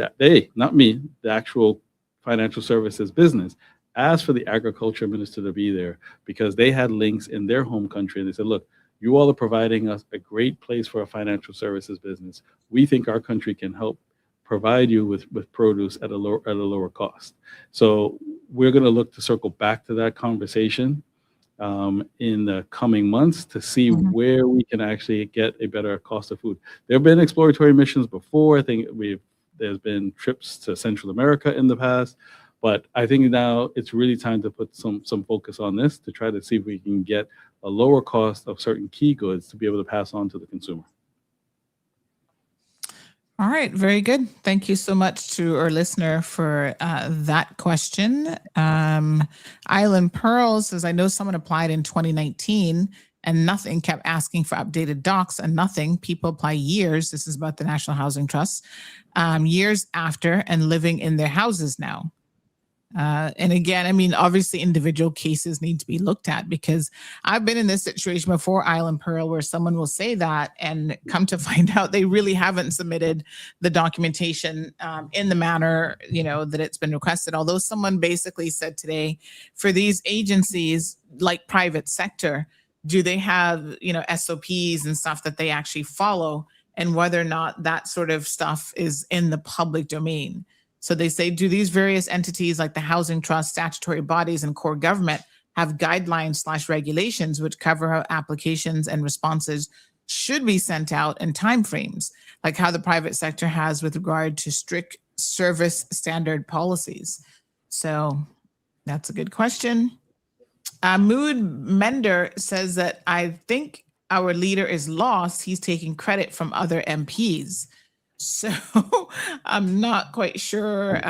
not me, the actual financial services business, asked for the agriculture minister to be there because they had links in their home country. And they said, look, you all are providing us a great place for a financial services business. We think our country can help provide you with produce at a lower cost. So we're going to look to circle back to that conversation in the coming months to see where we can actually get a better cost of food. There have been exploratory missions before. I think there's been trips to Central America in the past, but I think now it's really time to put some focus on this to try to see if we can get a lower cost of certain key goods to be able to pass on to the consumer. All right, very good. Thank you so much to our listener for that question. Island Pearl says, I know someone applied in 2019 and nothing, kept asking for updated docs and nothing. People apply years. This is about the National Housing Trust, years after and living in their houses now. And again, I mean, obviously individual cases need to be looked at because I've been in this situation before, Island Pearl, where someone will say that and come to find out they really haven't submitted the documentation in the manner, that it's been requested. Although someone basically said today, for these agencies like private sector, do they have, SOPs and stuff that they actually follow, and whether or not that sort of stuff is in the public domain. So they say, do these various entities like the Housing Trust, statutory bodies, and core government have guidelines/regulations which cover how applications and responses should be sent out and timeframes, like how the private sector has with regard to strict service standard policies? So that's a good question. Mood Mender says that I think our leader is lost. He's taking credit from other MPs. So I'm not quite sure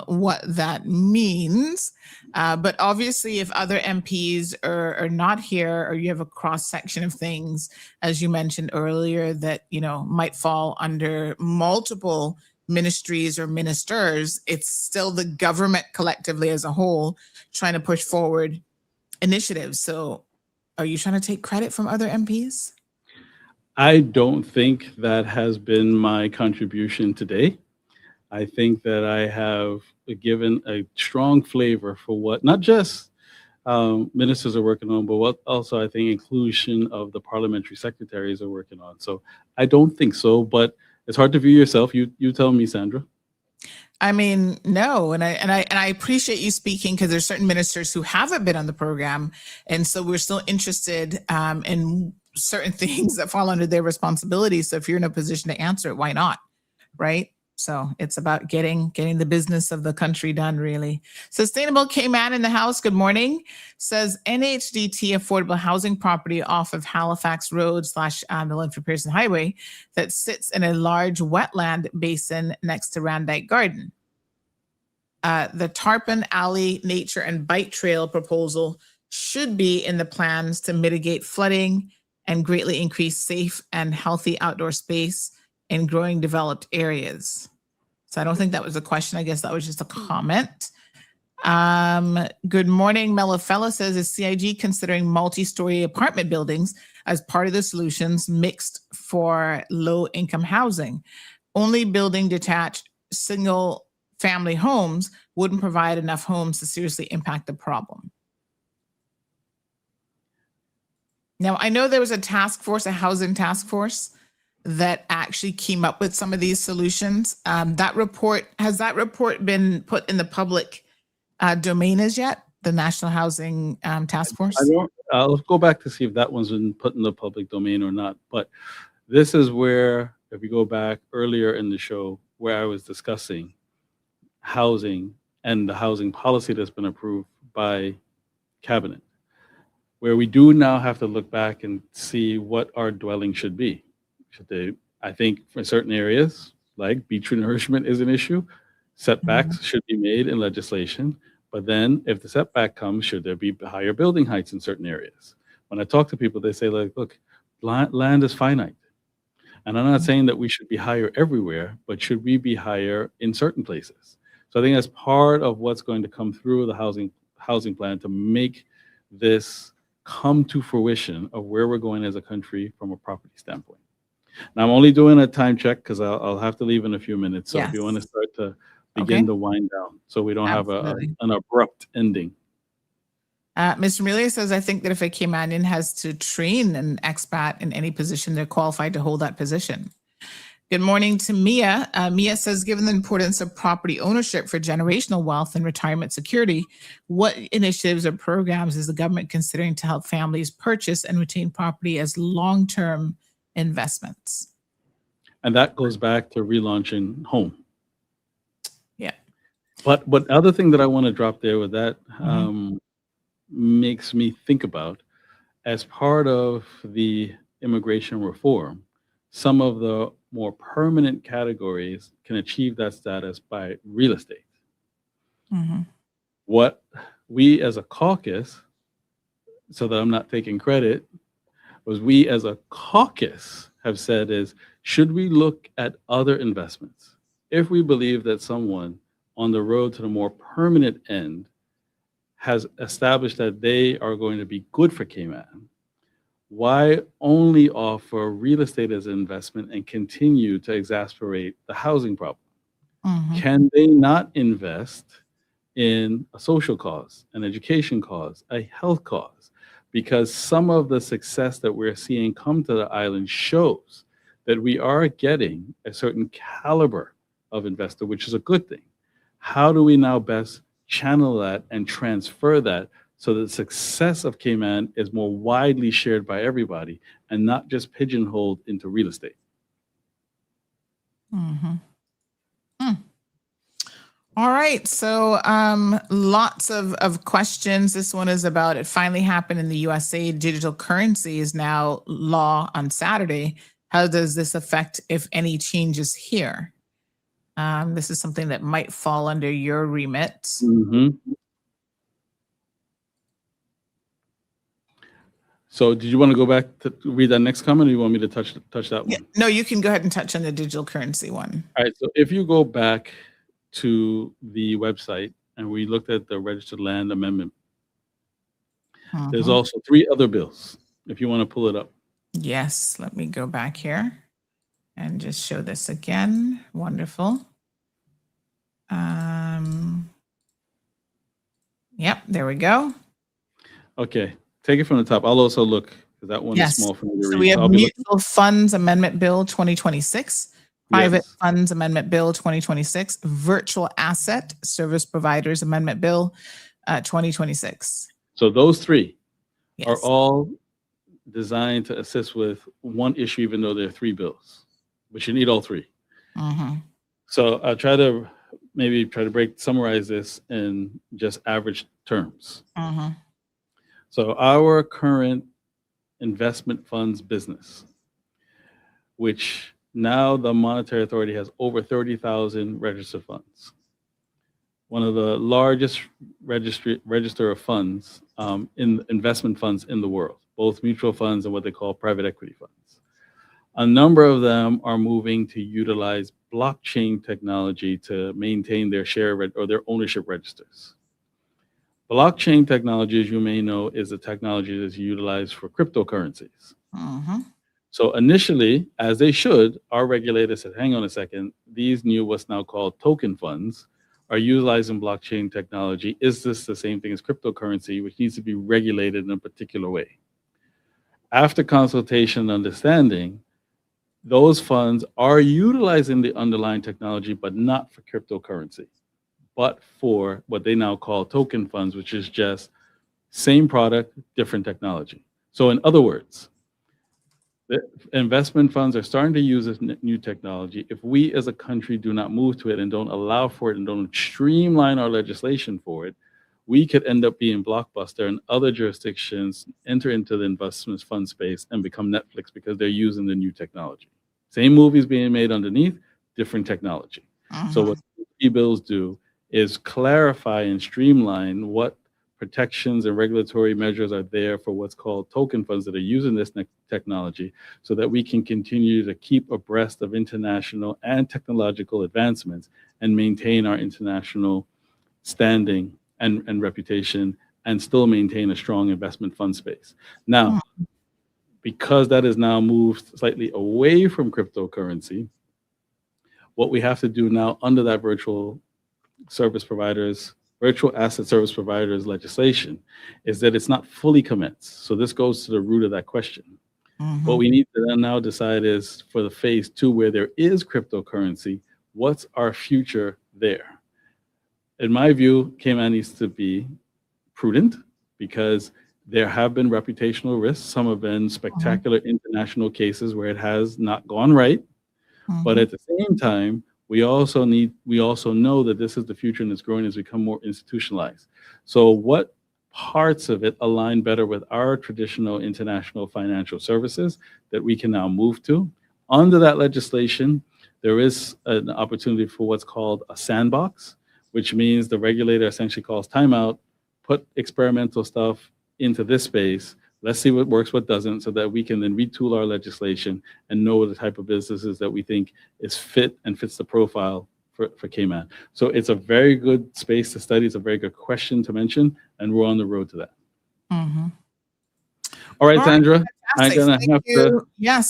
what that means. But obviously, if other MPs are not here, or you have a cross section of things, as you mentioned earlier, that might fall under multiple ministries or ministers, it's still the government collectively as a whole trying to push forward initiatives. So are you trying to take credit from other MPs? I don't think that has been my contribution today. I think that I have given a strong flavor for what not just ministers are working on, but what also I think inclusion of the parliamentary secretaries are working on. So I don't think so, but it's hard to view yourself. You tell me, Sandra. I mean, no, and I appreciate you speaking, because there's certain ministers who haven't been on the program, and so we're still interested in certain things that fall under their responsibility. So if you're in a position to answer it, why not? Right? So it's about getting the business of the country done, really. Sustainable K-Man in the house, good morning. Says NHDT affordable housing property off of Halifax Road / the Linford Pearson Highway that sits in a large wetland basin next to Randike Garden. The Tarpon Alley Nature and Bike Trail proposal should be in the plans to mitigate flooding and greatly increase safe and healthy outdoor space in growing developed areas. So I don't think that was a question. I guess that was just a comment. Good morning. Mellofella says, is CIG considering multi-story apartment buildings as part of the solutions mixed for low-income housing? Only building detached single-family homes wouldn't provide enough homes to seriously impact the problem. Now, I know there was a task force, a housing task force, that actually came up with some of these solutions. Has that report been put in the public domain as yet? The National Housing Task Force? I'll go back to see if that one's been put in the public domain or not. But this is where, if you go back earlier in the show, where I was discussing housing and the housing policy that's been approved by Cabinet, where we do now have to look back and see what our dwelling should be. I think for certain areas, like beach nourishment is an issue, setbacks should be made in legislation. But then if the setback comes, should there be higher building heights in certain areas? When I talk to people, they say, like, look, land is finite. And I'm not saying that we should be higher everywhere, but should we be higher in certain places? So I think that's part of what's going to come through the housing plan to make this come to fruition of where we're going as a country from a property standpoint. Now, I'm only doing a time check because I'll have to leave in a few minutes. So if you want to start to begin to wind down so we don't have an abrupt ending. Mr. Amelia says, I think that if a Caymanian has to train an expat in any position, they're qualified to hold that position. Good morning to Mia. Mia says, given the importance of property ownership for generational wealth and retirement security, what initiatives or programs is the government considering to help families purchase and retain property as long-term investments? And that goes back to relaunching home. Yeah. But other thing that I want to drop there with that makes me think about, as part of the immigration reform, some of the more permanent categories can achieve that status by real estate. What we as a caucus, so that I'm not taking credit, was we as a caucus have said is, should we look at other investments? If we believe that someone on the road to the more permanent end has established that they are going to be good for Cayman, why only offer real estate as an investment and continue to exacerbate the housing problem? Can they not invest in a social cause, an education cause, a health cause? Because some of the success that we're seeing come to the island shows that we are getting a certain caliber of investor, which is a good thing. How do we now best channel that and transfer that so that the success of Cayman is more widely shared by everybody and not just pigeonholed into real estate? Mm-hmm. All right. So lots of questions. This one is about it finally happened in the USA. Digital currency is now law on Saturday. How does this affect, if any, changes here? This is something that might fall under your remit. Mm-hmm. So did you want to go back to read that next comment, or you want me to touch that one? Yeah, no, you can go ahead and touch on the digital currency one. All right. So if you go back to the website and we looked at the registered land amendment, there's also 3 other bills, if you want to pull it up. Yes, let me go back here and just show this again. Wonderful. Yep, there we go. Okay, take it from the top. I'll also look, because that one is small for me to read. So we have Mutual Funds Amendment Bill 2026, Private Funds Amendment Bill 2026, Virtual Asset Service Providers Amendment Bill 2026. So those 3 are all designed to assist with one issue, even though there are 3 bills, but you need all 3. So I'll try to summarize this in just average terms. So our current investment funds business, which now the Monetary Authority has over 30,000 registered funds, one of the largest register of funds in investment funds in the world, both mutual funds and what they call private equity funds. A number of them are moving to utilize blockchain technology to maintain their or their ownership registers. Blockchain technology, as you may know, is a technology that's utilized for cryptocurrencies. So initially, as they should, our regulators said, hang on a second, these new what's now called token funds are utilizing blockchain technology. Is this the same thing as cryptocurrency, which needs to be regulated in a particular way? After consultation and understanding, those funds are utilizing the underlying technology, but not for cryptocurrency, but for what they now call token funds, which is just same product, different technology. So in other words, the investment funds are starting to use this new technology. If we as a country do not move to it and don't allow for it and don't streamline our legislation for it, we could end up being Blockbuster and other jurisdictions enter into the investment fund space and become Netflix because they're using the new technology. Same movies being made underneath, different technology. So what these bills do is clarify and streamline what protections and regulatory measures are there for what's called token funds that are using this technology, so that we can continue to keep abreast of international and technological advancements and maintain our international standing and reputation and still maintain a strong investment fund space. Now, because that has now moved slightly away from cryptocurrency, what we have to do now under that virtual asset service providers legislation is that it's not fully commenced. So this goes to the root of that question. What we need to then now decide is, for the phase 2, where there is cryptocurrency, what's our future there? In my view, Cayman needs to be prudent because there have been reputational risks. Some have been spectacular international cases where it has not gone right. But at the same time, we also know that this is the future and it's growing as we become more institutionalized. So what parts of it align better with our traditional international financial services that we can now move to? Under that legislation, there is an opportunity for what's called a sandbox, which means the regulator essentially calls timeout, put experimental stuff into this space. Let's see what works, what doesn't, so that we can then retool our legislation and know the type of businesses that we think is fit and fits the profile for Cayman. So it's a very good space to study. It's a very good question to mention, and we're on the road to that. All right, Sandra, I'm going to have to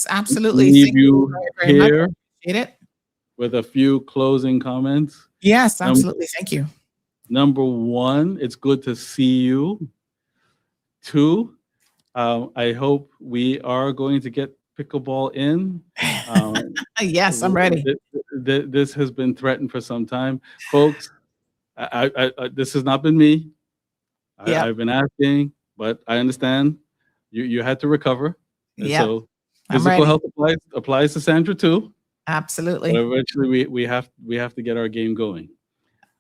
absolutely. leave you here Appreciate it. with a few closing comments. Yes, absolutely. Thank you. Number 1, it's good to see you. 2, I hope we are going to get pickleball in. Yes, I'm ready. This has been threatened for some time. Folks, This has not been me. Yeah. I've been asking, but I understand you had to recover. And Yeah. so I'm physical ready. health applies to Sandra too. But Absolutely. eventually we have to get our game going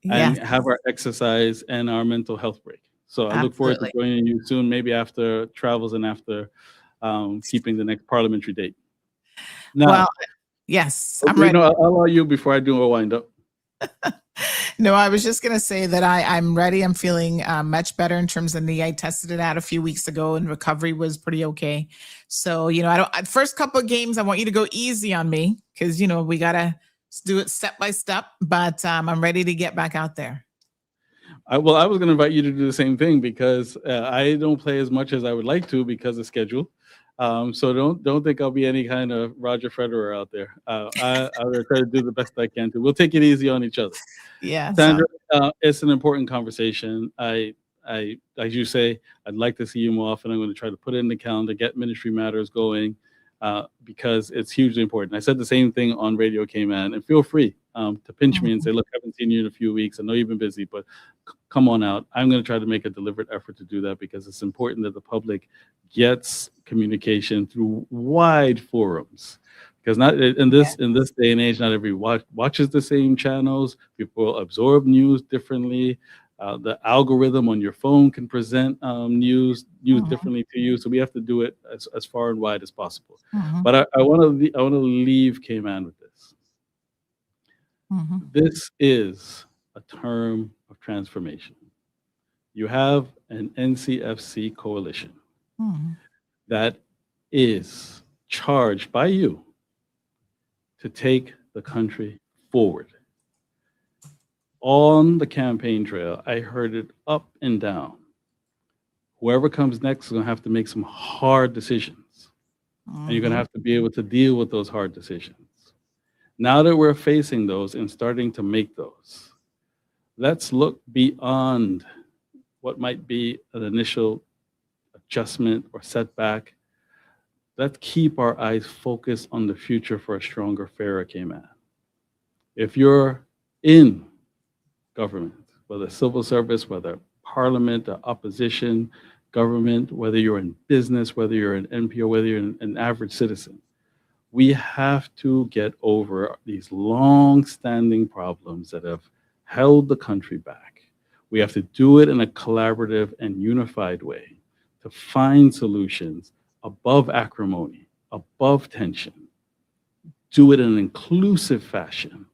and Yes. have our exercise and our mental health break. So I look forward to Absolutely. joining you soon, maybe after travels and after keeping the next parliamentary date. Now, Well, yes, I'm you ready. know, I'll allow you before I do a wind up. No, I was just going to say that I'm ready. I'm feeling much better in terms of knee. I tested it out a few weeks ago and recovery was pretty okay. So, first couple of games, I want you to go easy on me because, we got to do it step by step, but I'm ready to get back out there. I was going to invite you to do the same thing because I don't play as much as I would like to because of schedule. So don't think I'll be any kind of Roger Federer out there. I will try to do the best I can to. We'll take it easy on each other. Yeah. Sandra, it's an important conversation. As you say, I'd like to see you more often. I'm going to try to put it in the calendar, get Ministry Matters going, because it's hugely important. I said the same thing on Radio Cayman, and feel free to pinch me and say, look, I haven't seen you in a few weeks. I know you've been busy, but come on out. I'm going to try to make a deliberate effort to do that because it's important that the public gets communication through wide forums. Because not in this day and age, not every watches the same channels. People absorb news differently. The algorithm on your phone can present news differently to you. So we have to do it as far and wide as possible. But I want to leave Cayman with this. This is a term of transformation. You have an NCFC coalition that is charged by you to take the country forward. On the campaign trail, I heard it up and down. Whoever comes next is going to have to make some hard decisions. And you're going to have to be able to deal with those hard decisions. Now that we're facing those and starting to make those, let's look beyond what might be an initial adjustment or setback. Let's keep our eyes focused on the future for a stronger, fairer Cayman. If you're in government, whether civil service, whether parliament, or opposition, government, whether you're in business, whether you're an NPO, whether you're an average citizen, we have to get over these long-standing problems that have held the country back. We have to do it in a collaborative and unified way to find solutions above acrimony, above tension. Do it in an inclusive fashion,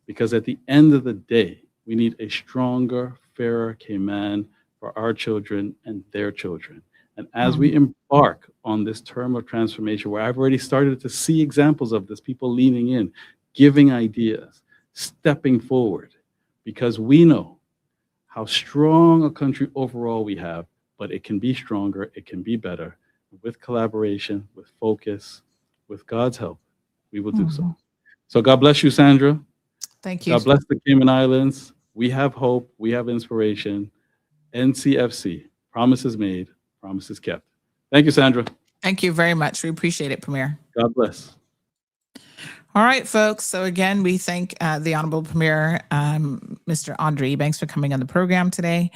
because at the end of the day, we need a stronger, fairer Cayman for our children and their children. And as we embark on this term of transformation, where I've already started to see examples of this, people leaning in, giving ideas, stepping forward, because we know how strong a country overall we have, but it can be stronger, it can be better. With collaboration, with focus, with God's help, we will do so. So God bless you, Sandra. Thank you. God bless the Cayman Islands. We have hope. We have inspiration. NCFC, promises made, promises kept. Thank you, Sandra. Thank you very much. We appreciate it, Premier. God bless. All right, folks. So again, we thank the Honorable Premier, Mr. Andre Ebanks, for coming on the program today.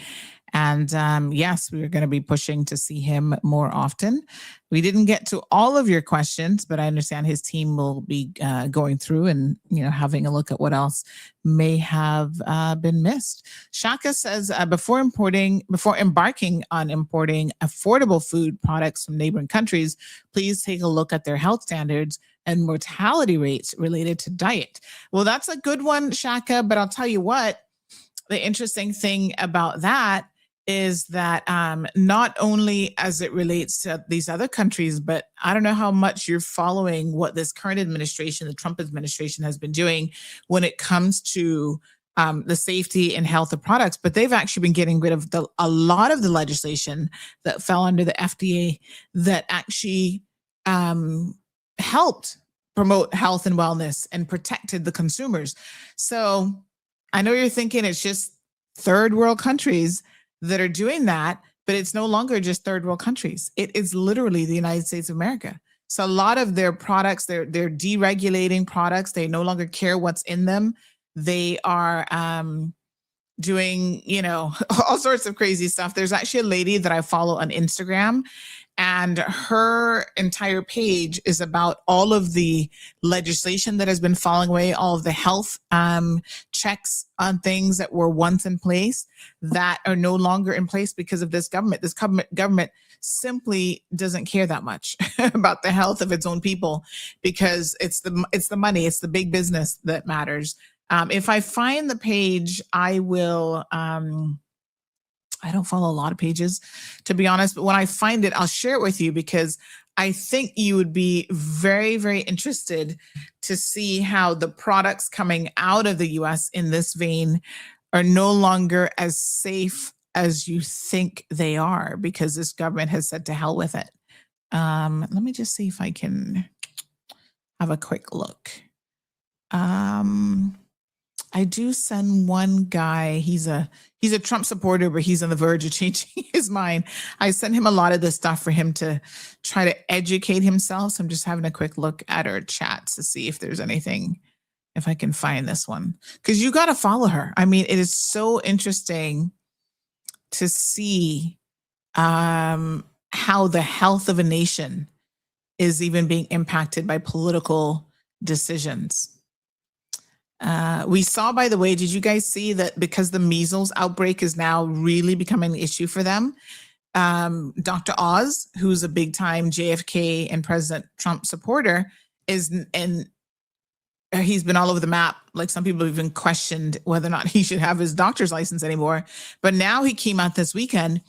And yes, we're going to be pushing to see him more often. We didn't get to all of your questions, but I understand his team will be going through and having a look at what else may have been missed. Shaka says before embarking on importing affordable food products from neighboring countries, please take a look at their health standards and mortality rates related to diet. Well, that's a good one, Shaka. But I'll tell you what, the interesting thing about that is that not only as it relates to these other countries, but I don't know how much you're following what this current administration, the Trump administration, has been doing when it comes to the safety and health of products. But they've actually been getting rid of a lot of the legislation that fell under the FDA that actually helped promote health and wellness and protected the consumers. So I know you're thinking it's just third world countries that are doing that, but it's no longer just third world countries. It is literally the United States of America. So a lot of their products, they're deregulating products. They no longer care what's in them. They are doing, all sorts of crazy stuff. There's actually a lady that I follow on Instagram, and her entire page is about all of the legislation that has been falling away, all of the health checks on things that were once in place that are no longer in place because of this government. This government simply doesn't care that much about the health of its own people, because it's the money, it's the big business that matters. If I find the page, I will. I don't follow a lot of pages, to be honest, but when I find it, I'll share it with you, because I think you would be very, very interested to see how the products coming out of the US in this vein are no longer as safe as you think they are, because this government has said to hell with it. Let me just see if I can have a quick look. I do send one guy, he's a Trump supporter, but he's on the verge of changing his mind. I sent him a lot of this stuff for him to try to educate himself. So I'm just having a quick look at our chats to see if there's anything, if I can find this one. Because you got to follow her. I mean, it is so interesting to see how the health of a nation is even being impacted by political decisions. We saw, by the way, did you guys see that because the measles outbreak is now really becoming an issue for them? Dr. Oz, who's a big time JFK and President Trump supporter, and he's been all over the map. Like, some people have even questioned whether or not he should have his doctor's license anymore. But now he came out this weekend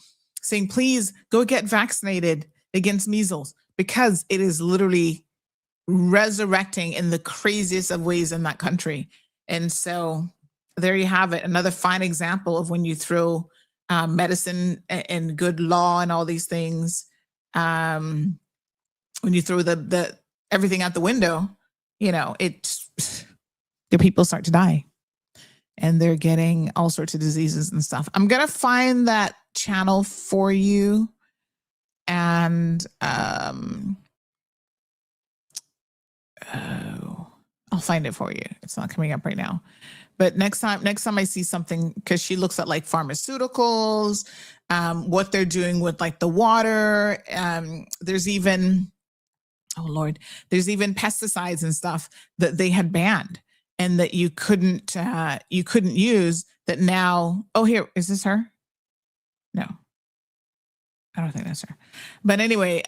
saying, please go get vaccinated against measles, because it is literally resurrecting in the craziest of ways in that country. And so there you have it. Another fine example of when you throw medicine and good law and all these things, when you throw the everything out the window, the people start to die, and they're getting all sorts of diseases and stuff. I'm going to find that channel for you. And I'll find it for you. It's not coming up right now. But next time I see something, because she looks at like pharmaceuticals, what they're doing with like the water. There's even, oh Lord, there's even pesticides and stuff that they had banned and that you couldn't use, that now, oh, here, is this her? No, I don't think that's her. But anyway,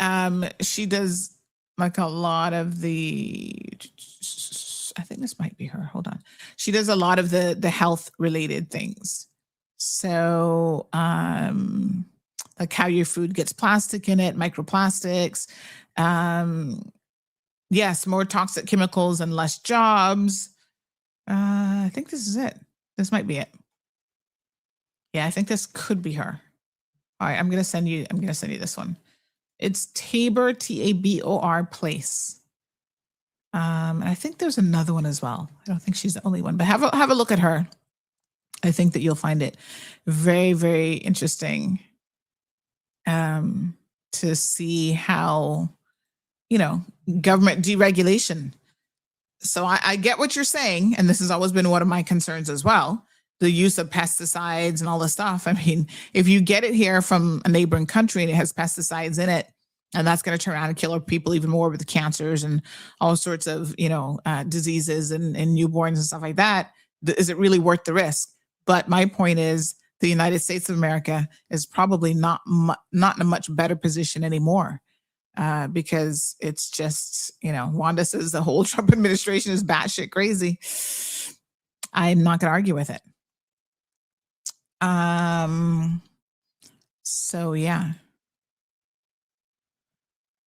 she does like a lot of the, I think this might be her. Hold on. She does a lot of the health related things. So like how your food gets plastic in it, microplastics. Yes, more toxic chemicals and less jobs. I think this is it. This might be it. Yeah, I think this could be her. All right, I'm gonna send you this one. It's Tabor, Tabor Place. And I think there's another one as well. I don't think she's the only one, but have a look at her. I think that you'll find it very, very interesting to see how, government deregulation. So I get what you're saying, and this has always been one of my concerns as well, the use of pesticides and all this stuff. I mean, if you get it here from a neighboring country and it has pesticides in it, and that's going to turn around and kill people even more with the cancers and all sorts of, diseases and newborns and stuff like that, is it really worth the risk? But my point is, the United States of America is probably not in a much better position anymore, because it's just, Wanda says the whole Trump administration is batshit crazy. I'm not going to argue with it. So yeah.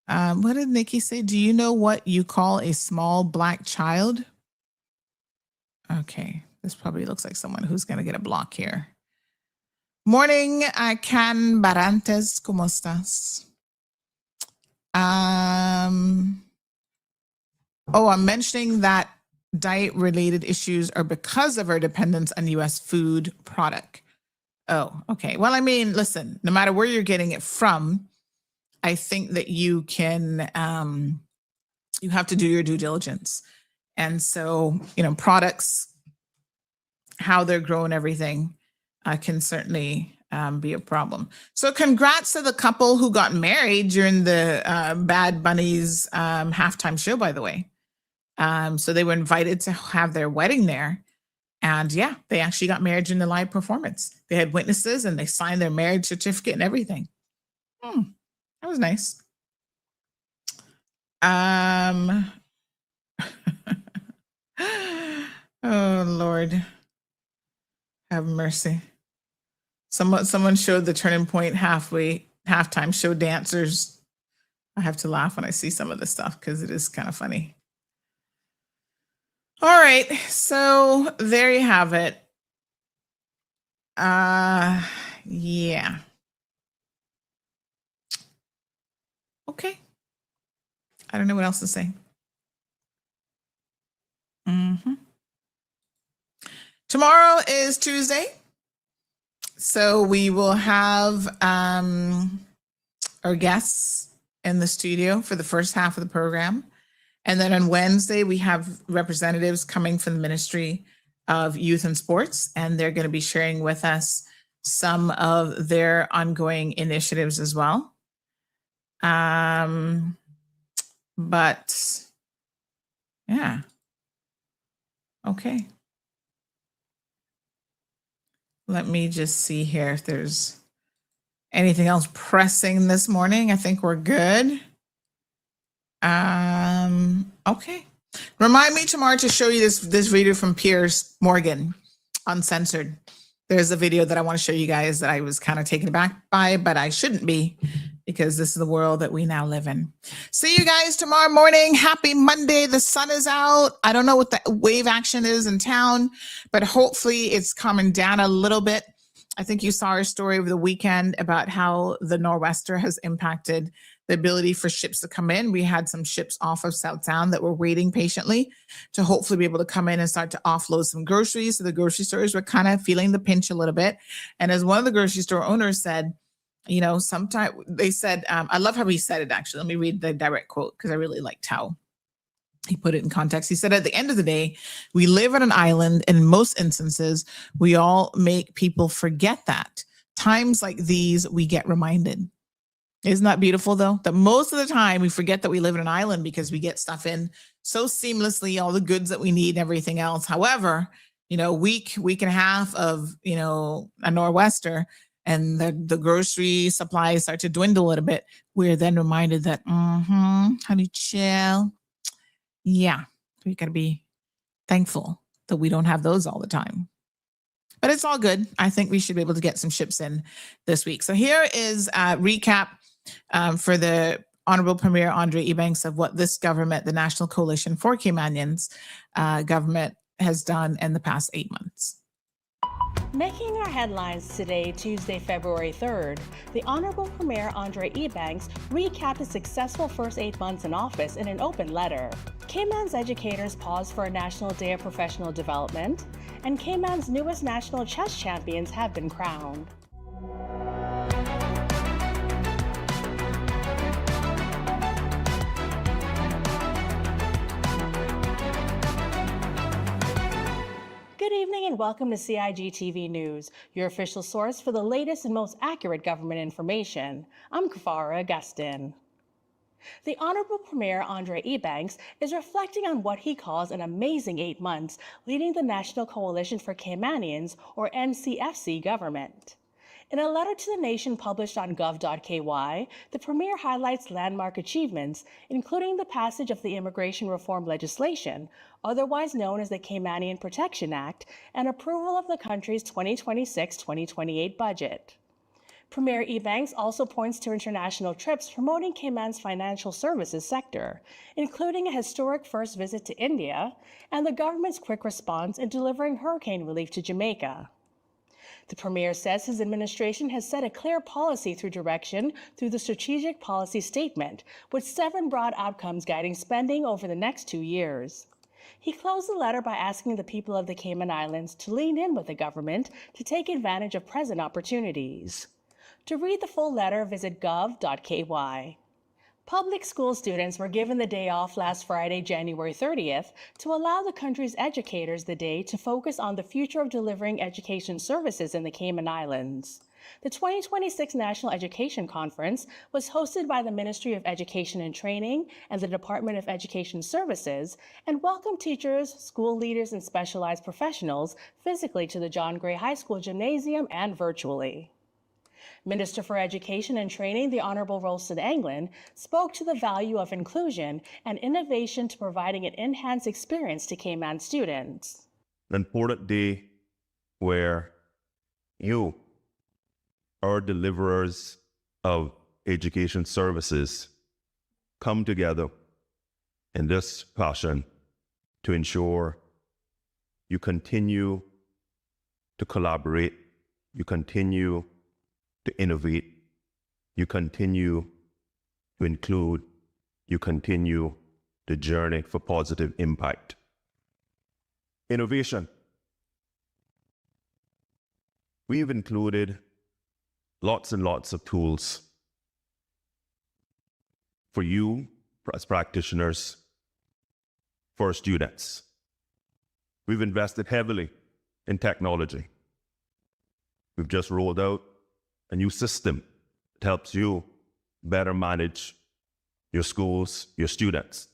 What did Nikki say? Do you know what you call a small black child? Okay, this probably looks like someone who's going to get a block here. Morning, Can Barantes, ¿cómo estás? I'm mentioning that diet-related issues are because of our dependence on U.S. food product. Oh, okay. Well, I mean, listen, no matter where you're getting it from, I think that you can, you have to do your due diligence. And so, products, how they're grown, everything. can certainly be a problem. So congrats to the couple who got married during the Bad Bunny's halftime show, by the way. So they were invited to have their wedding there. And yeah, they actually got married during the live performance. They had witnesses and they signed their marriage certificate and everything. That was nice. Oh, Lord. Have mercy. Someone showed the Turning Point halftime show dancers. I have to laugh when I see some of this stuff because it is kind of funny. All right, so there you have it. Yeah. Okay. I don't know what else to say. Tomorrow is Tuesday. So we will have our guests in the studio for the first half of the program. And then on Wednesday, we have representatives coming from the Ministry of Youth and Sports, and they're going to be sharing with us some of their ongoing initiatives as well. But yeah. Okay. Let me just see here if there's anything else pressing this morning. I think we're good. Okay. Remind me tomorrow to show you this video from Piers Morgan, Uncensored. There's a video that I want to show you guys that I was kind of taken aback by, but I shouldn't be because this is the world that we now live in. See you guys tomorrow morning. Happy Monday. The sun is out. I don't know what the wave action is in town, but hopefully it's calming down a little bit. I think you saw our story over the weekend about how the nor'wester has impacted the ability for ships to come in. We had some ships off of Southtown that were waiting patiently to hopefully be able to come in and start to offload some groceries. So the grocery stores were kind of feeling the pinch a little bit. And as one of the grocery store owners said, you know, sometimes they said, I love how he said it actually. Let me read the direct quote because I really liked how he put it in context. He said, at the end of the day, we live on an island. In most instances, we all make people forget that. Times like these, we get reminded. Isn't that beautiful, though? That most of the time we forget that we live in an island because we get stuff in so seamlessly, all the goods that we need and everything else. However, you know, week and a half of, you know, a nor'wester and the grocery supplies start to dwindle a little bit. We're then reminded that, honey, chill. Yeah, we got to be thankful that we don't have those all the time. But it's all good. I think we should be able to get some ships in this week. So here is a recap for the Honorable Premier Andre Ebanks of what this government, the National Coalition for Caymanians government, has done in the past 8 months. Making our headlines today, Tuesday, February 3rd, the Honorable Premier Andre Ebanks recapped his successful first 8 months in office in an open letter. Cayman's educators paused for a National Day of Professional Development, and Cayman's newest national chess champions have been crowned. Good evening and welcome to CIG-TV News, your official source for the latest and most accurate government information. I'm Kafara Augustin. The Honorable Premier Andre Ebanks is reflecting on what he calls an amazing 8 months leading the National Coalition for Caymanians, or NCFC government. In a letter to the nation published on gov.ky, the Premier highlights landmark achievements, including the passage of the immigration reform legislation, otherwise known as the Caymanian Protection Act, and approval of the country's 2026-2028 budget. Premier Ebanks also points to international trips promoting Cayman's financial services sector, including a historic first visit to India and the government's quick response in delivering hurricane relief to Jamaica. The Premier says his administration has set a clear policy direction through the Strategic Policy Statement, with 7 broad outcomes guiding spending over the next 2 years. He closed the letter by asking the people of the Cayman Islands to lean in with the government to take advantage of present opportunities. To read the full letter, visit gov.ky. Public school students were given the day off last Friday, January 30th, to allow the country's educators the day to focus on the future of delivering education services in the Cayman Islands. The 2026 National Education Conference was hosted by the Ministry of Education and Training and the Department of Education Services and welcomed teachers, school leaders, and specialized professionals physically to the John Gray High School gymnasium and virtually. Minister for Education and Training, the Honorable Ralston Anglin, spoke to the value of inclusion and innovation to providing an enhanced experience to Cayman students. An important day where you, our deliverers of education services, come together in this fashion to ensure you continue to collaborate, you continue to innovate, you continue to include, you continue the journey for positive impact. Innovation. We've included lots and lots of tools for you as practitioners, for students. We've invested heavily in technology. We've just rolled out a new system that helps you better manage your schools, your students.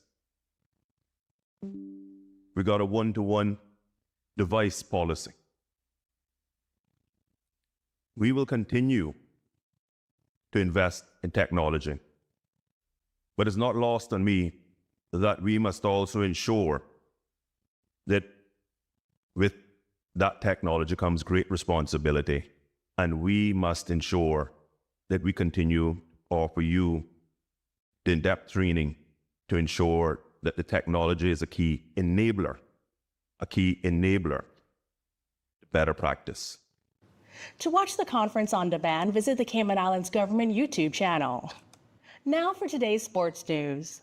We got a one-to-one device policy. We will continue to invest in technology. But it's not lost on me that we must also ensure that with that technology comes great responsibility. And we must ensure that we continue to offer you the in-depth training to ensure that the technology is a key enabler to better practice. To watch the conference on demand, visit the Cayman Islands Government YouTube channel. Now for today's sports news.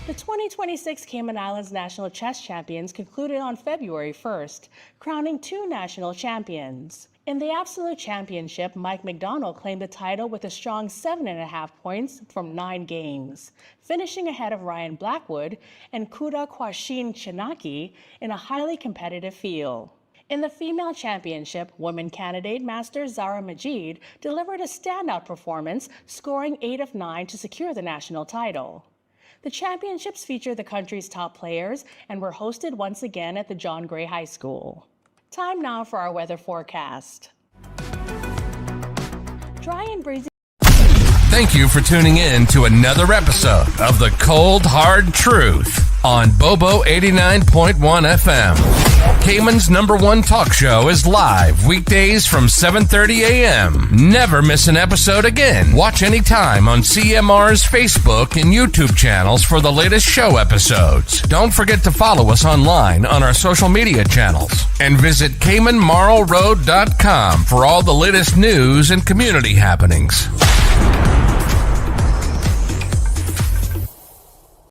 The 2026 Cayman Islands National Chess Champions concluded on February 1st, crowning 2 national champions. In the Absolute Championship, Mike McDonald claimed the title with a strong 7.5 points from 9 games, finishing ahead of Ryan Blackwood and Kuda Kwashin Chinaki in a highly competitive field. In the female championship, women candidate master Zara Majid delivered a standout performance, scoring 8 of 9 to secure the national title. The championships feature the country's top players and were hosted once again at the John Gray High School. Time now for our weather forecast. Dry and breezy. Thank you for tuning in to another episode of The Cold Hard Truth on Bobo 89.1 FM. Cayman's #1 talk show is live weekdays from 7:30 a.m. Never miss an episode again. Watch anytime on CMR's Facebook and YouTube channels for the latest show episodes. Don't forget to follow us online on our social media channels. And visit CaymanMarlRoad.com for all the latest news and community happenings.